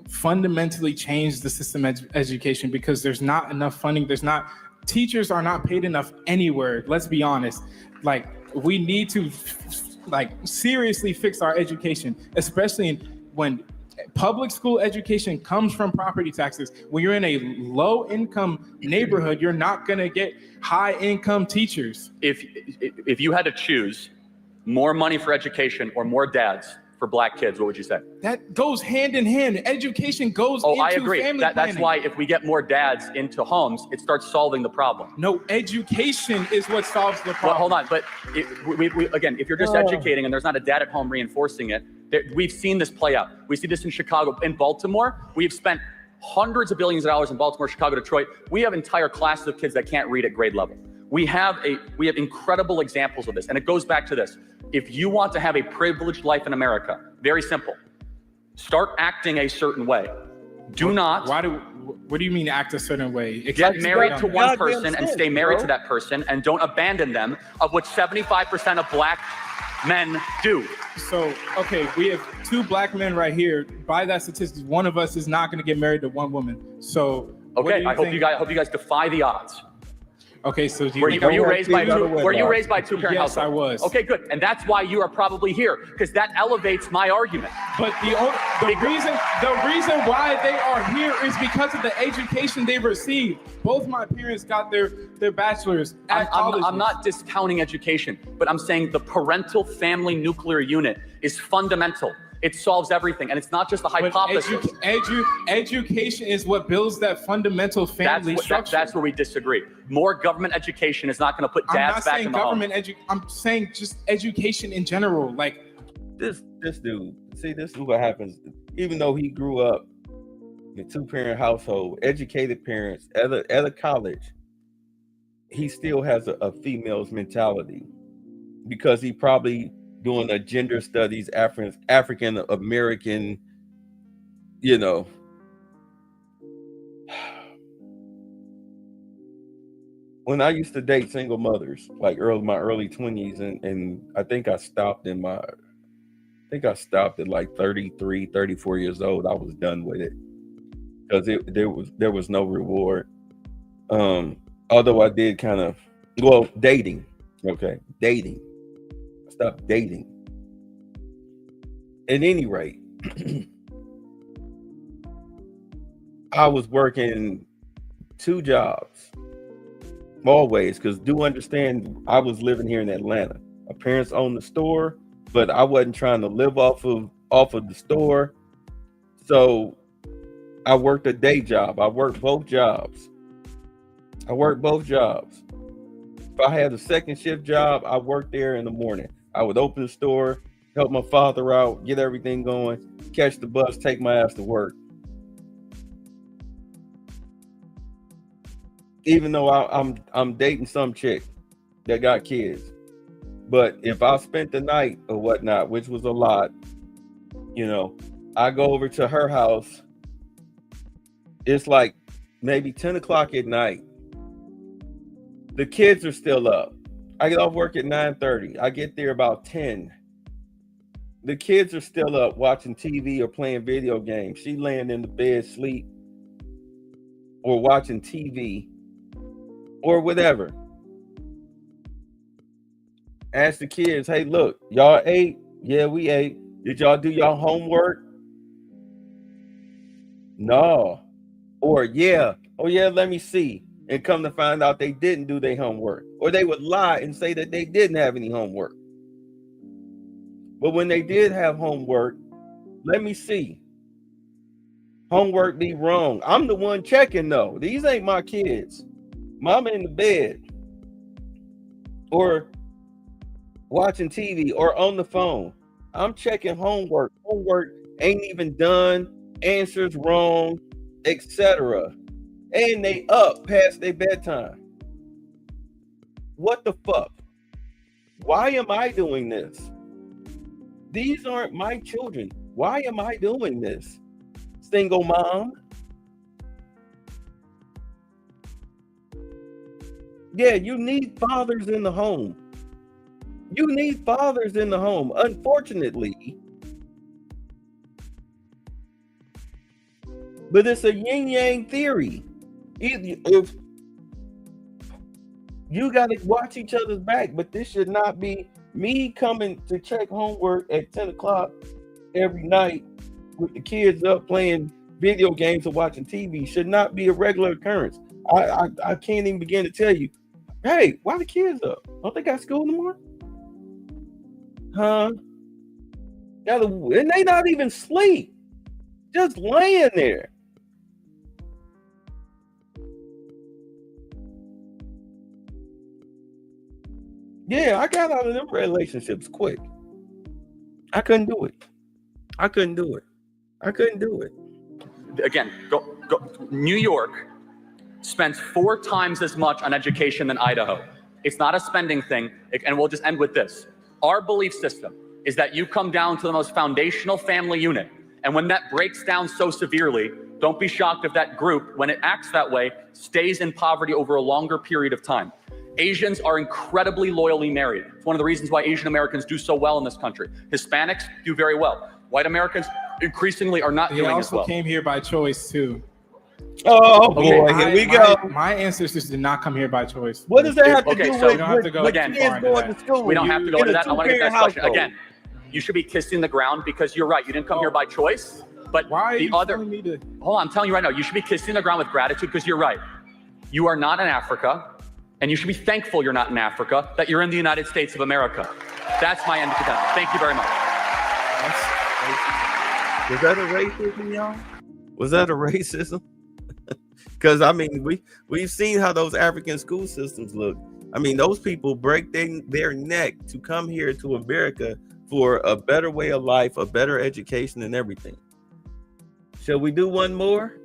fundamentally change the system of education because there's not enough funding. Teachers are not paid enough anywhere. Let's be honest. We need to seriously fix our education, especially when public school education comes from property taxes. When you're in a low income neighborhood, you're not going to get high income teachers. If you had to choose more money for education or more dads for Black kids, what would you say? That goes hand in hand. Education goes into I agree. Family That's planning. why if we get more dads into homes, it starts solving the problem. No, education is what solves the problem. Well, hold on. But again, if you're just educating and there's not a dad at home reinforcing it, we've seen this play out. We see this in Chicago. In Baltimore, we've spent hundreds of billions of dollars in Baltimore, Chicago, Detroit. We have entire classes of kids that can't read at grade level. We have incredible examples of this. And it goes back to this. If you want to have a privileged life in America, very simple. Start acting a certain way. What do you mean act a certain way? Get married to one person and stay married to that person and don't abandon them, of which 75% of Black men do. So, okay, we have 2 Black men right here. By that statistics, one of us is not going to get married to one woman. So, okay, I hope you guys defy the odds. Okay, so were you raised by two parent Yes, household? I was. Okay, good, and that's why you are probably here, because that elevates my argument. But the reason why they are here is because of the education they received. Both my parents got their bachelors at college. I'm not discounting education, but I'm saying the parental family nuclear unit is fundamental. It solves everything, and it's not just a hypothesis. Education is what builds that fundamental family structure. That's where we disagree. More government education is not going to put dads back in the home. I'm saying just education in general. Like this dude. See, this is what happens. Even though he grew up in a two-parent household, educated parents at a college, he still has a female's mentality because he probably doing a gender studies, African American, you know. When I used to date single mothers, like my early 20s, and I think I stopped at like 33, 34 years old. I was done with it because there was no reward. Although I did kind of, dating. Okay, dating. Stop dating. At any rate, I was working 2 jobs always, because do understand I was living here in Atlanta. My parents owned the store, but I wasn't trying to live off of the store. So I worked a day job. I worked both jobs. If I had a second shift job, I worked there in the morning. I would open the store, help my father out, get everything going, catch the bus, take my ass to work. Even though I'm dating some chick that got kids. But if I spent the night or whatnot, which was a lot, I go over to her house. It's like maybe 10 o'clock at night. The kids are still up. I get off work at 9:30. I get there about 10. The kids are still up watching TV or playing video games. She laying in the bed sleep or watching TV or whatever. Ask the kids, hey, look, y'all ate? Yeah, we ate. Did y'all do y'all homework? No. Or yeah. Oh yeah, let me see. And come to find out they didn't do their homework. Or they would lie and say that they didn't have any homework. But when they did have homework, let me see. Homework be wrong. I'm the one checking though. These ain't my kids. Mama in the bed. Or watching TV or on the phone. I'm checking homework. Homework ain't even done. Answers wrong, etc. And they up past their bedtime. What the fuck? Why am I doing this? These aren't my children. Why am I doing this? Single mom. Yeah, you need fathers in the home. You need fathers in the home. Unfortunately, but it's a yin-yang theory. If you got to watch each other's back, but this should not be me coming to check homework at 10 o'clock every night with the kids up playing video games or watching TV. Should not be a regular occurrence. I can't even begin to tell you, hey, why the kids up? Don't they got school in the morning? Huh? And they not even sleep. Just laying there. Yeah, I got out of them relationships quick. I couldn't do it. Again, go. New York spends 4 times as much on education than Idaho. It's not a spending thing, and we'll just end with this. Our belief system is that you come down to the most foundational family unit, and when that breaks down so severely, don't be shocked if that group, when it acts that way, stays in poverty over a longer period of time. Asians are incredibly loyally married. It's one of the reasons why Asian Americans do so well in this country. Hispanics do very well. White Americans increasingly are not doing as well. They also came here by choice too. Oh boy, here we go. My ancestors did not come here by choice. What does that have to do so with don't have to go again, too far into going that. to school? we don't have to go into that. I want to get to this question. household. Again, you should be kissing the ground because you're right. You didn't come here by choice. But Why are the you other, telling me to? hold on, I'm telling you right now, you should be kissing the ground with gratitude because you're right. You are not in Africa, and you should be thankful you're not in Africa, that you're in the United States of America. That's my end of contention. Thank you very much. Was that a racism, y'all? Was that a racism? Because I mean, we've seen how those African school systems look. I mean, those people break their neck to come here to America for a better way of life, a better education, and everything. Shall we do one more?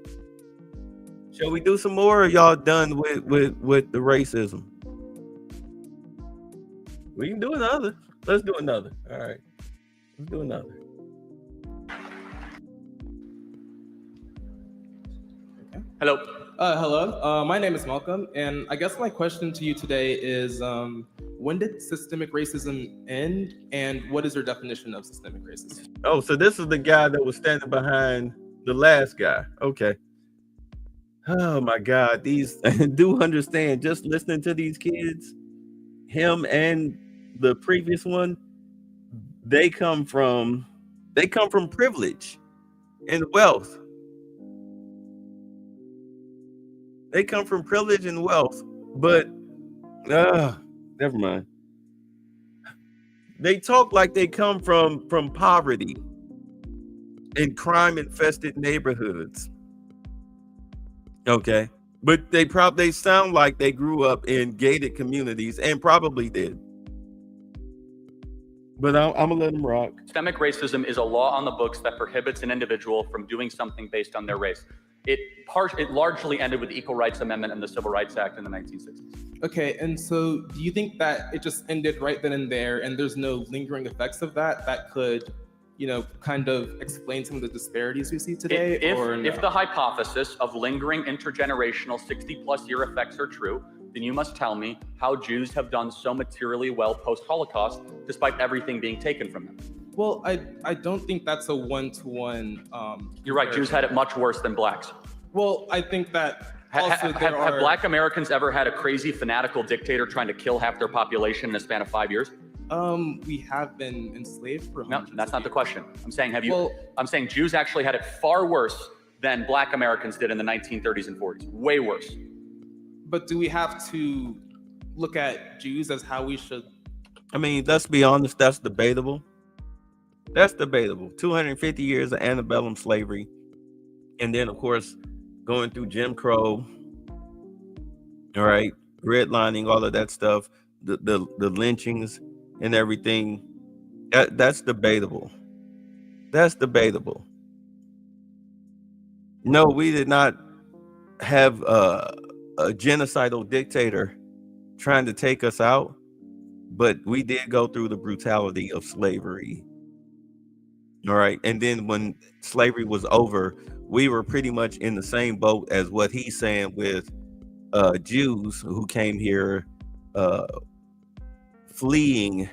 Shall we do some more? Or are y'all done with the racism? We can do another. Let's do another. All right. Let's do another. Hello. Hello. My name is Malcolm, and I guess my question to you today is, when did systemic racism end, and what is your definition of systemic racism? Oh, so this is the guy that was standing behind the last guy. Okay. Oh my God, these do understand. Just listening to these kids, him and the previous one, they come from privilege and wealth. They come from privilege and wealth, but never mind. They talk like they come from poverty and crime-infested neighborhoods. Okay, but they sound like they grew up in gated communities and probably did. But I'm gonna let them rock. Systemic racism is a law on the books that prohibits an individual from doing something based on their race. It largely ended with the Equal Rights Amendment and the Civil Rights Act in the 1960s. Okay, and so do you think that it just ended right then and there, and there's no lingering effects of that could, kind of explain some of the disparities we see today? If the hypothesis of lingering intergenerational 60-plus-year effects are true, then you must tell me how Jews have done so materially well post-Holocaust, despite everything being taken from them. Well, I don't think that's a one-to-one. You're right. Jews had it much worse than blacks. Well, I think that also have Black Americans ever had a crazy fanatical dictator trying to kill half their population in a span of 5 years? We have been enslaved for No, that's not the question. I'm saying I'm saying Jews actually had it far worse than Black Americans did in the 1930s and 40s. Way worse. But do we have to look at Jews as how we should? I mean, let's be honest, that's debatable. That's debatable. 250 years of antebellum slavery. And then, of course, going through Jim Crow. All right. Redlining, all of that stuff. The lynchings and everything. That's debatable. That's debatable. No, we did not have a genocidal dictator trying to take us out. But we did go through the brutality of slavery. All right. And then when slavery was over, we were pretty much in the same boat as what he's saying with Jews who came here fleeing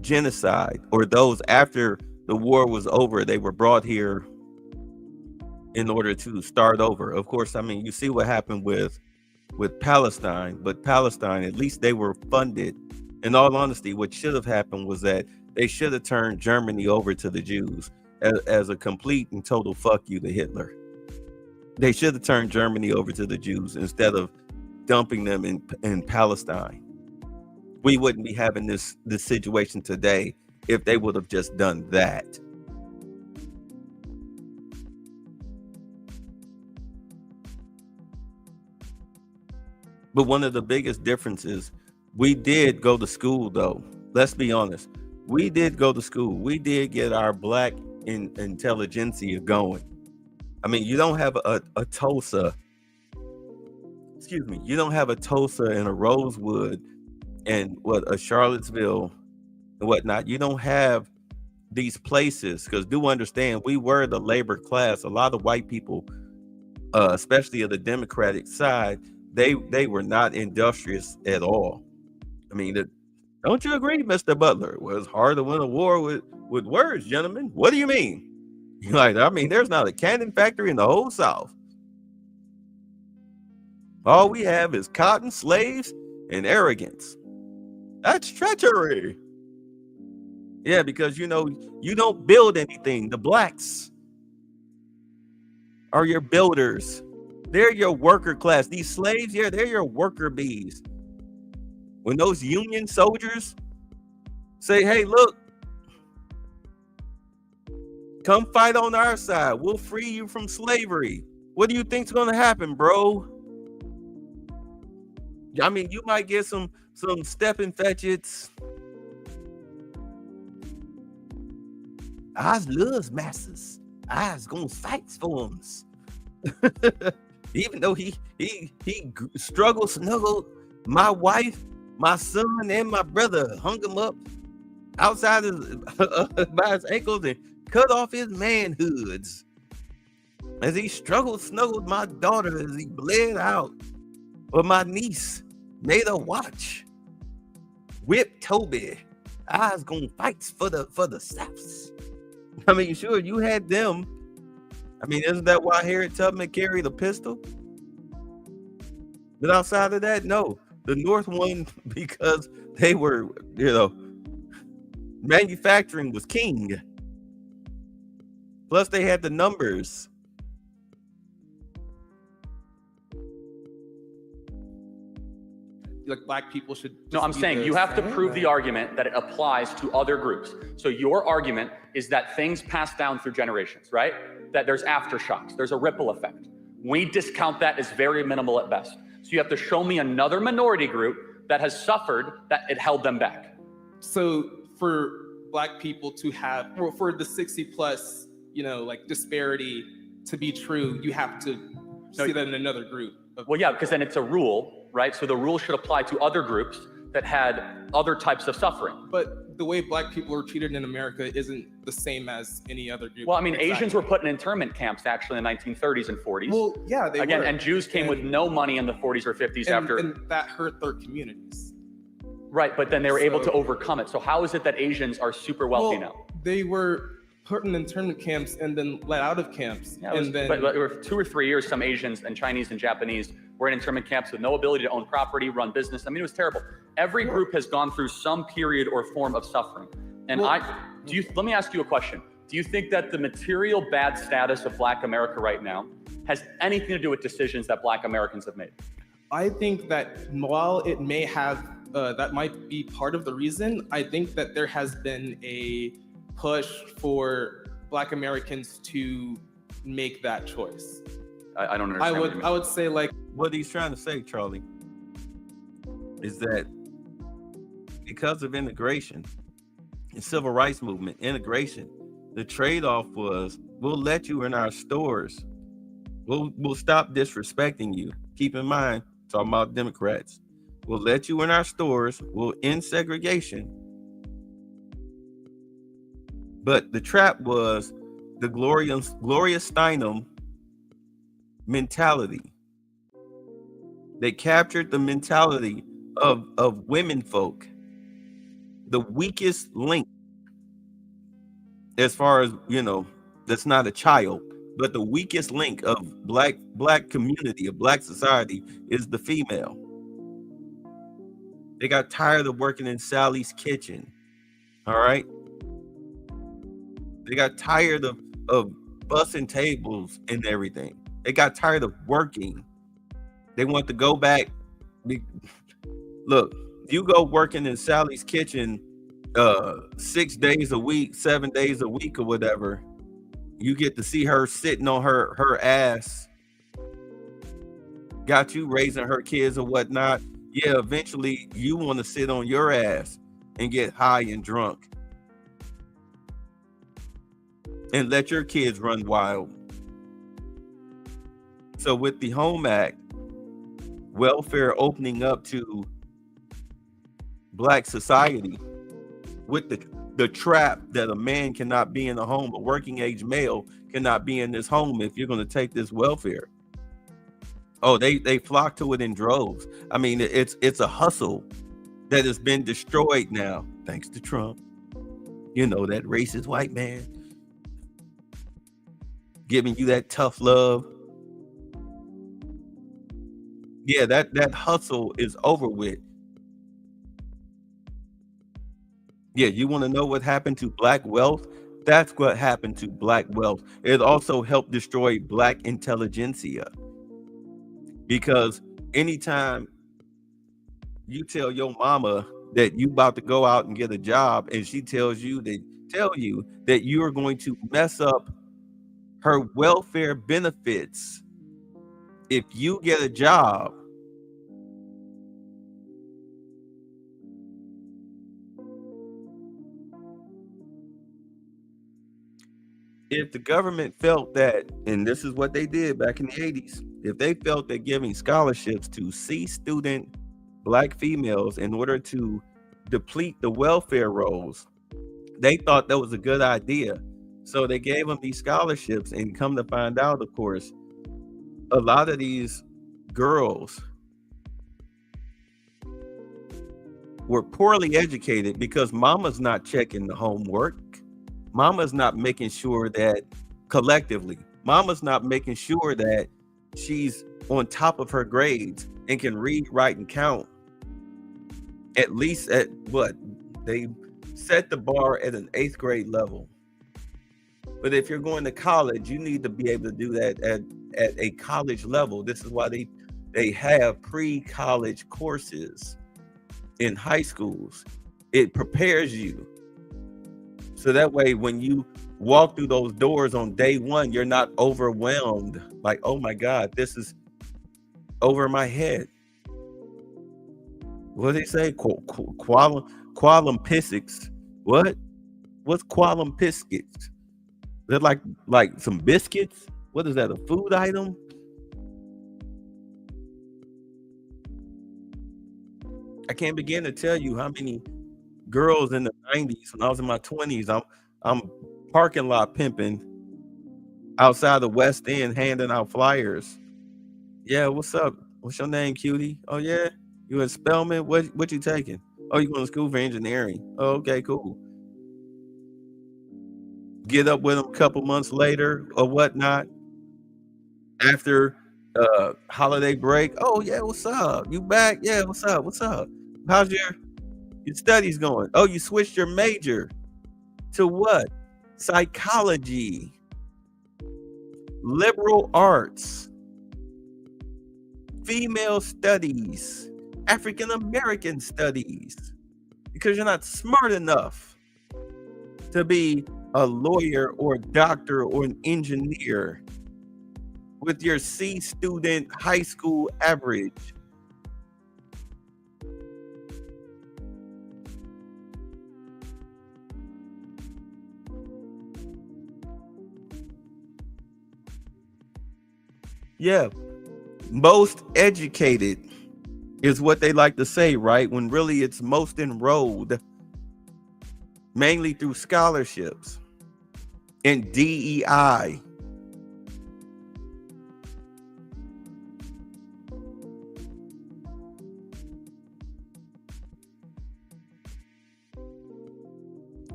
genocide, or those after the war was over, they were brought here in order to start over. Of course, I mean, you see what happened with Palestine, but Palestine, at least they were funded. In all honesty, what should have happened was that they should have turned Germany over to the Jews as a complete and total fuck you to Hitler. They should have turned Germany over to the Jews instead of dumping them in Palestine. We wouldn't be having this situation today if they would have just done that. But one of the biggest differences, we did go to school, though. Let's be honest. We did go to school. We did get our black intelligentsia going. I mean, you don't have a Tulsa. Excuse me. You don't have a Tulsa and a Rosewood and a Charlottesville and whatnot. You don't have these places, because do understand, we were the labor class. A lot of white people, especially of the Democratic side, they were not industrious at all. I mean, don't you agree, Mr. Butler? Well, it's hard to win a war with words, gentlemen. What do you mean? Like, I mean, there's not a cannon factory in the whole South. All we have is cotton, slaves, and arrogance. That's treachery. Yeah, because, you know, you don't build anything. The blacks are your builders. They're your worker class. These slaves, yeah, they're your worker bees. When those Union soldiers say, hey, look, come fight on our side. We'll free you from slavery. What do you think's going to happen, bro? I mean, you might get some stepping fetchits. I loves masters. I's gonna fight for him. Even though he struggled, snuggled my wife, my son, and my brother, hung him up outside by his ankles and cut off his manhoods. As he struggled, snuggled my daughter as he bled out. Or my niece made her watch. Whip Toby. I's gonna fight for the Souths. I mean, sure, you had them. I mean, isn't that why Harriet Tubman carried a pistol? But outside of that, no. The North won because they were, you know, manufacturing was king. Plus, they had the numbers. Like black people should. No, I'm saying you have to prove the argument that it applies to other groups. So your argument is that things pass down through generations, right? That there's aftershocks, there's a ripple effect. We discount that as very minimal at best. So you have to show me another minority group that has suffered that it held them back. So for black people to have, or for the 60 plus, you know, like disparity to be true, you have to see that in another group. Well, yeah, because then it's a rule, right? So the rule should apply to other groups that had other types of suffering. But the way black people are treated in America isn't the same as any other group. Well, I mean, Asians were put in internment camps actually in the 1930s and 40s. Well, yeah, they Again, were. and Jews came with no money in the 40s or 50s after. And that hurt their communities. Right, but then they were able to overcome it. So how is it that Asians are super wealthy now? They were put in internment camps and then let out of camps. Yeah, but there were 2 or 3 years, some Asians and Chinese and Japanese were in internment camps with no ability to own property, run business. I mean, it was terrible. Every group has gone through some period or form of suffering. And let me ask you a question. Do you think that the material bad status of Black America right now has anything to do with decisions that Black Americans have made? I think that while it may have, that might be part of the reason, I think that there has been a push for Black Americans to make that choice. I don't understand. I would say, like, what he's trying to say, Charlie, is that because of integration and civil rights movement, integration, the trade-off was we'll let you in our stores. We'll stop disrespecting you. Keep in mind, talking about Democrats. We'll let you in our stores. We'll end segregation. But the trap was the Gloria Steinem mentality. They captured the mentality of women folk, the weakest link, as far as, you know, that's not a child, but the weakest link of black community, of Black society, is the female. They got tired of working in Sally's kitchen. All right. They got tired of bussing tables and everything. They got tired of working. They want to go back. Look, you go working in Sally's kitchen 6 days a week, 7 days a week or whatever. You get to see her sitting on her ass. Got you raising her kids or whatnot. Yeah, eventually you want to sit on your ass and get high and drunk and let your kids run wild. So with the Home Act, welfare opening up to Black society, with the trap that a man cannot be in the home, a working age male cannot be in this home if you're going to take this welfare. Oh, they flock to it in droves. I mean, it's a hustle that has been destroyed now, thanks to Trump. You know, that racist white man. giving you that tough love. Yeah, that hustle is over with. Yeah, you want to know what happened to Black wealth? That's what happened to Black wealth. It also helped destroy Black intelligentsia. Because anytime you tell your mama that you about to go out and get a job, and she tells you that you are going to mess up her welfare benefits if you get a job, if the government felt that, and this is what they did back in the 80s, if they felt that giving scholarships to C student Black females in order to deplete the welfare rolls, they thought that was a good idea. So they gave them these scholarships, and come to find out, of course, a lot of these girls were poorly educated because mama's not checking the homework. Mama's not making sure that collectively, mama's not making sure that she's on top of her grades and can read, write, and count. At least at what? They set the bar at an 8th grade level. But if you're going to college, you need to be able to do that at a college level. This is why they have pre-college courses in high schools. It prepares you. So that way, when you walk through those doors on day one, you're not overwhelmed. Like, oh my God, this is over my head. What do they say? Qualum physics. What? What's qualum biscuits? They're like some biscuits? What is that, a food item? I can't begin to tell you how many girls in the 90s, when I was in my 20s, I'm parking lot pimping outside the West End, handing out flyers. Yeah, what's up? What's your name, cutie? Oh yeah, you in Spelman? What you taking? Oh, you going to school for engineering? Oh, okay, cool. Get up with them a couple months later or whatnot. After holiday break. Oh yeah, what's up? You back? Yeah, what's up? What's up? How's your studies going? Oh, you switched your major to what? Psychology, liberal arts, female studies, African American studies, because you're not smart enough to be a lawyer or a doctor or an engineer with your C student high school average. Yeah, most educated is what they like to say, right? When really it's most enrolled, mainly through scholarships and DEI.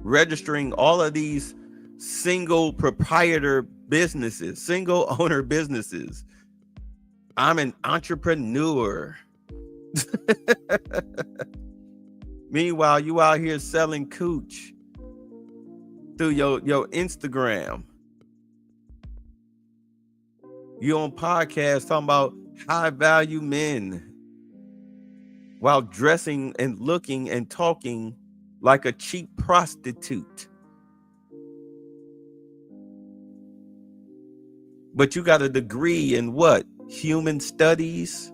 Registering all of these single proprietor businesses, single owner businesses. I'm an entrepreneur. Meanwhile, you out here selling cooch through your Instagram. You on podcasts talking about high value men while dressing and looking and talking like a cheap prostitute. But you got a degree in what? Human studies?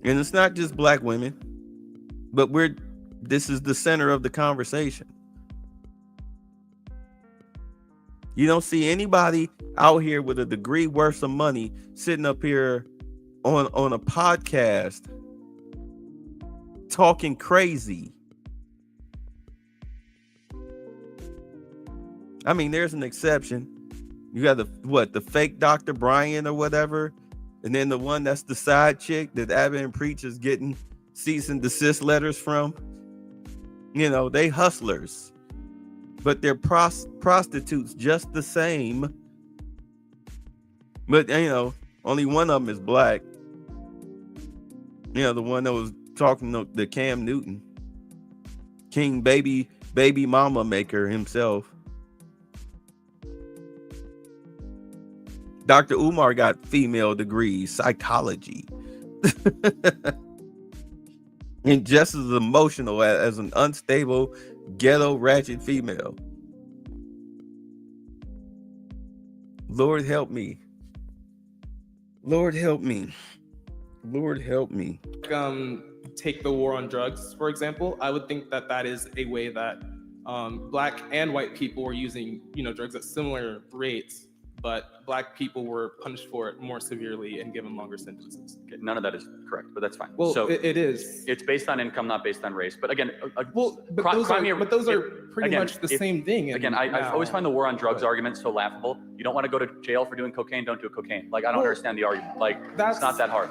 And it's not just black women, but this is the center of the conversation. You don't see anybody out here with a degree worth some money sitting up here on a podcast talking crazy. I mean, there's an exception. You got the fake Dr. Brian or whatever, and then the one that's the side chick that Abbott Preach is getting cease and desist letters from. You know, they hustlers. but they're prostitutes just the same. But only one of them is black. The one that was talking to Cam Newton, King baby mama maker himself. Dr. Umar got female degrees, psychology. And just as emotional as an unstable, ghetto, ratchet female. Lord help me. Lord help me. Lord help me. Take the war on drugs, for example. I would think that is a way that black and white people were using, drugs at similar rates, but black people were punished for it more severely and given longer sentences. Okay, none of that is correct, but that's fine. Well, so it is. It's based on income, not based on race. But again, those are pretty much the same thing. I always find the war on drugs argument so laughable. You don't want to go to jail for doing cocaine, don't do cocaine. Like, I don't understand the argument. Like, it's not that hard.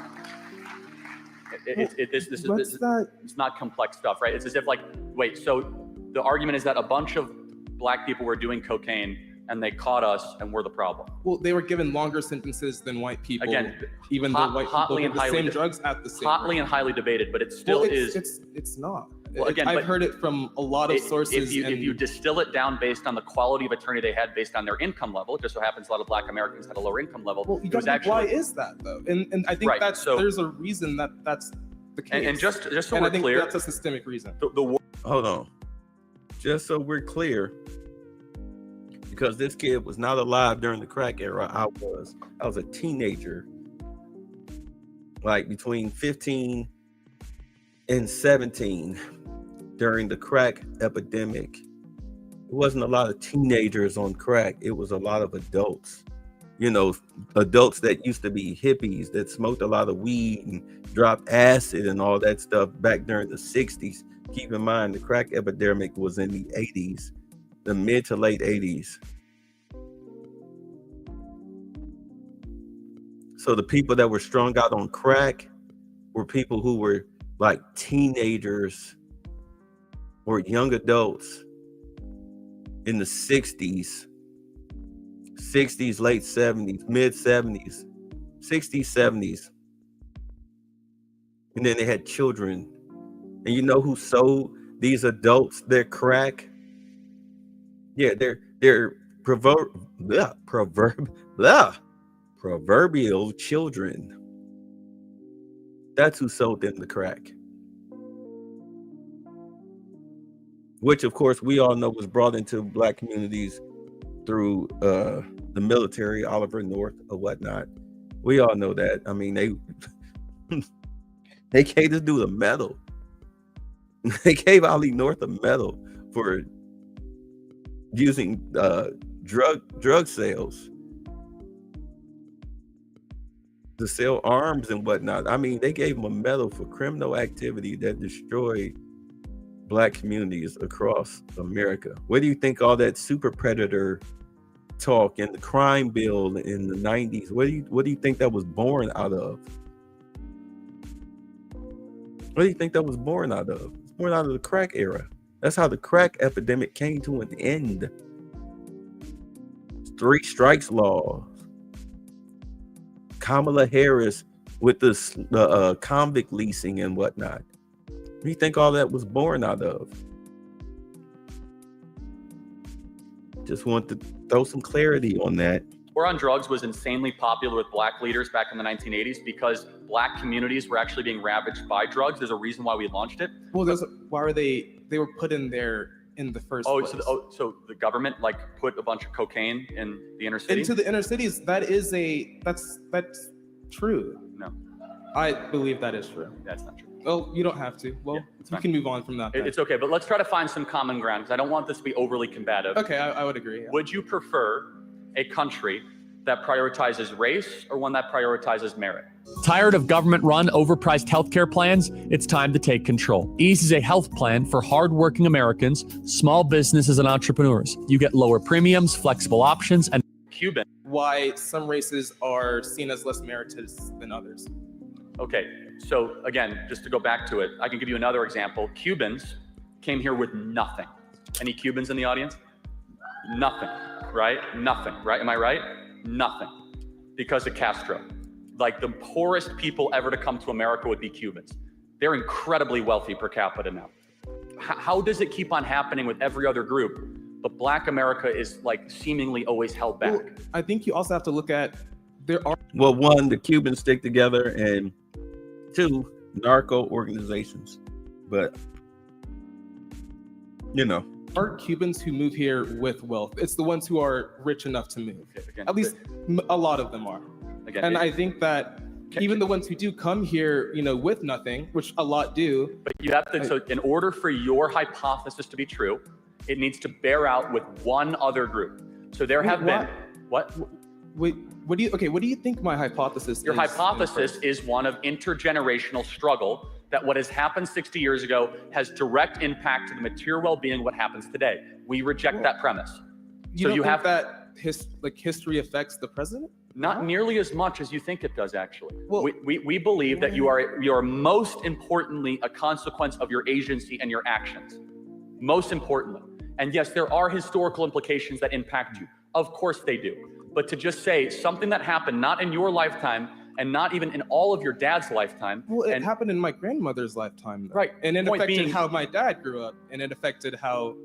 It's not complex stuff, right? It's as if so the argument is that a bunch of black people were doing cocaine and they caught us and we're the problem. Well, they were given longer sentences than white people. Again, even though white people did the same drugs at the same hotly rate. And highly debated, but it still is. It's not. Well, again, I've heard it from a lot of sources. If you distill it down based on the quality of attorney they had, based on their income level, it just so happens a lot of black Americans had a lower income level. Well, why is that though? And I think there's a reason that's the case. And just so and we're I think clear, that's a systemic reason. Hold on. Just so we're clear, because this kid was not alive during the crack era. I was a teenager, like between 15 and 17 during the crack epidemic. It wasn't a lot of teenagers on crack. It was a lot of adults, adults that used to be hippies that smoked a lot of weed and dropped acid and all that stuff back during the 60s. Keep in mind, the crack epidemic was in the 80s, the mid to late 80s. So the people that were strung out on crack were people who were like teenagers or young adults in the 60s, late 70s, mid 70s, 60s, 70s. And then they had children. And you know who sold these adults their crack? Yeah, they're proverbial children. That's who sold them the crack. Which, of course, we all know was brought into black communities through the military, Oliver North or whatnot. We all know that. I mean, they gave this dude a medal. They gave Ali North a medal for using drug sales to sell arms and whatnot. I mean, they gave him a medal for criminal activity that destroyed black communities across America. What do you think all that super predator talk and the crime bill in the 90s, what do you think that was born out of? What do you think that was born out of? It's born out of the crack era. That's how the crack epidemic came to an end. 3 strikes law. Kamala Harris with the convict leasing and whatnot. What do you think all that was born out of? Just want to throw some clarity on that. War on Drugs was insanely popular with black leaders back in the 1980s because black communities were actually being ravaged by drugs. There's a reason why we launched it. Well, why were they were put in there in the first place? So the government put a bunch of cocaine in the inner city? Into the inner cities. That's true. No. I believe that is true. That's not true. Well, you don't have to. Well, you can move on from that. It's okay, but let's try to find some common ground because I don't want this to be overly combative. Okay, I would agree. Yeah. Would you prefer a country that prioritizes race or one that prioritizes merit? Tired of government-run, overpriced healthcare plans? It's time to take control. Ease is a health plan for hardworking Americans, small businesses, and entrepreneurs. You get lower premiums, flexible options, and Cuban. Why some races are seen as less meritorious than others. Okay, so again, just to go back to it, I can give you another example. Cubans came here with nothing. Any Cubans in the audience? Nothing, right? Nothing, right? Am I right? Nothing. Because of Castro. Like the poorest people ever to come to America would be Cubans. They're incredibly wealthy per capita now. How does it keep on happening with every other group, but Black America is like seemingly always held back? Well, I think you also have to look at there are. Well, one, the Cubans stick together, and two, narco organizations. But you know, are Cubans who move here with wealth. It's the ones who are rich enough to move. At least a lot of them are. And I think that even the ones who do come here, you know, with nothing, which a lot do. But you have to, so in order for your hypothesis to be true, it needs to bear out with one other group. So there have been, what? Wait, what do you think my hypothesis is? Your hypothesis is one of intergenerational struggle, that what has happened 60 years ago has direct impact to the material well-being of what happens today. We reject that premise. You don't think that history affects the president? Not nearly as much as you think it does, actually. Well, we believe that you are most importantly a consequence of your agency and your actions. Most importantly. And yes, there are historical implications that impact you. Of course they do. But to just say something that happened not in your lifetime and not even in all of your dad's lifetime. Well, it happened in my grandmother's lifetime, though. Right. And it affected how my dad grew up, and it affected how,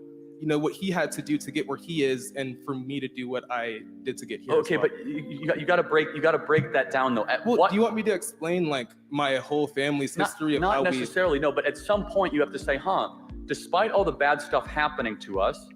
you know, what he had to do to get where he is, and for me to do what I did to get here. Okay, but you got to break that down though. Well, do you want me to explain like my whole family's history of how we? Not necessarily, no. But at some point you have to say, despite all the bad stuff happening to us,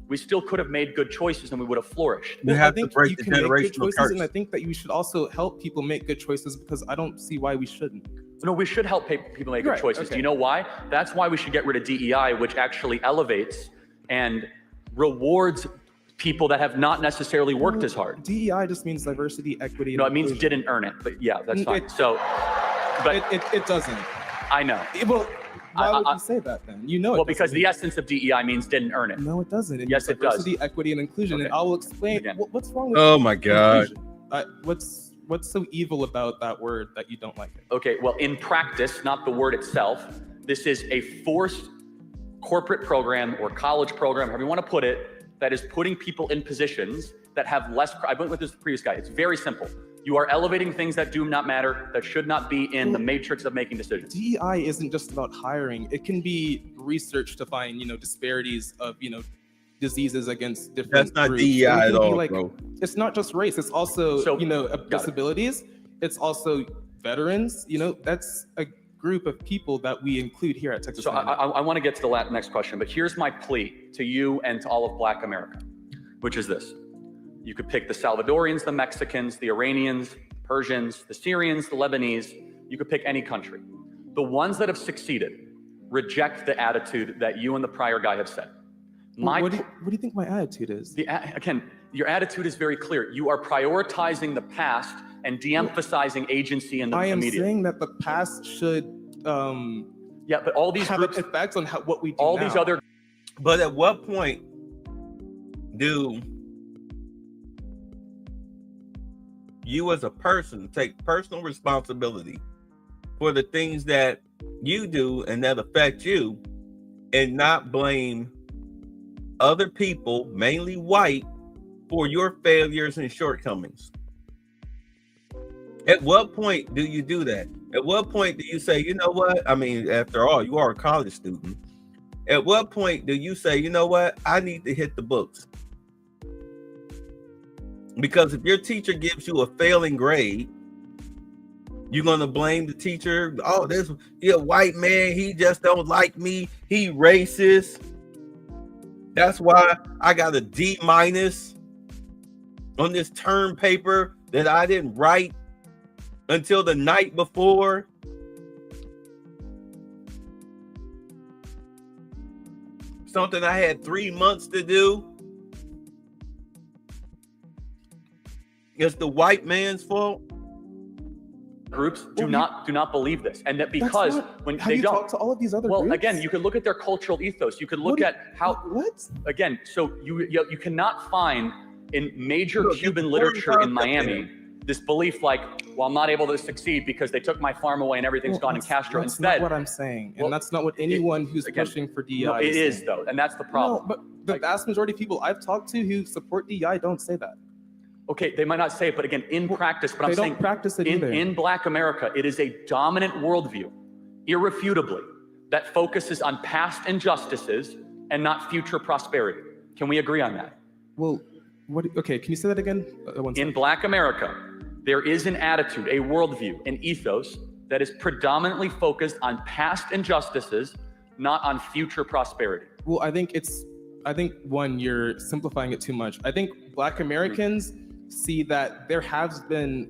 we still could have made good choices and we would have flourished. You have to break the generational curse. And I think that you should also help people make good choices, because I don't see why we shouldn't. No, we should help people make good choices. Okay. Do you know why? That's why we should get rid of DEI, which actually elevates and rewards people that have not necessarily worked as hard. DEI just means diversity, equity. No, it means didn't earn it. But yeah, that's fine. It doesn't. I know. Well, why would you say that then? You know. Well, because the essence of DEI means didn't earn it. No, it doesn't. Yes, it does. Diversity, equity, and inclusion. And I will explain what's wrong with. Oh my God. What's so evil about that word that you don't like it? Okay, well, in practice, not the word itself, this is a forced corporate program or college program, however you want to put it, that is putting people in positions that have less. I went with this previous guy. It's very simple. You are elevating things that do not matter, that should not be in the matrix of making decisions. DEI isn't just about hiring. It can be research to find, disparities of, diseases against different That's not groups. DEI at all, bro. It's not just race. It's also, disabilities. It's also veterans. That's a group of people that we include here at Texas. So I want to get to the next question, but here's my plea to you and to all of Black America, which is this. You could pick the Salvadorians, the Mexicans, the Iranians, Persians, the Syrians, the Lebanese. You could pick any country. The ones that have succeeded reject the attitude that you and the prior guy have said. What do you think my attitude is? Again, your attitude is very clear. You are prioritizing the past and de-emphasizing agency in the immediate. I am saying that the past should but all these have groups, an effect on what we do all now. These other. But at what point do you as a person take personal responsibility for the things that you do and that affect you, and not blame other people, mainly white, for your failures and shortcomings? At what point do you do that? At what point do you say, you know what? I mean, after all, you are a college student. At what point do you say, you know what? I need to hit the books. Because if your teacher gives you a failing grade, you're going to blame the teacher. Oh, he a white man. He just don't like me. He racist. That's why I got a D- on this term paper that I didn't write until the night before. Something I had 3 months to do. It's the white man's fault. Groups do not believe this, and that because when they don't talk to all of these other groups? Again, you can look at their cultural ethos. You can look at how again. So you cannot find in major Cuban literature in Miami this belief like, well, I'm not able to succeed because they took my farm away and everything's gone in Castro. That's Instead, not what I'm saying, and that's not what anyone who's pushing for DEI. No, it is though, and that's the problem. No, but the vast majority of people I've talked to who support DEI don't say that. Okay, they might not say it, but again, in practice, but I'm They saying don't practice it either. in Black America, it is a dominant worldview, irrefutably, that focuses on past injustices and not future prosperity. Can we agree on that? Well, okay, can you say that again? In Black America, there is an attitude, a worldview, an ethos that is predominantly focused on past injustices, not on future prosperity. Well, I think one, you're simplifying it too much. I think Black Americans see that there has been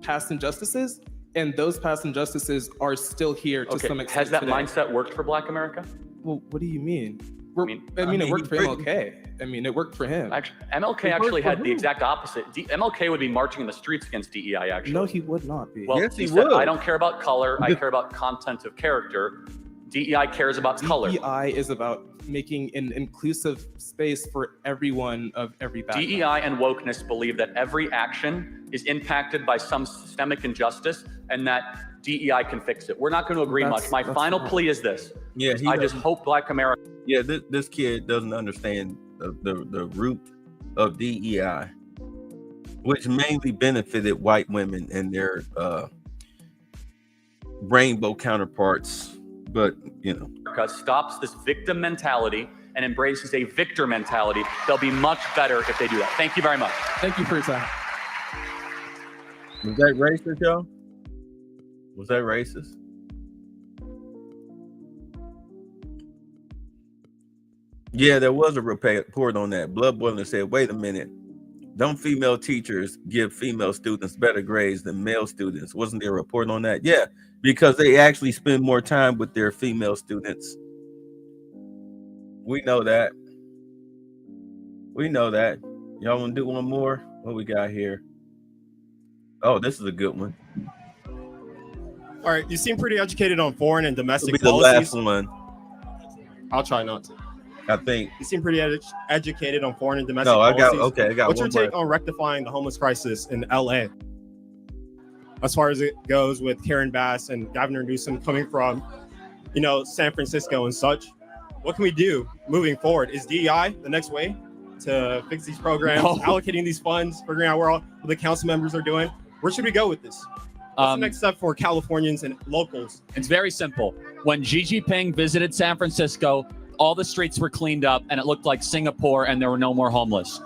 past injustices, and those past injustices are still here to some extent. Has that today. mindset worked for Black America? Well, what do you mean? I mean, it worked for MLK. I mean, it worked for him. Actually, MLK actually had the exact opposite. MLK would be marching in the streets against DEI, actually. No, he would not be. Well, Yes, he said, would. I don't care about color. I care about content of character. DEI cares about color. DEI is about making an inclusive space for everyone of every background. DEI and wokeness believe that every action is impacted by some systemic injustice and that DEI can fix it. We're not going to agree much. My final plea is this. Yeah, I just hope Black America. Yeah, this kid doesn't understand the root of DEI, which mainly benefited white women and their rainbow counterparts. But, you know, stops this victim mentality and embraces a victor mentality, they'll be much better if they do that. Thank you very much. Thank you for your time. Was that racist, y'all? Was that racist? Yeah, there was a report on that. Blood Boiler said, wait a minute. Don't female teachers give female students better grades than male students? Wasn't there a report on that? Yeah, because they actually spend more time with their female students. We know that. We know that. Y'all want to do one more? What we got here? Oh, this is a good one. All right, you seem pretty educated on foreign and domestic This will be the policies. last one. I'll try not to. I think. You seem pretty educated on foreign and domestic No, I got policies. okay. I got What's one your take more. on rectifying the homeless crisis in LA? As far as it goes with Karen Bass and Governor Newsom coming from, San Francisco and such, what can we do moving forward? Is DEI the next way to fix these programs, No. allocating these funds, figuring out what the council members are doing? Where should we go with this? What's the next step for Californians and locals? It's very simple. When Xi Jinping visited San Francisco, all the streets were cleaned up and it looked like Singapore and there were no more homeless.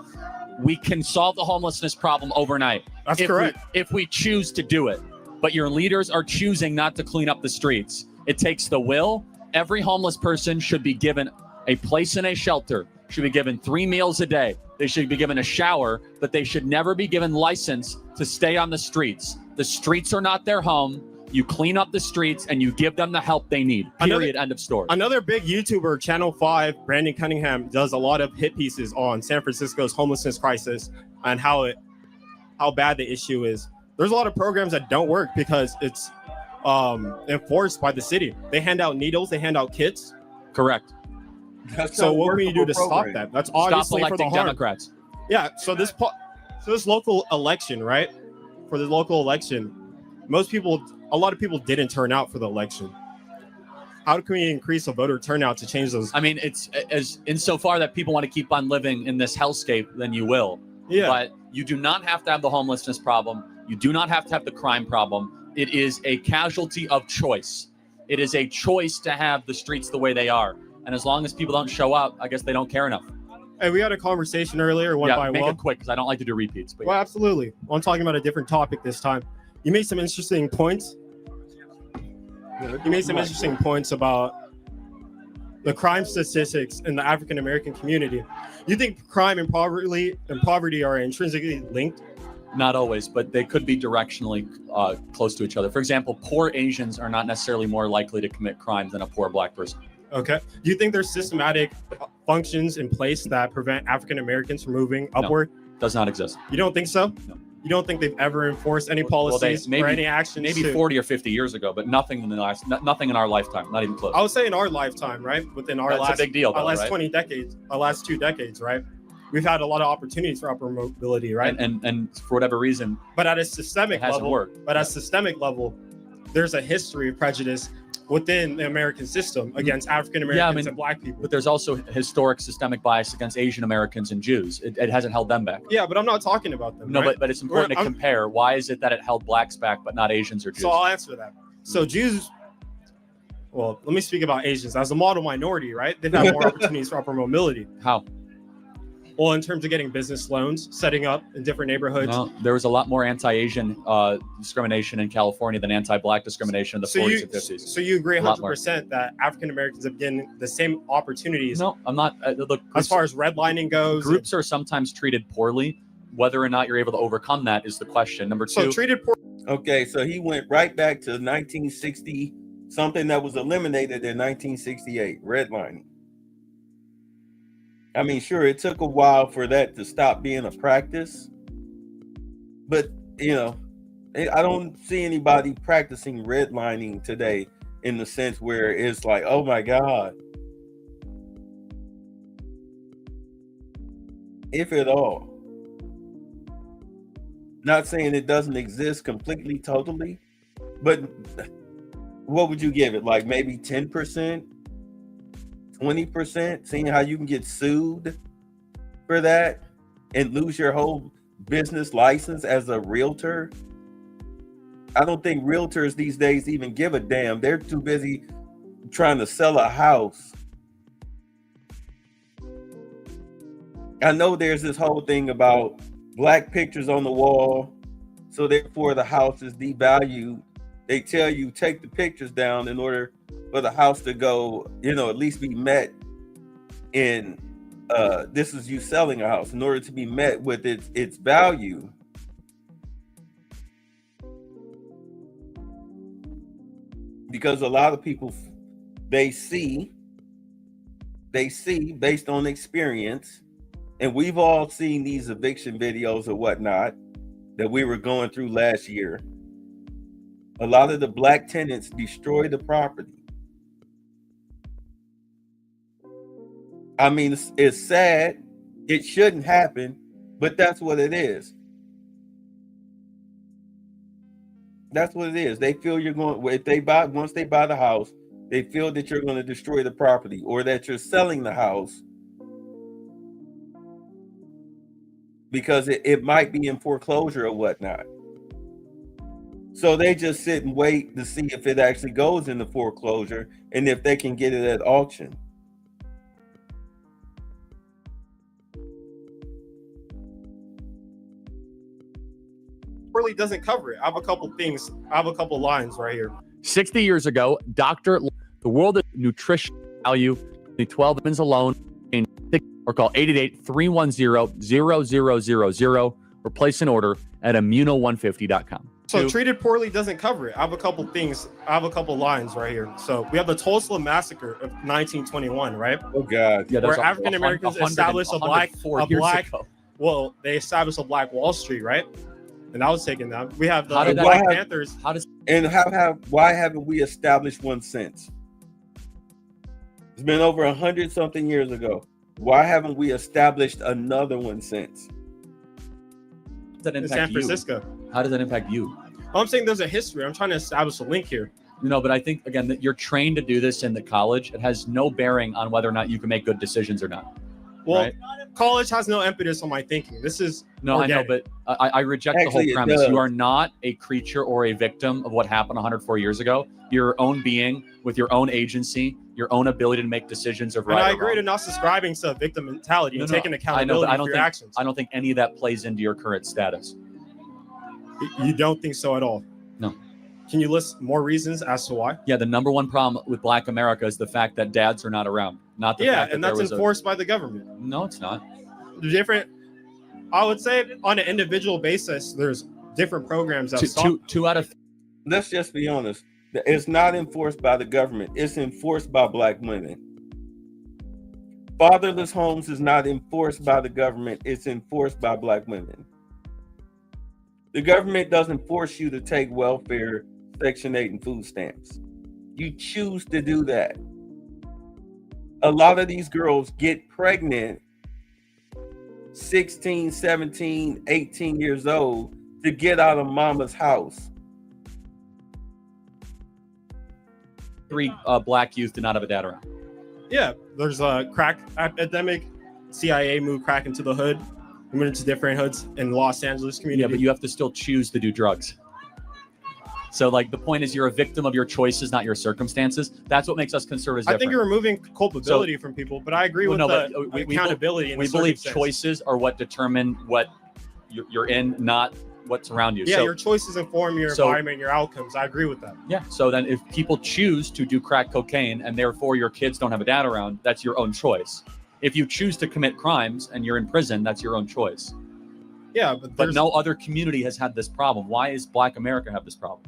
We can solve the homelessness problem overnight. That's correct. If we choose to do it. But your leaders are choosing not to clean up the streets. It takes the will. Every homeless person should be given a place in a shelter, should be given 3 meals a day. They should be given a shower, but they should never be given license to stay on the streets. The streets are not their home. You clean up the streets and you give them the help they need. Period. End of story. Another big YouTuber, Channel 5, Brandon Cunningham, does a lot of hit pieces on San Francisco's homelessness crisis and how bad the issue is. There's a lot of programs that don't work because it's enforced by the city. They hand out needles, they hand out kits. Correct. So what can you do to stop that? That's obviously Stop for the electing harm. Democrats. Yeah. So this local election, right? For the local election, a lot of people didn't turn out for the election. How can we increase the voter turnout to change those? I mean, it's as insofar that people want to keep on living in this hellscape, then you will. Yeah. But you do not have to have the homelessness problem. You do not have to have the crime problem. It is a casualty of choice. It is a choice to have the streets the way they are. And as long as people don't show up, I guess they don't care enough. And we had a conversation earlier, one by make one. it quick because I don't like to do repeats. But Well, absolutely. I'm talking about a different topic this time. You made some interesting points. You made some interesting points about the crime statistics in the African American community. You think crime and poverty are intrinsically linked? Not always, but they could be directionally close to each other. For example, poor Asians are not necessarily more likely to commit crimes than a poor Black person. Okay. Do you think there's systematic functions in place that prevent African Americans from moving upward? No, does not exist. You don't think so? No. You don't think they've ever enforced any policies or any actions? Maybe 40 or 50 years ago, but nothing in our lifetime, not even close. I would say in our lifetime, right? Within our That's a big deal, our though, last right? 20 decades, our last 2 decades, right? We've had a lot of opportunities for upward mobility, right? And for whatever reason, but at a systemic it hasn't level, worked. But at a systemic level, there's a history of prejudice within the American system against African Americans and Black people. But there's also historic systemic bias against Asian Americans and Jews. It hasn't held them back. Yeah, but I'm not talking about them. No, right? but it's important to compare. Why is it that it held Blacks back, but not Asians or Jews? So I'll answer that. So Jews, well, let me speak about Asians. As a model minority, right? They've had more opportunities for upper mobility. How? Well, in terms of getting business loans, setting up in different neighborhoods. Well, there was a lot more anti-Asian discrimination in California than anti-Black discrimination in the 40s and 50s. So you agree 100% that African Americans have getting the same opportunities? No, I'm not. Look, as far as redlining goes, groups are sometimes treated poorly. Whether or not you're able to overcome that is the question. Number two. So treated poorly. Okay, so he went right back to 1960, something that was eliminated in 1968, redlining. I mean, sure, it took a while for that to stop being a practice, but, you know, I don't see anybody practicing redlining today in the sense where it's like, oh my God. If at all. Not saying it doesn't exist completely, totally, but what would you give it? Like maybe 10%? 20%, seeing how you can get sued for that and lose your whole business license as a realtor. I don't think realtors these days even give a damn. They're too busy trying to sell a house. I know there's this whole thing about Black pictures on the wall, so therefore the house is devalued. They tell you take the pictures down in order for the house to go, you know, at least be met in this is you selling a house in order to be met with its value. Because a lot of people, they see based on experience, and we've all seen these eviction videos or whatnot that we were going through last year. A lot of the Black tenants destroy the property. I mean, it's sad. It shouldn't happen, but that's what it is. That's what it is. They feel you're going, once they buy the house, they feel that you're going to destroy the property or that you're selling the house because it might be in foreclosure or whatnot. So they just sit and wait to see if it actually goes into foreclosure and if they can get it at auction. Really doesn't cover it. I have a couple things. I have a couple lines right here. 60 years ago, the world of nutrition value, the 12 women's alone, or call 888-310-0000 or place an order at immuno150.com. So treated poorly doesn't cover it. I have a couple things. I have a couple lines right here. So we have the Tulsa massacre of 1921, right? Oh God. Yeah, where African Americans established well, they established a Black Wall Street, right? And I was taking that. We have the Black Panthers. Why haven't we established one since? It's been over 100-something years ago. Why haven't we established another one since? In San Francisco. How does that impact you? I'm saying there's a history. I'm trying to establish a link here. No, but I think, again, that you're trained to do this in the college. It has no bearing on whether or not you can make good decisions or not. Well, right? College has no impetus on my thinking. This is no, organic. I know, but I reject the whole premise. You are not a creature or a victim of what happened 104 years ago. You're your own being with your own agency, your own ability to make decisions of right. And I agree to not subscribing to a victim mentality and taking accountability for your actions. I don't think any of that plays into your current status. You don't think so at all? No. Can you list more reasons as to why? Yeah, the number one problem with Black America is the fact that dads are not around. Not the fact that and that's enforced by the government. No, it's not. Different. I would say on an individual basis, there's different programs that two out of. Let's just be honest. It's not enforced by the government. It's enforced by Black women. Fatherless homes is not enforced by the government. It's enforced by Black women. The government doesn't force you to take welfare, Section 8, and food stamps. You choose to do that. A lot of these girls get pregnant 16, 17, 18 years old to get out of mama's house. 3 black youth did not have a dad around. Yeah, there's a crack epidemic. CIA moved crack into the hood. We went into different hoods in Los Angeles community. Yeah, but you have to still choose to do drugs. So, like, the point is you're a victim of your choices, not your circumstances. That's what makes us conservatives different. I think you're removing culpability from people, but I agree with accountability. We believe choices are what determine what you're in, not what's around you. Yeah, your choices inform your environment, your outcomes. I agree with that. Yeah, so then if people choose to do crack cocaine and therefore your kids don't have a dad around, that's your own choice. If you choose to commit crimes and you're in prison, that's your own choice. Yeah, but no other community has had this problem. Why is Black America have this problem?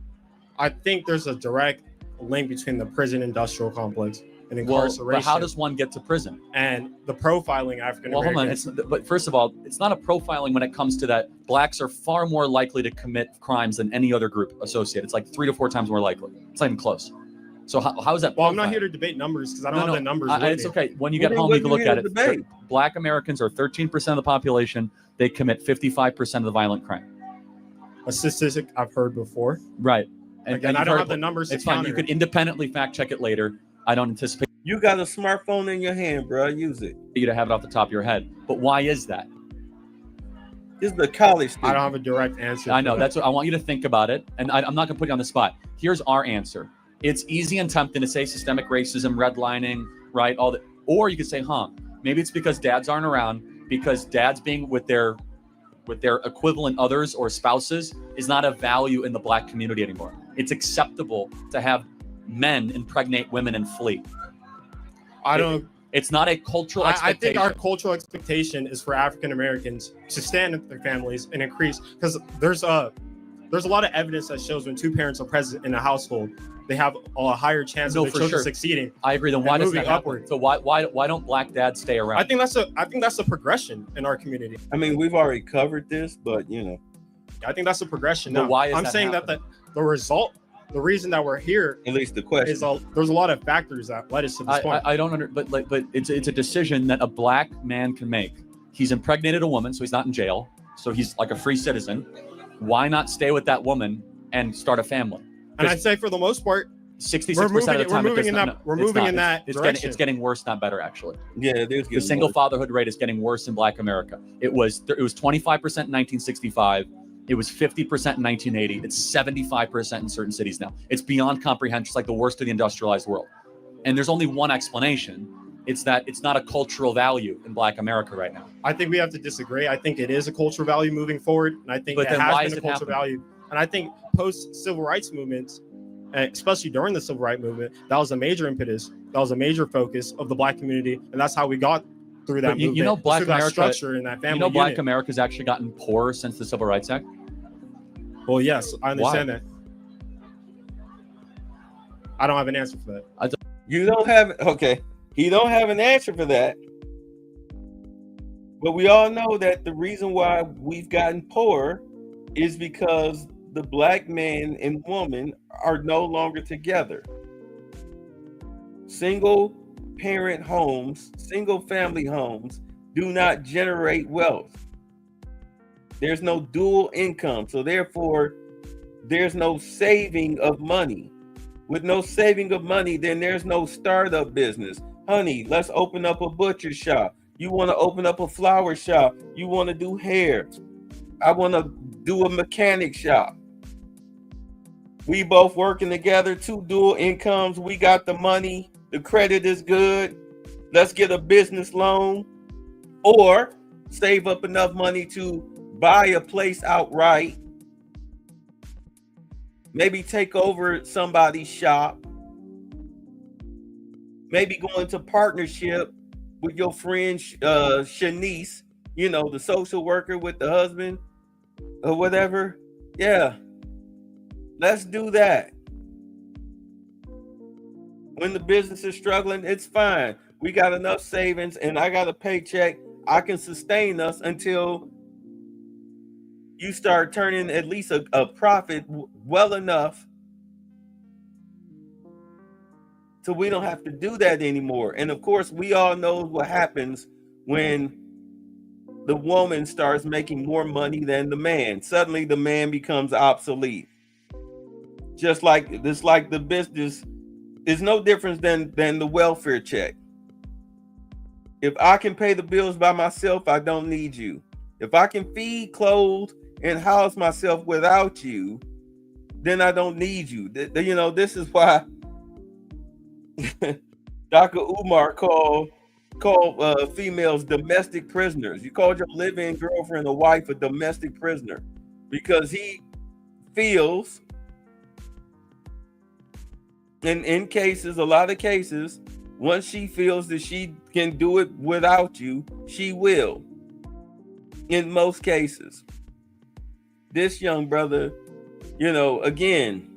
I think there's a direct link between the prison industrial complex and incarceration. Well, but how does one get to prison? And the profiling African Americans. Well, hold on. But first of all, it's not a profiling when it comes to that. Blacks are far more likely to commit crimes than any other group associated. It's like 3 to 4 times more likely. It's not even close. So how is that? Well, I'm not here to debate numbers because I don't have the numbers. It's okay. When you get home, you can look at it. Black Americans are 13% of the population. They commit 55% of the violent crime. A statistic I've heard before. Right. And I don't have the numbers. It's fine. You could independently fact check it later. I don't anticipate you got a smartphone in your hand, bro. Use it. You to have it off the top of your head. But why is that? This is the college thing. I don't have a direct answer. I know. That's what I want you to think about it. And I'm not going to put you on the spot. Here's our answer. It's easy and tempting to say systemic racism, redlining, right? All that. Or you could say, maybe it's because dads aren't around, because dads being with their equivalent others or spouses is not a value in the Black community anymore. It's acceptable to have men impregnate women and flee. It's not a cultural expectation. I think our cultural expectation is for African Americans to stand with their families and increase, because there's a lot of evidence that shows when 2 parents are present in a household, they have a higher chance of their children succeeding. I agree. Then why does that happen? So why don't Black dads stay around? I think that's a progression in our community. I mean, we've already covered this, but I think that's a progression. But why is I'm saying that the result, the reason that we're here, at least the question, is there's a lot of factors that led us to this point. I don't but it's a decision that a Black man can make. He's impregnated a woman, so he's not in jail, so he's like a free citizen. Why not stay with that woman and start a family? And I'd say for the most part, 66% of the time we're moving in that direction. It's getting worse, not better, actually. Yeah, the single fatherhood rate is getting worse in Black America. It was 25% in 1965. It was 50% in 1980. It's 75% in certain cities now. It's beyond comprehension. It's like the worst of the industrialized world. And there's only one explanation. It's that it's not a cultural value in Black America right now. I think we have to disagree. I think it is a cultural value moving forward. And I think it has been a cultural value. And I think post-civil rights movements, especially during the civil rights movement, that was a major impetus. That was a major focus of the Black community. And that's how we got through that movement. You know, Black America, structure in that family Black America's actually gotten poorer since the Civil Rights Act? Well, yes, I understand that. I don't have an answer for that. You don't have, okay. He don't have an answer for that. But we all know that the reason why we've gotten poor is because the Black man and woman are no longer together. Single parent homes, single family homes do not generate wealth. There's no dual income. So therefore, there's no saving of money. With no saving of money, then there's no startup business. Honey, let's open up a butcher shop. You want to open up a flower shop. You want to do hair. I want to do a mechanic shop. We both working together, 2 dual incomes. We got the money. The credit is good. Let's get a business loan or save up enough money to buy a place outright. Maybe take over somebody's shop. Maybe go into partnership with your friend Shanice, the social worker with the husband or whatever. Yeah, let's do that. When the business is struggling, it's fine. We got enough savings and I got a paycheck. I can sustain us until you start turning at least a profit well enough so we don't have to do that anymore. And of course, we all know what happens when the woman starts making more money than the man. Suddenly the man becomes obsolete. Just like the business It's no difference than the welfare check. If I can pay the bills by myself, I don't need you. If I can feed, clothe, and house myself without you, then I don't need you. You know, this is why Dr. Umar called females domestic prisoners. You called your live-in girlfriend or wife a domestic prisoner because he feels, in cases, a lot of cases, once she feels that she can do it without you, she will. In most cases. This young brother, you know, again,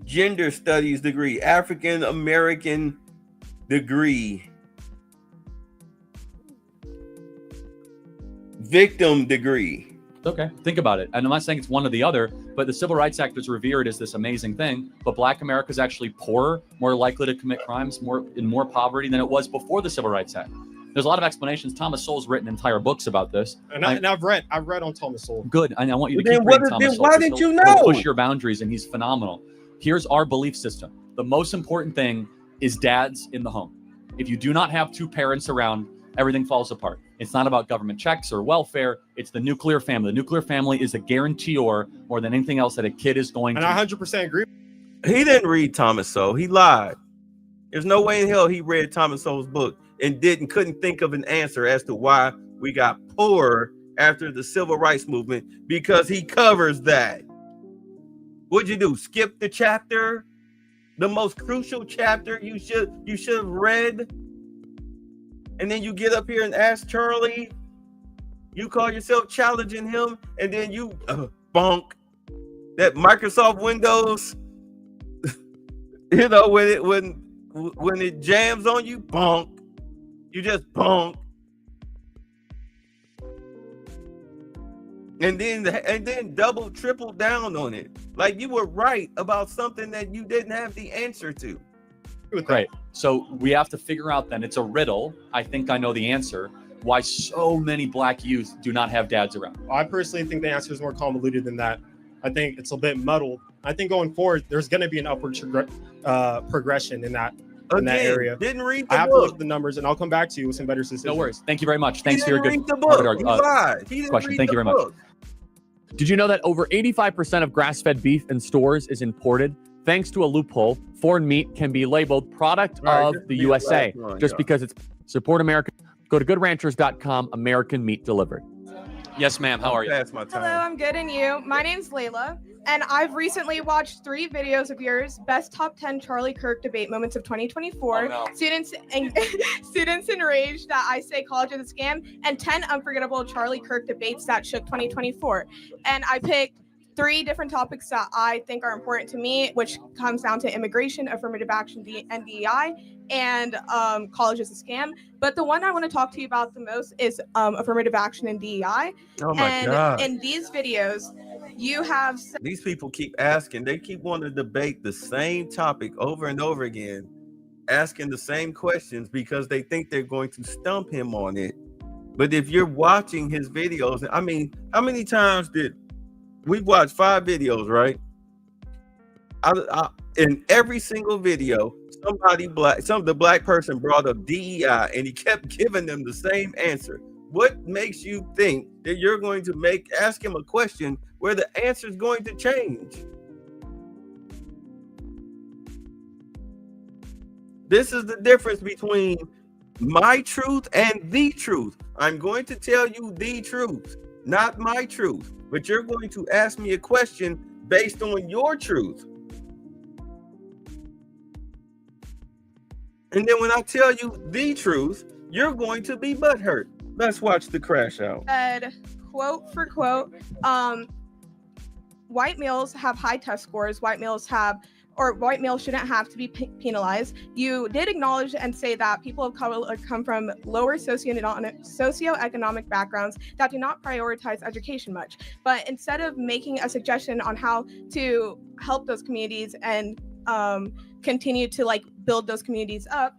gender studies degree, African American degree, victim degree. Okay, think about it. And I'm not saying it's one or the other, but the Civil Rights Act is revered as this amazing thing. But Black America is actually poorer, more likely to commit crimes, in more poverty than it was before the Civil Rights Act. There's a lot of explanations. Thomas Sowell's written entire books about this. And I've read on Thomas Sowell. Good, and I want you to Then keep reading Thomas Sowell. why didn't you He'll know? push your boundaries, and he's phenomenal. Here's our belief system. The most important thing is dads in the home. If you do not have two parents around, everything falls apart. It's not about government checks or welfare. It's the nuclear family. The nuclear family is a guarantor more than anything else that a kid is going And to. I 100% agree. He didn't read Thomas Sowell. He lied. There's no way in hell he read Thomas Sowell's book and couldn't think of an answer as to why we got poorer after the civil rights movement, because he covers that. What'd you do? Skip the chapter? The most crucial chapter you should have read? And then you get up here and ask Charlie, you call yourself challenging him, and then you bonk that Microsoft Windows, you know, when it jams on you, bonk. You just bonk. And then double, triple down on it. Like you were right about something that you didn't have the answer to. Right. So we have to figure out then, it's a riddle. I think I know the answer. Why so many Black youth do not have dads around. I personally think the answer is more convoluted than that. I think it's a bit muddled. I think going forward, there's going to be an upward progression in that area. Didn't read the I have book. to look at the numbers, and I'll come back to you with some better statistics. No worries. Thank you very much. Thanks for your good read the book. He lied. He didn't question. read Thank the you very much. book. Did you know that over 85% of grass-fed beef in stores is imported? Thanks to a loophole, foreign meat can be labeled product of the USA just because it's support America. Go to goodranchers.com, American meat delivered. Yes, ma'am. How are you? That's my time. Hello, I'm good, and you? My name's Layla, and I've recently watched 3 videos of yours: Best Top 10 Charlie Kirk Debate Moments of 2024, Students Enraged that I Say College is a Scam, and 10 Unforgettable Charlie Kirk Debates that Shook 2024. And I picked 3 different topics that I think are important to me, which comes down to immigration, affirmative action, and DEI, and college is a scam. But the one I want to talk to you about the most is affirmative action and DEI. Oh my God. In these videos, you have... These people keep asking. They keep wanting to debate the same topic over and over again, asking the same questions because they think they're going to stump him on it. But if you're watching his videos, I mean, how many times we've watched 5 videos, right? In every single video, the black person brought up DEI, and he kept giving them the same answer. What makes you think that you're going to ask him a question where the answer is going to change? This is the difference between my truth and the truth. I'm going to tell you the truth, not my truth. But you're going to ask me a question based on your truth. And then when I tell you the truth, you're going to be butthurt. Let's watch the crash out. Said, quote for quote, white males have high test scores. White males shouldn't have to be penalized. You did acknowledge and say that people of color come from lower socioeconomic backgrounds that do not prioritize education much. But instead of making a suggestion on how to help those communities and continue to build those communities up,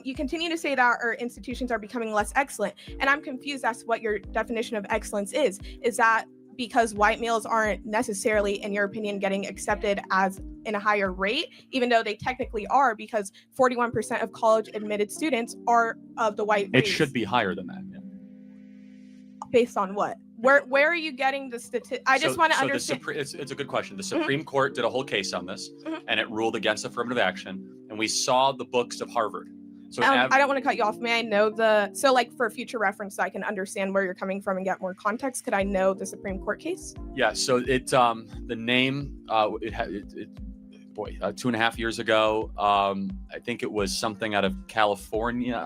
you continue to say that our institutions are becoming less excellent. And I'm confused as to what your definition of excellence is. Is that because white males aren't necessarily, in your opinion, getting accepted as in a higher rate, even though they technically are, because 41% of college admitted students are of the white race. It should be higher than that. Yeah. Based on what? Where are you getting the statistic? I just want to understand. It's a good question. The Supreme Court did a whole case on this, and it ruled against affirmative action. And we saw the books of Harvard. So I don't want to cut you off. May I know so like for future reference, so I can understand where you're coming from and get more context, could I know the Supreme Court case? Yeah. So it the name 2.5 years ago. I think it was something out of California.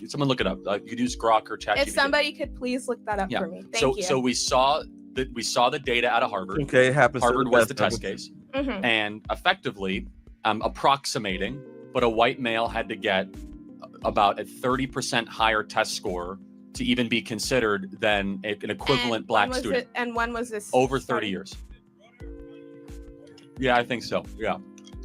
Someone look it up. You could use Grok or ChatGPT. If somebody could please look that up for me. Thank you. So we saw the data out of Harvard. Okay, it happens. Harvard was the test case, and effectively approximating, but a white male had to get about a 30% higher test score to even be considered than an equivalent black student. And when was this? Over 30 years. Yeah, I think so. Yeah,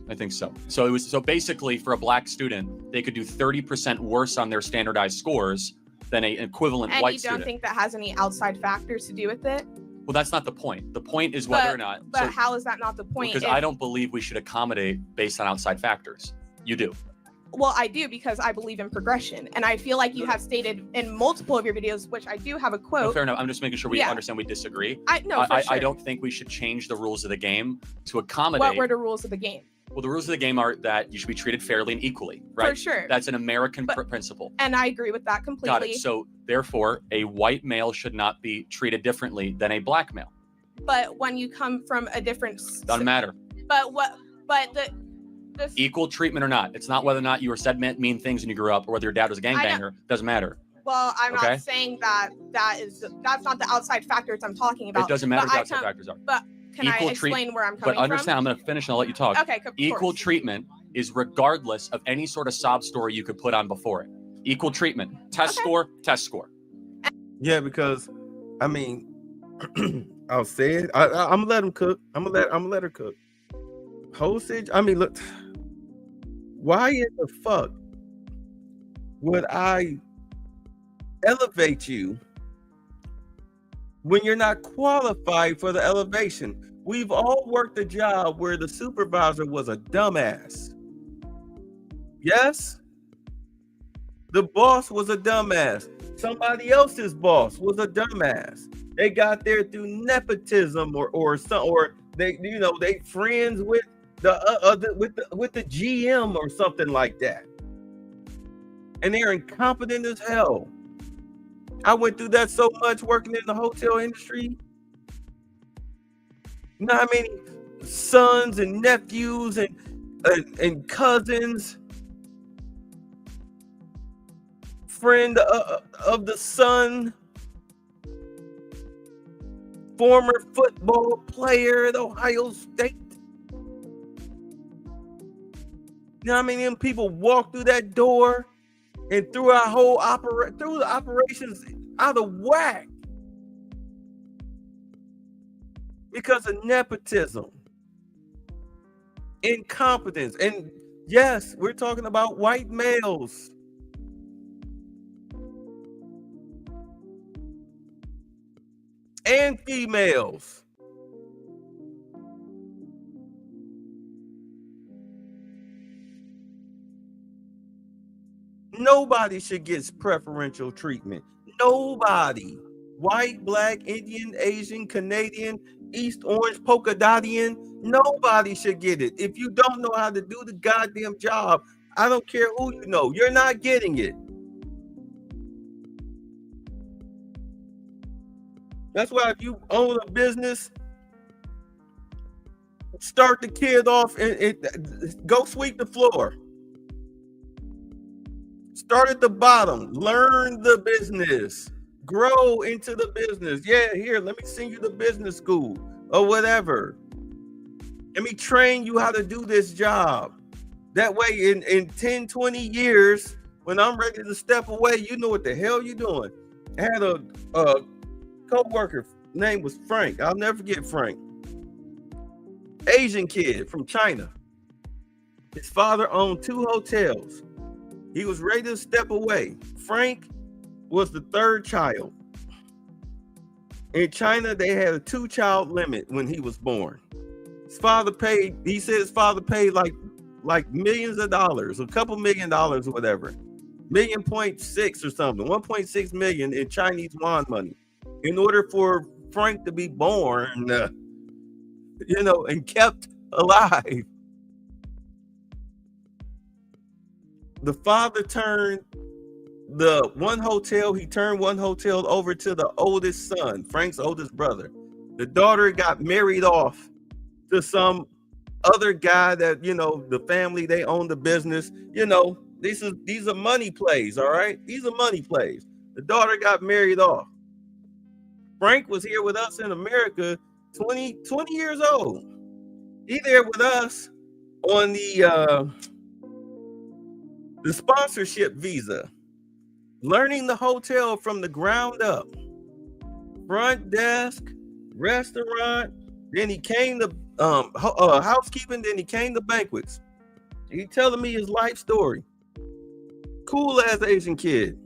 I think so. So basically for a black student, they could do 30% worse on their standardized scores than an equivalent white student. And you don't think that has any outside factors to do with it? Well, that's not the point. The point is whether or not. But how is that not the point? Because I don't believe we should accommodate based on outside factors. You do. Well, I do, because I believe in progression. And I feel like you have stated in multiple of your videos, which I do have a quote. No, fair enough. I'm just making sure we understand we disagree. I don't think we should change the rules of the game to accommodate. What were the rules of the game? Well, the rules of the game are that you should be treated fairly and equally, right? For sure. That's an American principle. And I agree with that completely. Got it. So therefore, a white male should not be treated differently than a black male. But when you come from a different... Doesn't matter. But the equal treatment or not. It's not whether or not you were said mean things when you grew up or whether your dad was a gangbanger. Doesn't matter. Well, I'm not saying that's not the outside factors I'm talking about. It doesn't matter what the outside factors are. But can I explain where I'm coming from? But understand, I'm going to finish and I'll let you talk. Okay, of Equal course. treatment is regardless of any sort of sob story you could put on before it. Equal treatment. Test score, test score. Yeah, because, I mean, I'll say it. I'm gonna let him cook. I'm gonna let her cook. Hostage. I mean, look. Why in the fuck would I elevate you when you're not qualified for the elevation? We've all worked a job where the supervisor was a dumbass. Yes? The boss was a dumbass. Somebody else's boss was a dumbass. They got there through nepotism or they friends with the GM or something like that, and they're incompetent as hell. I went through that so much working in the hotel industry. You know how many sons and nephews and cousins, friend of the son, former football player at Ohio State. You know how many of them people walked through that door and threw our whole threw the operations out of whack because of nepotism, incompetence, and yes, we're talking about white males. And females. Nobody should get preferential treatment. Nobody. White, black, Indian, Asian, Canadian, East Orange, polka dotian. Nobody should get it. If you don't know how to do the goddamn job, I don't care who you know, you're not getting it. That's why if you own a business, start the kid off and go sweep the floor. Start at the bottom. Learn the business. Grow into the business. Yeah, here, let me send you to business school or whatever. Let me train you how to do this job. That way, in 10, 20 years, when I'm ready to step away, you know what the hell you're doing. I had a co-worker, name was Frank. I'll never forget Frank. Asian kid from China. His father owned 2 hotels. He was ready to step away. Frank was the 3rd child. In China, they had a 2-child limit when he was born. His father paid, he said his father paid like millions of dollars, a couple $1 million or whatever. 1.6 or something, 1.6 million in Chinese yuan money in order for Frank to be born, and kept alive. The father turned one hotel over to the oldest son, Frank's oldest brother. The daughter got married off to some other guy that, the family, they own the business. These are money plays, all right? These are money plays. The daughter got married off. Frank was here with us in America, 20 years old. He there with us on the sponsorship visa, learning the hotel from the ground up. Front desk, restaurant, then he came to housekeeping, then he came to banquets. He telling me his life story. Cool ass Asian kid.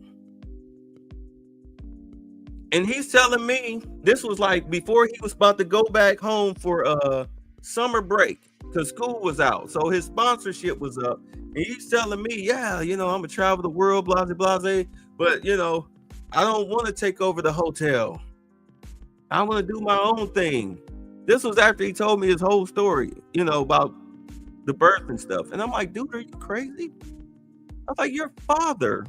And he's telling me this was like before he was about to go back home for summer break because school was out. So his sponsorship was up. And he's telling me, yeah, I'm gonna travel the world, blase, blase. But I don't want to take over the hotel. I want to do my own thing. This was after he told me his whole story, about the birth and stuff. And I'm like, dude, are you crazy? I was like, your father,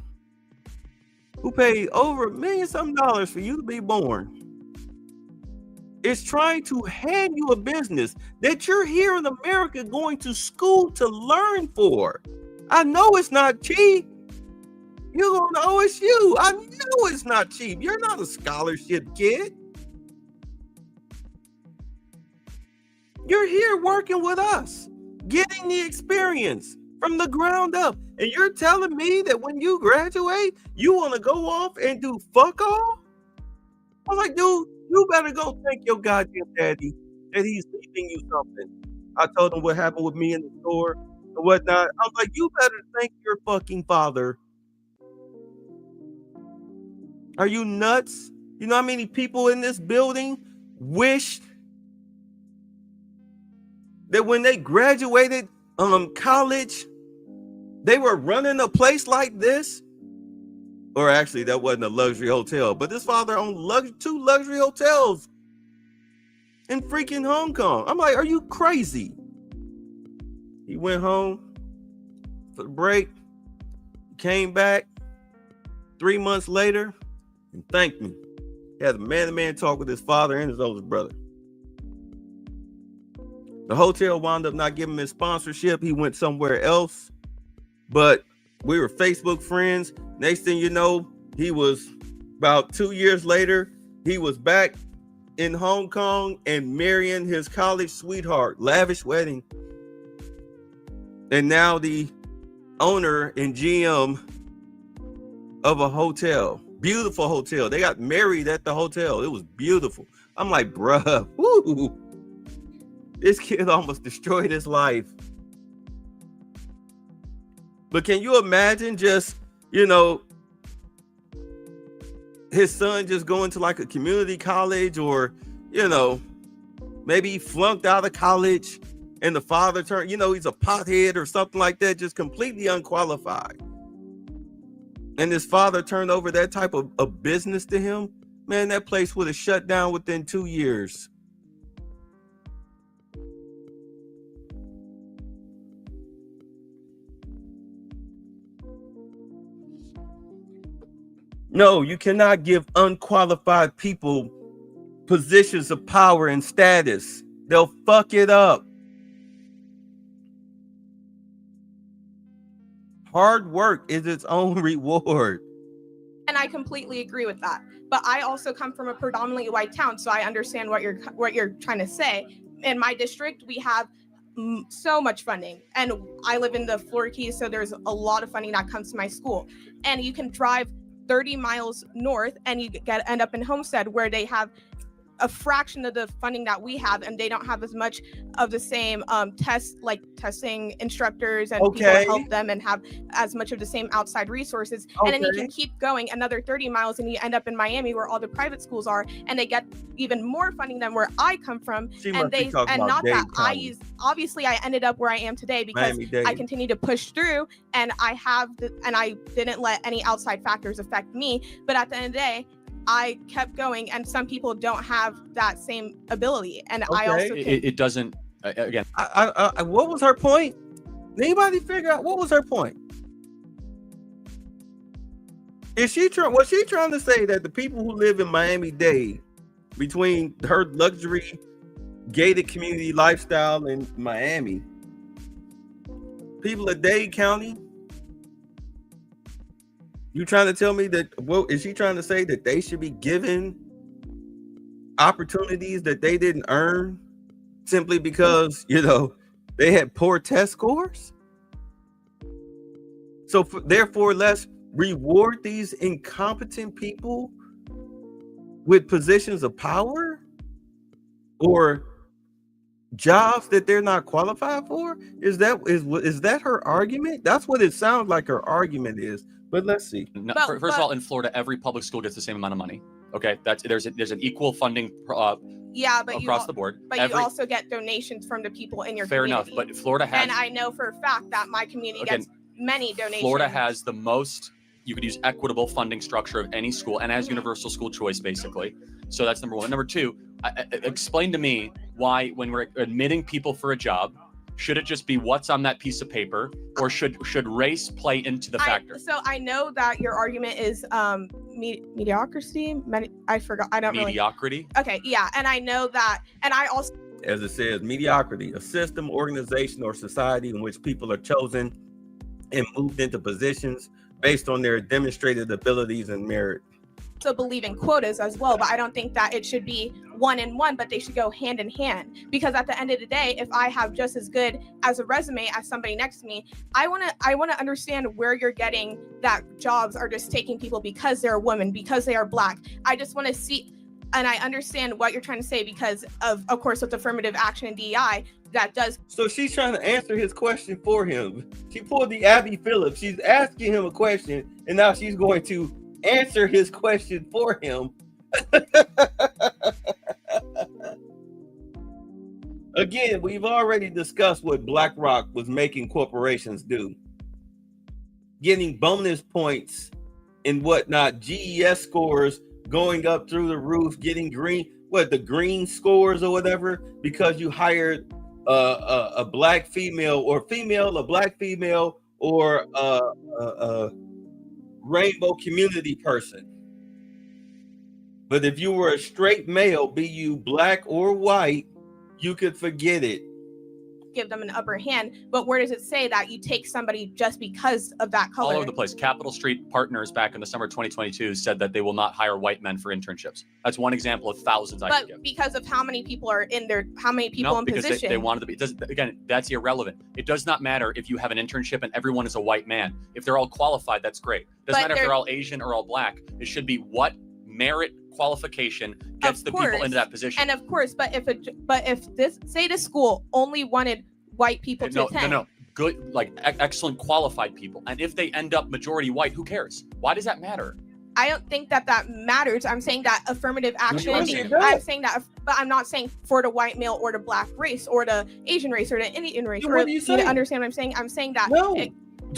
who paid over $1 million some for you to be born, is trying to hand you a business that you're here in America going to school to learn for. I know it's not cheap. You're going to OSU. I know it's not cheap. You're not a scholarship kid. You're here working with us, getting the experience from the ground up. And you're telling me that when you graduate, you want to go off and do fuck all? I was like, dude, you better go thank your goddamn daddy that he's leaving you something. I told him what happened with me in the store and whatnot. I was like, you better thank your fucking father. Are you nuts? You know how many people in this building wished that when they graduated college, they were running a place like this? Or actually, that wasn't a luxury hotel, but this father owned 2 luxury hotels in freaking Hong Kong. I'm like, are you crazy? He went home for the break, came back 3 months later, and thanked me. He had a man-to-man talk with his father and his oldest brother. The hotel wound up not giving him his sponsorship. He went somewhere else, but we were Facebook friends. Next thing you know, he was about 2 years later, he was back in Hong Kong and marrying his college sweetheart, lavish wedding. And now the owner and GM of a hotel, beautiful hotel. They got married at the hotel. It was beautiful. I'm like, bruh, woo. This kid almost destroyed his life. But can you imagine just, his son just going to like a community college, or, maybe he flunked out of college and the father turned, he's a pothead or something like that, just completely unqualified. And his father turned over that type of business to him. Man, that place would have shut down within 2 years. No, you cannot give unqualified people positions of power and status. They'll fuck it up. Hard work is its own reward. And I completely agree with that. But I also come from a predominantly white town, so I understand what you're trying to say. In my district, we have so much funding, and I live in the Florida Keys, so there's a lot of funding that comes to my school. And you can drive 30 miles north and you end up in Homestead, where they have a fraction of the funding that we have, and they don't have as much of the same testing instructors and people to help them, and have as much of the same outside resources. And then you can keep going another 30 miles and you end up in Miami, where all the private schools are, and they get even more funding than where I come from. Obviously I ended up where I am today because I continue to push through, and I didn't let any outside factors affect me. But at the end of the day, I kept going, and some people don't have that same ability. And I also it doesn't again. What was her point? Anybody figure out what was her point? Was she trying to say that the people who live in Miami-Dade, between her luxury gated community lifestyle in Miami, people of Dade County, you trying to tell me that, is she trying to say that they should be given opportunities that they didn't earn simply because, they had poor test scores? So therefore, let's reward these incompetent people with positions of power or jobs that they're not qualified for? Is that her argument? That's what it sounds like her argument is. But let's see. No, first of all, in Florida, every public school gets the same amount of money. Okay, there's an equal funding across the board. But you also get donations from the people in your fair community. enough. But Florida has, and I know for a fact that my community gets many donations. Florida has the most. You could use equitable funding structure of any school, and has universal school choice, basically. So that's number one. Number two, explain to me why, when we're admitting people for a job, should it just be what's on that piece of paper, or should race play into the factor? So I know that your argument is mediocrity. I forgot. I don't mediocrity. Okay, yeah, and I know that, and I also. As it says, mediocrity, a system, organization, or society in which people are chosen and moved into positions based on their demonstrated abilities and merit. Also believe in quotas as well, but I don't think that it should be one in one, but they should go hand in hand, because at the end of the day, if I have just as good as a resume as somebody next to me, I want to understand where you're getting that jobs are just taking people because they're a woman, because they are Black. I just want to see, and I understand what you're trying to say because of course, with affirmative action and DEI, that does. So she's trying to answer his question for him. She pulled the Abby Phillips. She's asking him a question, and now she's going to answer his question for him. Again, we've already discussed what BlackRock was making corporations do. Getting bonus points and whatnot, GES scores going up through the roof, getting the green scores or whatever, because you hired a Black female, or a Black female, or a rainbow community person. But if you were a straight male, be you Black or white, you could forget it. Give them an upper hand, but where does it say that you take somebody just because of that color? All over the place. Capital Street Partners back in the summer 2022 said that they will not hire white men for internships. That's one example of thousands I could give. But because of how many people are in there, how many people in because position? They wanted to be. Again, that's irrelevant. It does not matter if you have an internship and everyone is a white man. If they're all qualified, that's great. It doesn't matter if they're all Asian or all Black. It should be what merit qualification gets the people into that position. And of course, but if this school only wanted white people to attend. No. Good, excellent qualified people. And if they end up majority white, who cares? Why does that matter? I don't think that matters. I'm saying that affirmative action. I'm saying that, but I'm not saying for the white male or the Black race or the Asian race or the Indian race. What are you saying? You understand what I'm saying? I'm saying that.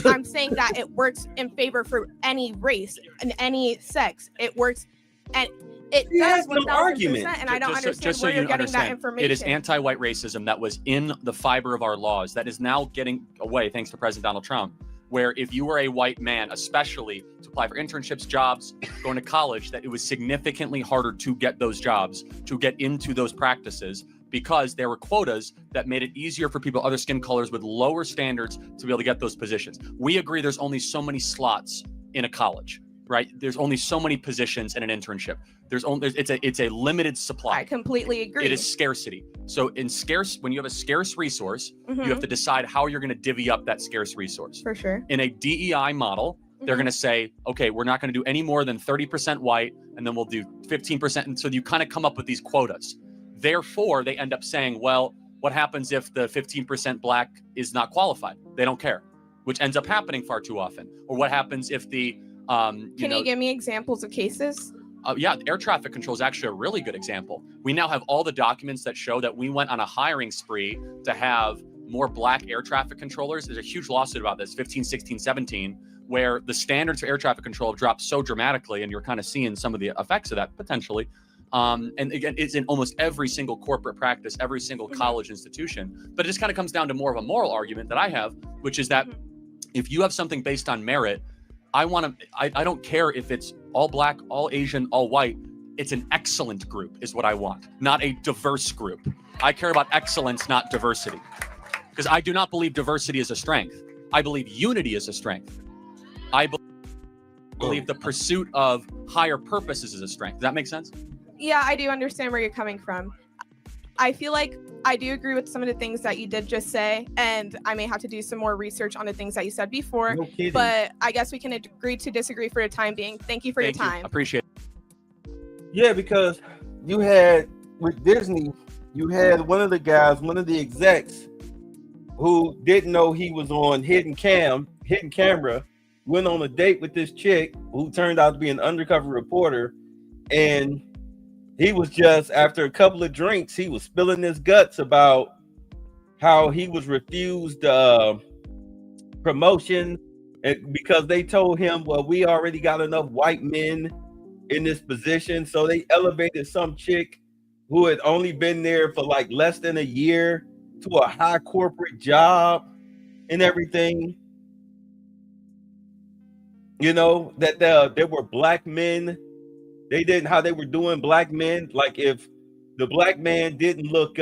I'm saying that it works in favor for any race and any sex. It works, and it does 1,000%. And I don't understand where you're getting that information. It is anti-white racism that was in the fiber of our laws that is now getting away thanks to President Donald Trump, where if you were a white man, especially to apply for internships, jobs, going to college, that it was significantly harder to get those jobs, to get into those practices, because there were quotas that made it easier for people other skin colors with lower standards to be able to get those positions. We agree there's only so many slots in a college, right? There's only so many positions in an internship. It's a limited supply. I completely agree. It is scarcity. So when you have a scarce resource, you have to decide how you're going to divvy up that scarce resource. For sure. In a DEI model, They're going to say, okay, we're not going to do any more than 30% white, and then we'll do 15%. And so you kind of come up with these quotas. Therefore, they end up saying, well, what happens if the 15% black is not qualified? They don't care, which ends up happening far too often. Or what happens if the, Can you give me examples of cases? Yeah, air traffic control is actually a really good example. We now have all the documents that show that we went on a hiring spree to have more black air traffic controllers. There's a huge lawsuit about this, 15, 16, 17, where the standards for air traffic control have dropped so dramatically, and you're kind of seeing some of the effects of that potentially. And again, it's in almost every single corporate practice, every single college institution. But it just kind of comes down to more of a moral argument that I have, which is that if you have something based on merit, I don't care if it's all black, all Asian, all white. It's an excellent group is what I want, not a diverse group. I care about excellence, not diversity. Because I do not believe diversity is a strength. I believe unity is a strength. I believe the pursuit of higher purposes is a strength. Does that make sense? Yeah, I do understand where you're coming from. I feel like I do agree with some of the things that you did just say, and I may have to do some more research on the things that you said before. No kidding. But I guess we can agree to disagree for the time being. Thank you for your time. Appreciate it. Yeah, because you had with Disney, you had one of the guys, one of the execs, who didn't know he was on hidden camera, went on a date with this chick who turned out to be an undercover reporter, and he was just, after a couple of drinks, he was spilling his guts about how he was refused promotion because they told him, well, we already got enough white men in this position. So they elevated some chick who had only been there for like less than a year to a high corporate job and everything. You know, that there were black men. They didn't, how they were doing black men. Like if the black man didn't look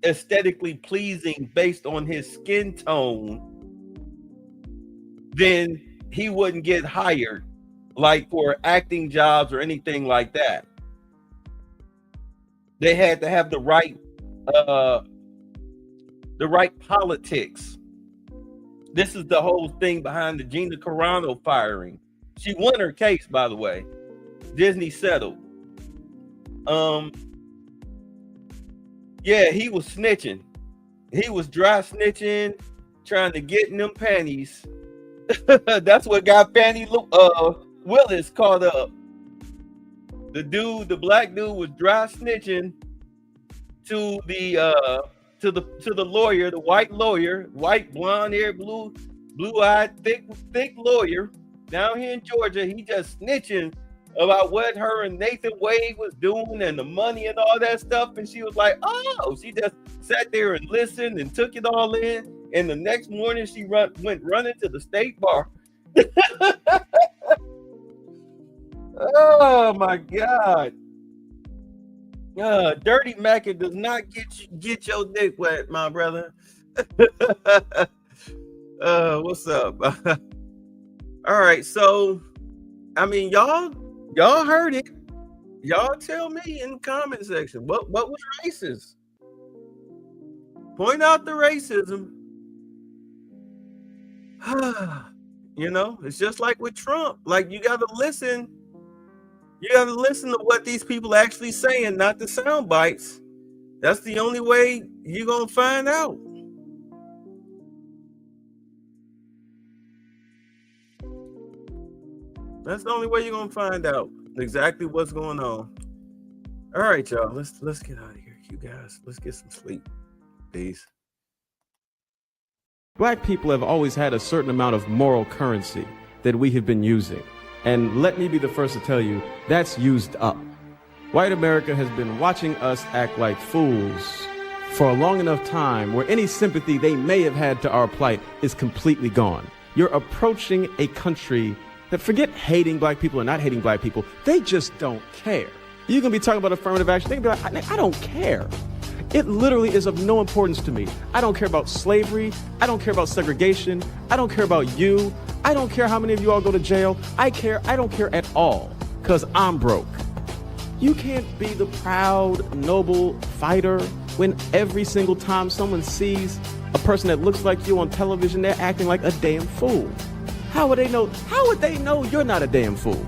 aesthetically pleasing based on his skin tone, then he wouldn't get hired, like for acting jobs or anything like that. They had to have the right politics. This is the whole thing behind the Gina Carano firing. She won her case, by the way. Disney settled. Yeah, he was snitching. He was dry snitching, trying to get in them panties. That's what got Fannie Willis caught up. The black dude was dry snitching to the lawyer, the white lawyer, white, blonde hair, blue-eyed, thick lawyer down here in Georgia. He just snitching about what her and Nathan Wade was doing and the money and all that stuff. And she was like, oh, she just sat there and listened and took it all in. And the next morning she went running to the state bar. Oh my God. Dirty Mackie does not get your dick wet, my brother. What's up? All right, so I mean, y'all heard it. Y'all tell me in the comment section what was racist. Point out the racism. You know, it's just like with Trump. Like you gotta listen. You got to listen to what these people are actually saying, not the sound bites. That's the only way you're going to find out. That's the only way you're going to find out exactly what's going on. All right, y'all. Let's get out of here. You guys, let's get some sleep. Peace. Black people have always had a certain amount of moral currency that we have been using. And let me be the first to tell you, that's used up. White America has been watching us act like fools for a long enough time where any sympathy they may have had to our plight is completely gone. You're approaching a country that, forget hating black people or not hating black people, they just don't care. You're gonna be talking about affirmative action, they're gonna be like, I don't care. It literally is of no importance to me. I don't care about slavery. I don't care about segregation. I don't care about you. I don't care how many of you all go to jail. I don't care at all, because I'm broke. You can't be the proud, noble fighter when every single time someone sees a person that looks like you on television, they're acting like a damn fool? How would they know you're not a damn fool?